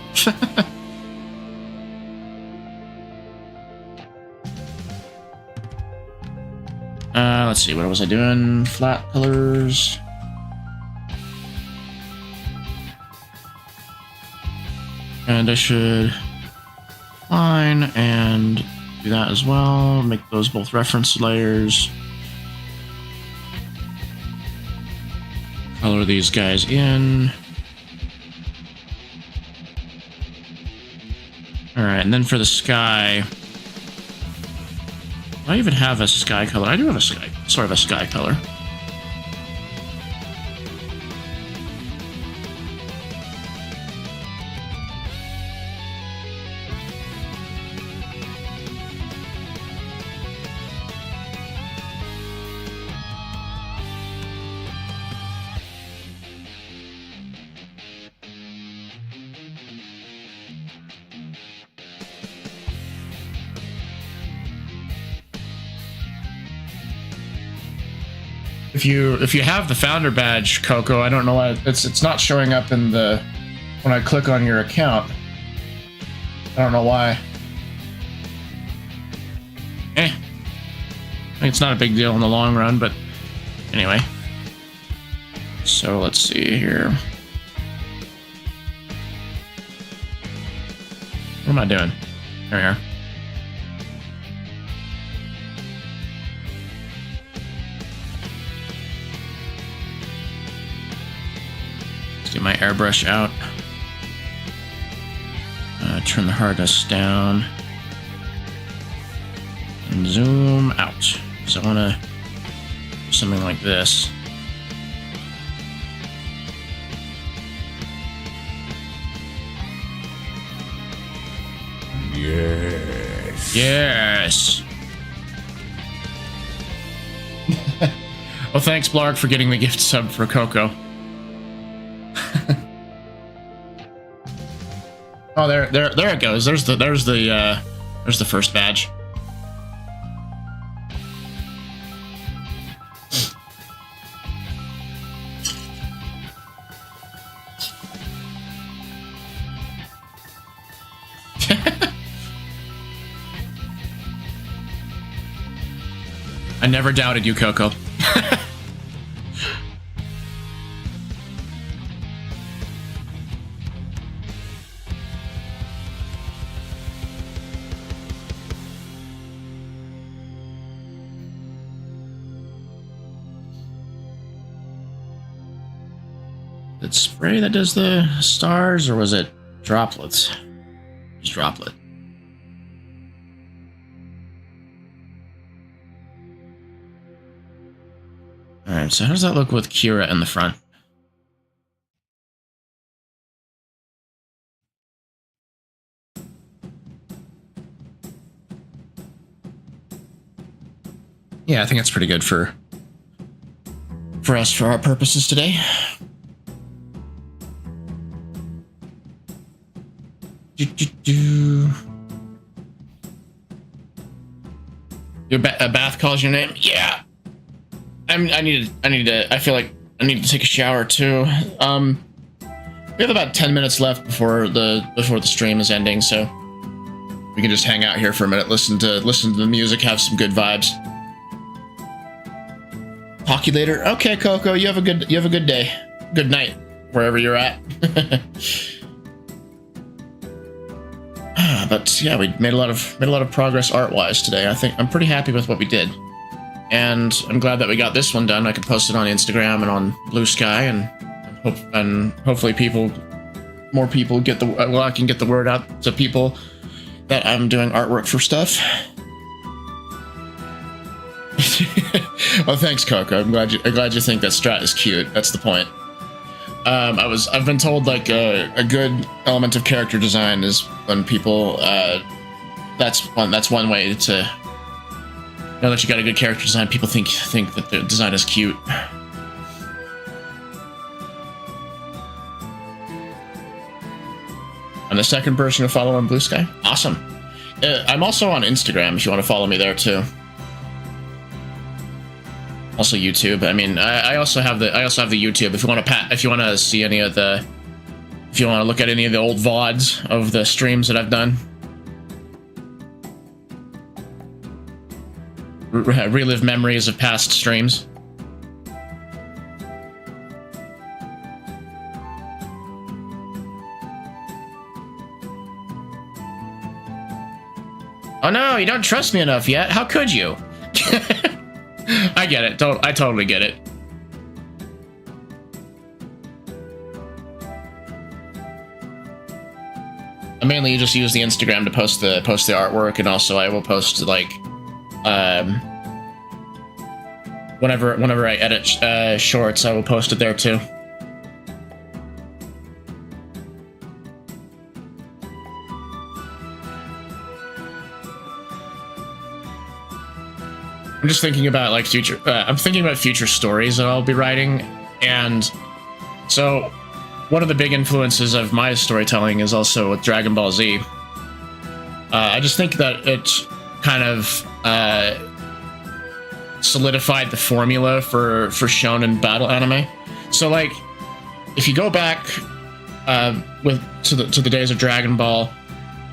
Let's see, what was I doing? Flat colors. And I should line and do that as well. Make those both reference layers. Color these guys in. Alright, and then for the sky. Do I even have a sky color? I do have a sky, sort of a sky color. If you have the founder badge, Coco, I don't know why it's not showing up in the when I click on your account. I don't know why. I think it's not a big deal in the long run, but anyway. So let's see here. What am I doing? There we are. Get my airbrush out. Turn the hardness down. And zoom out. So I want to do something like this. Yes. Yes. Well, thanks, Blarg, for getting the gift sub for Coco. Oh, there it goes. There's the first badge. I never doubted you, Coco. Is it spray that does the stars, or was it droplets? Just droplet. Alright, so how does that look with Kira in the front? Yeah, I think it's pretty good for us, for our purposes today. A bath calls your name? Yeah. I feel like I need to take a shower too. We have about 10 minutes left before the stream is ending, so we can just hang out here for a minute, listen to the music, have some good vibes. Talk to you later. Okay, Coco, you have a good day. Good night, wherever you're at. But yeah, we made a lot of progress art-wise today. I think I'm pretty happy with what we did, and I'm glad that we got this one done. I can post it on Instagram and on Bluesky, and hopefully more people get I can get the word out to people that I'm doing artwork for stuff. Oh, thanks, Coco. I'm glad you think that Strat is cute. That's the point. I've been told like a good element of character design is when people that's one way to know that you got a good character design. People think that the design is cute. I'm the second person to follow on Bluesky. Awesome. I'm also on Instagram if you want to follow me there too. Also YouTube. I mean, I also have the YouTube if you want to see any of the, if you want to look at any of the old VODs of the streams that I've done. Relive memories of past streams. Oh no, you don't trust me enough yet. How could you? I get it. I totally get it. I mainly just use the Instagram to post the artwork, and also I will post like whenever I edit shorts, I will post it there too. I'm just thinking about like future. I'm thinking about future stories that I'll be writing, and so one of the big influences of my storytelling is also with Dragon Ball Z. I just think that it kind of solidified the formula for shonen battle anime. So like, if you go back to the days of Dragon Ball.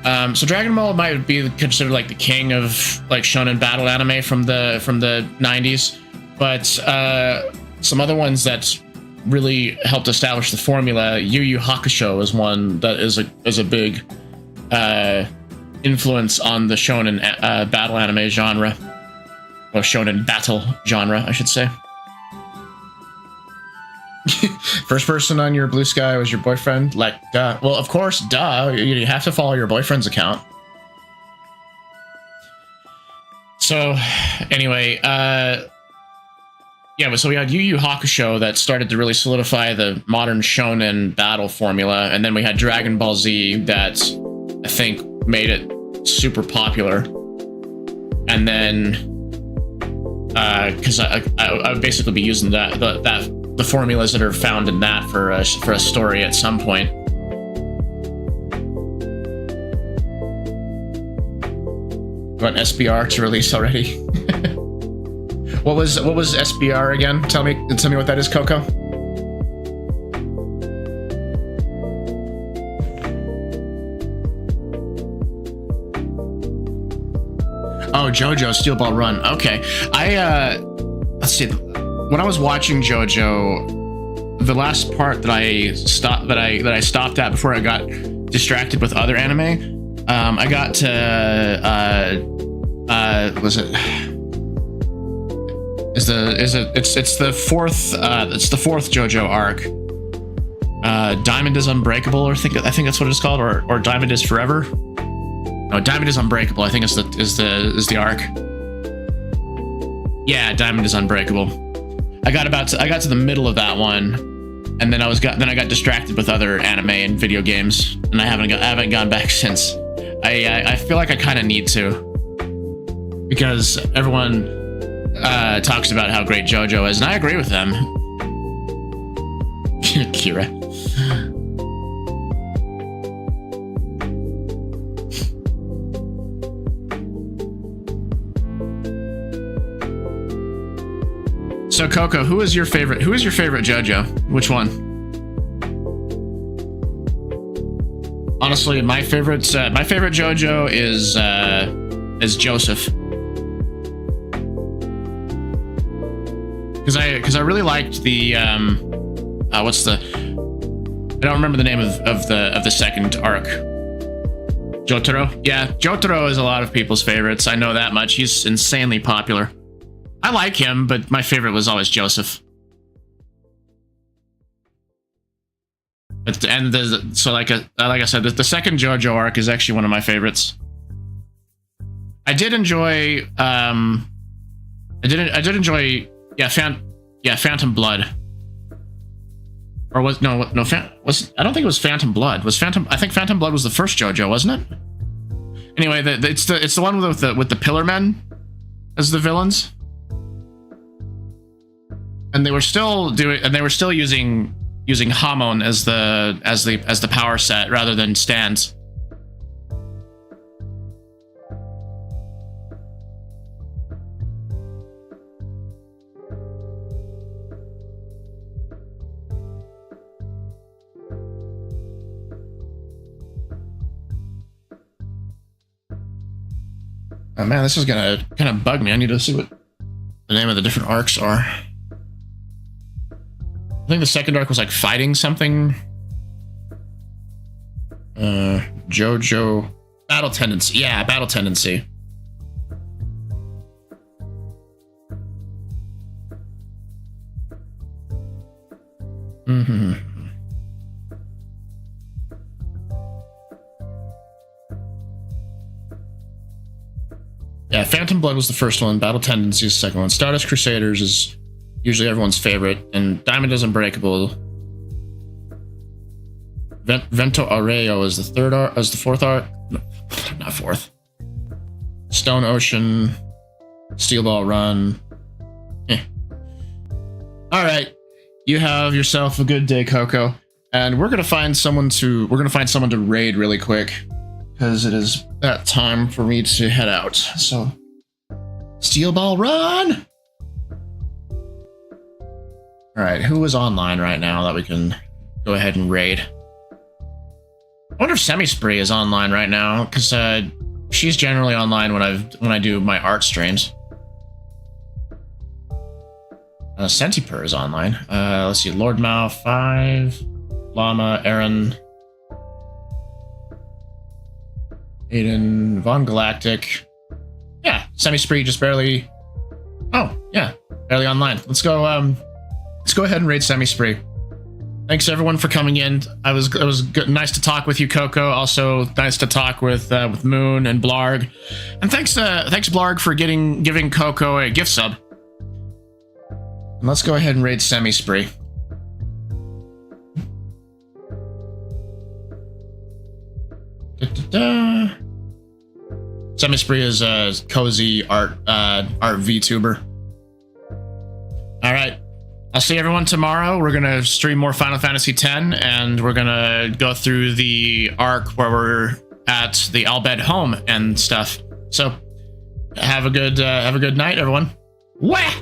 So Dragon Ball might be considered like the king of like shonen battle anime from the 90s, but some other ones that really helped establish the formula. Yu Yu Hakusho is one that is a big influence on the shonen battle anime genre, or shonen battle genre, I should say. First person on your Bluesky was your boyfriend? Like, duh. Well, of course, duh. You have to follow your boyfriend's account. So, anyway, yeah, so we had Yu Yu Hakusho that started to really solidify the modern shonen battle formula, and then we had Dragon Ball Z that I think made it super popular. And then, because I would basically be using the formulas that are found in that for a story at some point. Want SBR to release already? What was SBR again? Tell me what that is, Coco. Oh, JoJo Steel Ball Run. Okay, let's see. When I was watching JoJo, the last part that I stopped at before I got distracted with other anime, I got to was it? It's the fourth JoJo arc. Diamond is Unbreakable, or I think that's what it's called, or Diamond is Forever. No, Diamond is Unbreakable. I think is the arc. Yeah, Diamond is Unbreakable. I got to the middle of that one, and then I got distracted with other anime and video games, and I haven't gone back since. I feel like I kind of need to, because everyone talks about how great JoJo is, and I agree with them. Kira. So Coco, who is your favorite JoJo? Which one? Honestly, my favorite JoJo is Joseph. Because I really liked the I don't remember the name of the second arc. Jotaro? Yeah, Jotaro is a lot of people's favorites. I know that much. He's insanely popular. I like him, but my favorite was always Joseph. So like I said, the second JoJo arc is actually one of my favorites. I did enjoy Phantom Blood. Or I don't think it was Phantom Blood. I think Phantom Blood was the first JoJo, wasn't it? Anyway, it's the one with the Pillar Men as the villains. And they were still using using Hamon as the power set rather than stands. Oh man, this is gonna kind of bug me. I need to see what the name of the different arcs are. I think the second arc was like fighting something. JoJo Battle Tendency. Yeah, Battle Tendency. Yeah, Phantom Blood was the first one. Battle Tendency is the second one. Stardust Crusaders is usually everyone's favorite, and Diamond is Unbreakable. Vento Arreo is the third arc, as the fourth arc. No, not fourth. Stone Ocean, Steel Ball Run. All right, you have yourself a good day, Coco, and we're gonna find someone to raid really quick because it is that time for me to head out. So, Steel Ball Run. All right, who is online right now that we can go ahead and raid? I wonder if Semi-Spree is online right now, because she's generally online when I do my art streams. Centiper is online. Let's see, Lord Mao 5, Llama, Aaron, Aiden, Von Galactic. Yeah, Semi-Spree just barely. Oh yeah, barely online. Let's go ahead and raid Semi-Spree. Thanks everyone for coming in. It was good, nice to talk with you, Coco. Also nice to talk with Moon and Blarg. And thanks Blarg for giving Coco a gift sub. And let's go ahead and raid Semi-Spree. Semi-Spree is a cozy art VTuber. All right. I'll see everyone tomorrow. We're gonna stream more Final Fantasy X, and we're gonna go through the arc where we're at the Albed home and stuff. So, have a good night, everyone. Wah!